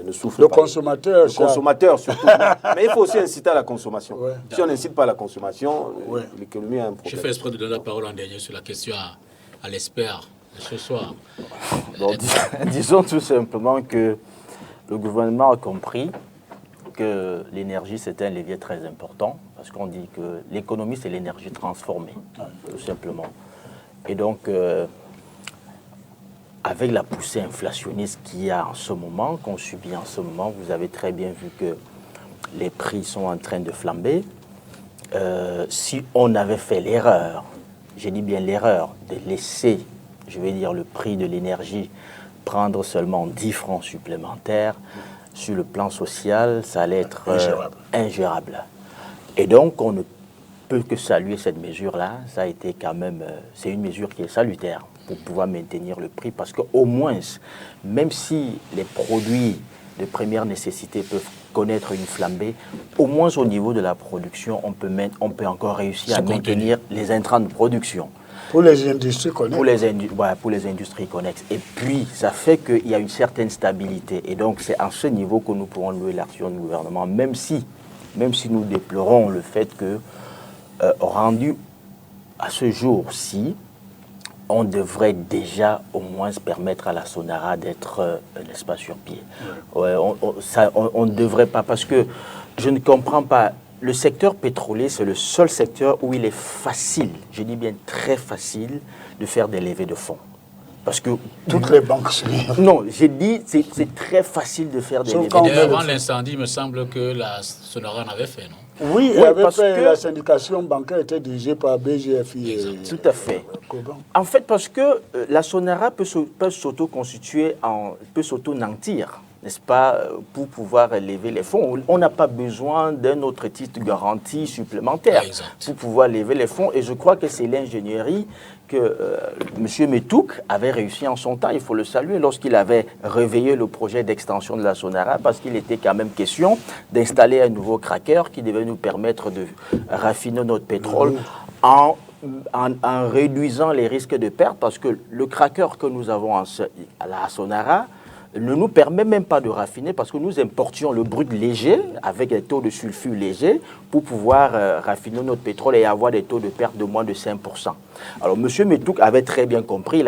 ne souffre pas. Le consommateur surtout. Mais il faut aussi inciter à la consommation. Si on n'incite pas à la consommation, l'économie a un problème. Je fais exprès de donner la parole en dernier sur la question à l'expert ce soir. Bon, disons tout simplement que le gouvernement a compris que l'énergie, c'est un levier très important, parce qu'on dit que l'économie, c'est l'énergie transformée, tout simplement. Et donc, avec la poussée inflationniste qu'il y a en ce moment, qu'on subit en ce moment, vous avez très bien vu que les prix sont en train de flamber. Si on avait fait l'erreur, j'ai dit bien l'erreur, de laisser, je vais dire, le prix de l'énergie prendre seulement 10 francs supplémentaires, sur le plan social, ça allait être ingérable. Et donc, on ne peut que saluer cette mesure-là. Ça a été quand même, c'est une mesure qui est salutaire pour pouvoir maintenir le prix, parce qu'au moins, même si les produits de première nécessité peuvent connaître une flambée, au moins au niveau de la production, on peut encore réussir à maintenir les intrants de production. Pour les industries connexes. Pour les industries connexes. Et puis, ça fait qu'il y a une certaine stabilité. Et donc, c'est à ce niveau que nous pourrons louer l'action du gouvernement, même si nous déplorons le fait que, rendu à ce jour-ci, on devrait déjà au moins permettre à la Sonara d'être, n'est-ce pas, sur pied. On ne devrait pas, parce que je ne comprends pas. Le secteur pétrolier, c'est le seul secteur où il est facile, je dis bien très facile, de faire des levées de fonds. Parce que toutes les banques suivent. Non, j'ai dit c'est très facile de faire des Sauf débats. Et avant l'incendie, il me semble que la Sonora en avait fait, non? Oui, Oui, avait parce fait, que- la syndication bancaire était dirigée par BGFI. Tout à fait. Coban. En fait, parce que la Sonara peut s'auto-constituer, peut s'auto-nantir, n'est-ce pas, pour pouvoir lever les fonds. On n'a pas besoin d'un autre titre de garantie supplémentaire pour pouvoir lever les fonds. Et je crois que c'est l'ingénierie que M. Metouk avait réussi en son temps. Il faut le saluer lorsqu'il avait réveillé le projet d'extension de la Sonara, parce qu'il était quand même question d'installer un nouveau cracker qui devait nous permettre de raffiner notre pétrole en réduisant les risques de perte, parce que le cracker que nous avons à la Sonara ne nous permet même pas de raffiner, parce que nous importions le brut léger avec des taux de sulfure légers pour pouvoir raffiner notre pétrole et avoir des taux de perte de moins de 5%. Alors M. Metouk avait très bien compris, il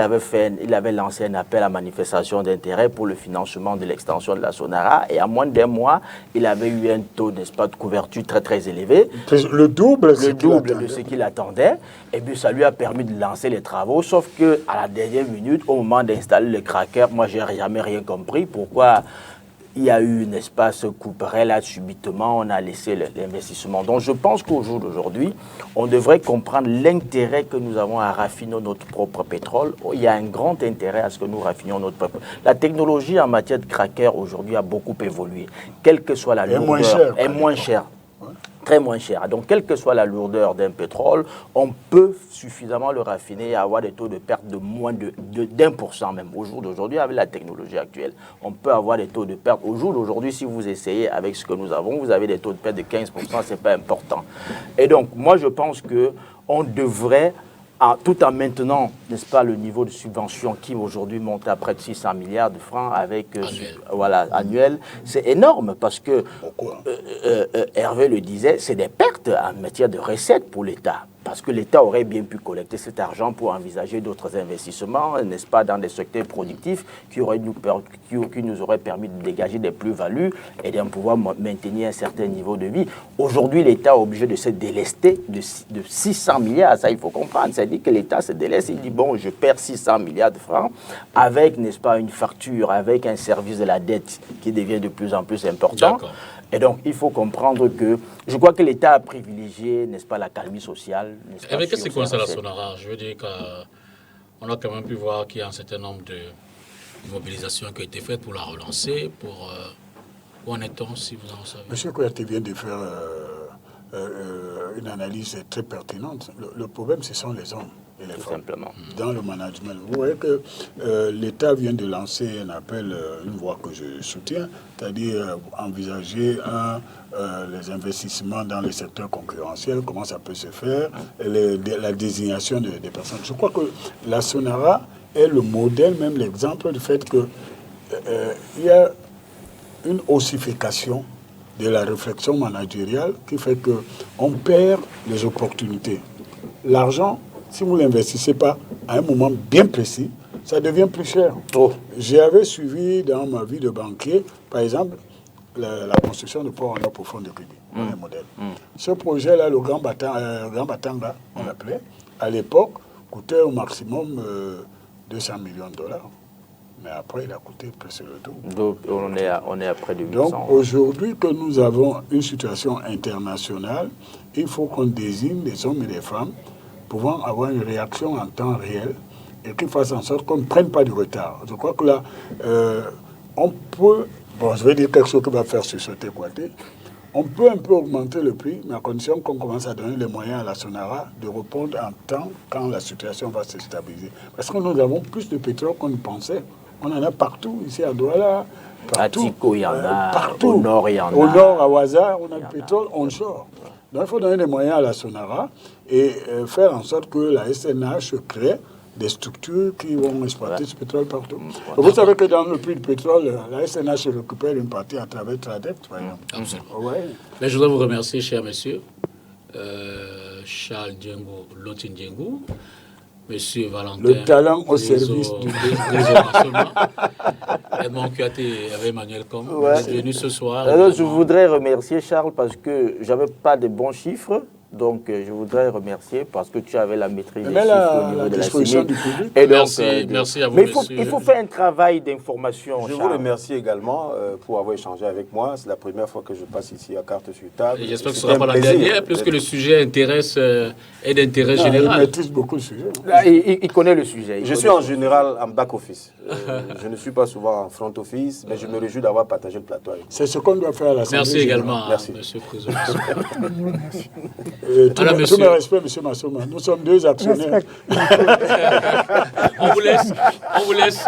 avait lancé un appel à manifestation d'intérêt pour le financement de l'extension de la Sonara, et en moins d'un mois, il avait eu un taux, n'est-ce pas, de couverture très très élevé. Le double De ce qu'il attendait. Et puis ça lui a permis de lancer les travaux, sauf qu'à la dernière minute, au moment d'installer le cracker, moi j'ai jamais rien compris pourquoi il y a eu, n'est-ce pas, ce couperet là subitement, on a laissé l'investissement. Donc je pense qu'au jour d'aujourd'hui, on devrait comprendre l'intérêt que nous avons à raffiner notre propre pétrole. Il y a un grand intérêt à ce que nous raffinions notre propre pétrole. La technologie en matière de cracker aujourd'hui a beaucoup évolué. Quelle que soit la lourdeur, est moins chère. Très moins cher. Donc, quelle que soit la lourdeur d'un pétrole, on peut suffisamment le raffiner et avoir des taux de perte de moins d'1% même. Au jour d'aujourd'hui, avec la technologie actuelle, on peut avoir des taux de perte. Au jour d'aujourd'hui, si vous essayez avec ce que nous avons, vous avez des taux de perte de 15%, ce n'est pas important. Et donc, moi, je pense qu'on devrait, tout en maintenant, n'est-ce pas, le niveau de subvention qui aujourd'hui monte à près de 600 milliards de francs avec, annuel, c'est énorme parce que, Hervé le disait, c'est des pertes en matière de recettes pour l'État. Parce que l'État aurait bien pu collecter cet argent pour envisager d'autres investissements, n'est-ce pas, dans des secteurs productifs qui nous auraient permis de dégager des plus-values et de pouvoir maintenir un certain niveau de vie. Aujourd'hui, l'État est obligé de se délester de 600 milliards. Ça, il faut comprendre. Ça dit que l'État se délaisse. Il dit, bon, je perds 600 milliards de francs avec, n'est-ce pas, une facture, avec un service de la dette qui devient de plus en plus important. Et donc, il faut comprendre que, je crois que l'État a privilégié, n'est-ce pas, la calmie sociale. Mais qu'est-ce que c'est la Sonara? Je veux dire qu'on a quand même pu voir qu'il y a un certain nombre de mobilisations qui ont été faites pour la relancer. Où en est-on, si vous en savez? Monsieur Kouyaté vient de faire une analyse très pertinente. Le problème, ce sont les hommes et les femmes. Simplement. Dans le management. Vous voyez que l'État vient de lancer un appel, une voie que je soutiens, c'est-à-dire envisager les investissements dans le secteur concurrentiel, comment ça peut se faire, la désignation des personnes. Je crois que la Sonara est le modèle, même l'exemple du fait que il y a une ossification de la réflexion managériale qui fait qu'on perd les opportunités. L'argent, si vous ne l'investissez pas à un moment bien précis, ça devient plus cher. J'avais suivi dans ma vie de banquier, par exemple, la construction de port en eau profonde de crédit, un modèle. Ce projet-là, le Grand Batanga, on l'appelait, à l'époque, coûtait au maximum 200 millions de dollars. Mais après, il a coûté presque le double. Donc, on est à près de 800. Donc, aujourd'hui que nous avons une situation internationale, il faut qu'on désigne des hommes et des femmes pouvant avoir une réaction en temps réel et qu'ils fassent en sorte qu'on ne prenne pas du retard. Je crois que là, on peut, bon, je vais dire quelque chose qui va faire sursauter Kouyaté, on peut un peu augmenter le prix, mais à condition qu'on commence à donner les moyens à la Sonara de répondre en temps quand la situation va se stabiliser. Parce que nous avons plus de pétrole qu'on ne pensait. On en a partout, ici à Douala, partout. À Tico, il y en a. Partout. Au nord, il y en a. Au nord, à Ouaza, on a du pétrole onshore. Donc il faut donner des moyens à la Sonara et faire en sorte que la SNH crée des structures qui vont exploiter ce pétrole partout. Vous savez que dans le prix du pétrole, la SNH récupère une partie à travers Tradec, par exemple. Absolument. Mais je voudrais vous remercier, cher monsieur, Charles Diengo, Lotin Diengo, monsieur Valentin. Le talent au service du Edmond Kouyaté avec Emmanuel Com. Ouais. Vous êtes venu ce soir. Alors, je voudrais remercier Charles parce que je n'avais pas de bons chiffres. Donc, je voudrais remercier parce que tu avais la maîtrise des Mais chiffres au niveau la de la disposition CIMID. du public. Et donc, Merci à vous, mais monsieur. il faut faire un travail d'information. Je vous Charles. remercie également pour avoir échangé avec moi. C'est la première fois que je passe ici à Carte sur Table. Et j'espère que ce C'était ne sera un pas la plaisir dernière, puisque le sujet intéresse est d'intérêt Il général. maîtrise beaucoup le sujet. Là, il connaît le sujet. Je suis en général en back-office. Je ne suis pas souvent en front-office, mais je me réjouis d'avoir partagé le plateau avec vous. C'est ce qu'on doit faire à l'Assemblée. Merci également, Merci. monsieur le Président. Tous Alors, mes monsieur- respects, M. Massouma. Nous sommes deux actionnaires. On vous laisse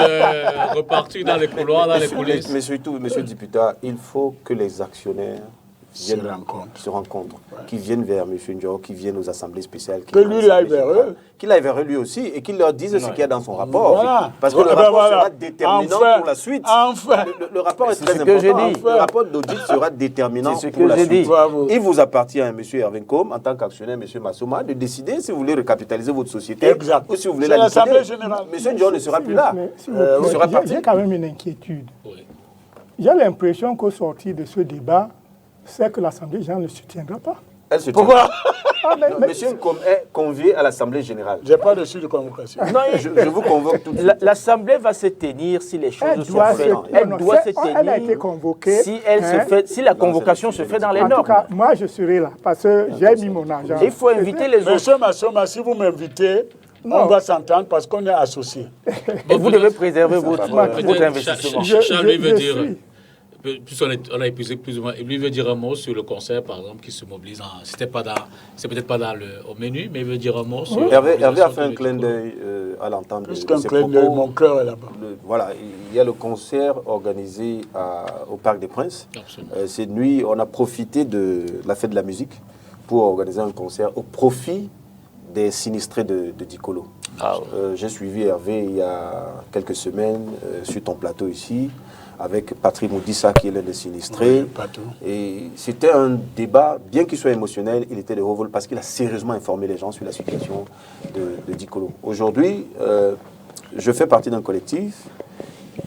repartir dans les couloirs, dans les coulisses. Mais surtout, monsieur le député, il faut que les actionnaires viennent Se rencontrent. se rencontrent, qui viennent vers M. Ndiaye, qui viennent aux assemblées spéciales. Que lui aille vers eux. Qu'il aille vers eux lui aussi et qu'il leur dise ce qu'il y a dans son rapport. Voilà. Parce que le Eh ben rapport voilà. sera déterminant Enfin. pour la suite. Enfin. Le rapport est C'est très ce que j'ai important. dit. Le rapport d'audit sera déterminant C'est ce pour que la j'ai suite. dit. Bravo. Il vous appartient, M. Erwin Kohm, en tant qu'actionnaire, M. Massouma, de décider si vous voulez recapitaliser votre société Exact. ou si vous voulez C'est la liquider. l'Assemblée générale. M. Ndiaye ne sera plus là. S'il vous plaît, il sera parti. j'ai quand même une inquiétude. Oui. J'ai l'impression qu'au sortir de ce débat, c'est que l'Assemblée générale ne se tiendra pas. Elle se tient. Pourquoi Ah, mais- M. Kohm est convié à l'Assemblée générale. J'ai pas reçu de convocation. Non, Je vous convoque tout de suite. L'Assemblée va se tenir si les choses Elle sont doit faites. se- Elle non, doit se c'est- tenir elle a été convoquée, si, elle se hein. fait, si la convocation se fait dans les En tout normes. cas, moi, je serai là parce que j'ai mis mon argent. Il faut inviter les autres. Monsieur Massouma, si vous m'invitez, on va s'entendre parce qu'on est associés. Et vous devez préserver votre Peut-être investissement. Charles lui veut je dire, suis. puisqu'on on a épuisé plus ou moins, il lui veut dire un mot sur le concert, par exemple, qui se mobilise. C'est peut-être pas au menu, mais il veut dire un mot sur. Hervé a l'organisation fait un de clin l'école. d'œil à l'entendre Plus de qu'un ses clin d'œil, propos. mon cœur est là-bas. Voilà, il y a le concert organisé au Parc des Princes. Absolument. Cette nuit, on a profité de la fête de la musique pour organiser un concert au profit des sinistrés de Dikolo. J'ai suivi Hervé il y a quelques semaines sur ton plateau ici, avec Patrick Moudissa qui est l'un des sinistrés. Oui, Patou. Et c'était un débat, bien qu'il soit émotionnel, il était de haut vol parce qu'il a sérieusement informé les gens sur la situation de Dikolo. Aujourd'hui, je fais partie d'un collectif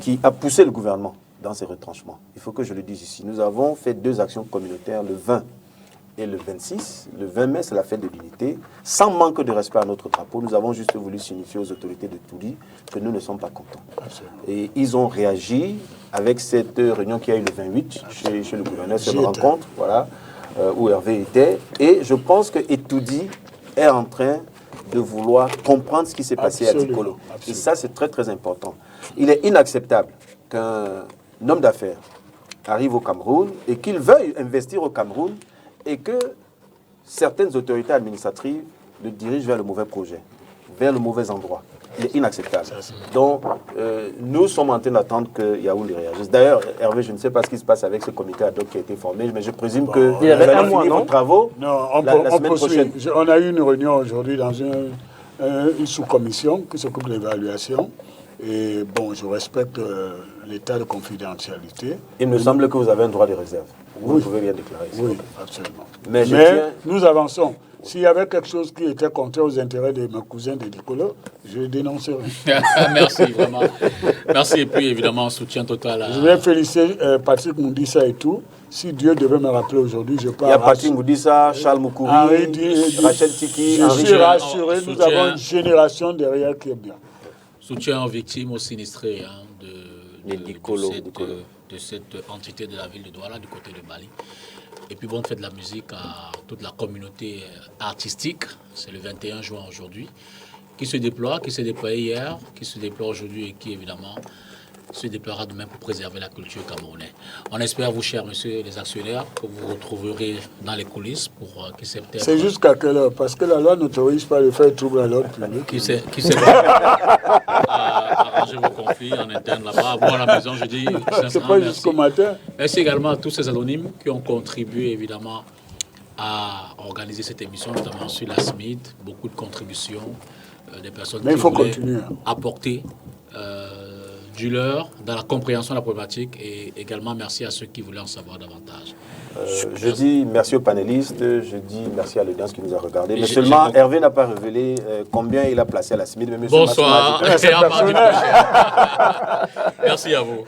qui a poussé le gouvernement dans ses retranchements. Il faut que je le dise ici. Nous avons fait 2 actions communautaires le 20 et le 26. Le 20 mai, c'est la fête de l'unité. Sans manque de respect à notre drapeau, nous avons juste voulu signifier aux autorités de Touli que nous ne sommes pas contents. Absolument. Et ils ont réagi avec cette réunion qui a eu le 28 chez le gouverneur, cette J'y étais. rencontre, voilà, où Hervé était. Et je pense que Etoudi est en train de vouloir comprendre ce qui s'est passé à Absolument, Dikolo. Et absolument. ça, c'est très, très important. Il est inacceptable qu'un homme d'affaires arrive au Cameroun et qu'il veuille investir au Cameroun et que certaines autorités administratives le dirigent vers le mauvais projet, vers le mauvais endroit. Il est inacceptable. Donc, nous sommes en train d'attendre que Yaoundé réagisse. D'ailleurs, Hervé, je ne sais pas ce qui se passe avec ce comité ad hoc qui a été formé, mais je présume que Il y avait vous allez un mois, finir non vos travaux Non, la semaine poursuit. prochaine. On a eu une réunion aujourd'hui dans une sous-commission qui s'occupe de l'évaluation. Et bon, je respecte l'état de confidentialité. Il me semble que vous avez un droit de réserve. Vous Oui. ne pouvez rien déclarer. s'il vous Oui, plaît. absolument. Mais Mais, je tiens- nous avançons. S'il y avait quelque chose qui était contraire aux intérêts de mes cousins de Dikolo, je le dénoncerai. Merci, vraiment. Merci. Et puis, évidemment, soutien total à. Je vais féliciter Patrick Moundissa et tout. Si Dieu devait me rappeler aujourd'hui, je Il y a pars. Patrick Moudissa, Charles Moukouri, Henri Di- Rachel Tiki, Je Henri suis Gérard. rassuré, nous Soutien. avons une génération derrière qui est bien. Soutien aux victimes, aux sinistrés Les Dikolo, de cette entité de la ville de Douala, du côté de Mali. Et puis, bonne fête de la musique à toute la communauté artistique. C'est le 21 juin aujourd'hui. Qui se déploie, qui s'est déployé hier, qui se déploie aujourd'hui et qui, évidemment, se déploiera demain pour préserver la culture camerounaise. On espère, vous, chers messieurs les actionnaires, que vous retrouverez dans les coulisses pour qui sait peut-être. C'est jusqu'à quelle heure? Parce que la loi n'autorise pas de faire trouble à l'ordre public. Qui sait arranger vos conflits en interne là-bas. Moi, à la maison, je dis C'est sincèrement pas merci. jusqu'au matin. Merci également à tous ces anonymes qui ont contribué évidemment à organiser cette émission, notamment sur la SMID. Beaucoup de contributions, des personnes Mais il qui faut voulaient continuer, hein. apporter du leur dans la compréhension de la problématique et également merci à ceux qui voulaient en savoir davantage. Je dis merci aux panélistes, je dis merci à l'audience qui nous a regardés. Et Mais j'ai- seulement, j'ai- Hervé n'a pas révélé combien il a placé à la SMID. Mais monsieur Bonsoir Massouma a dit- et à mardi prochain. Merci à vous.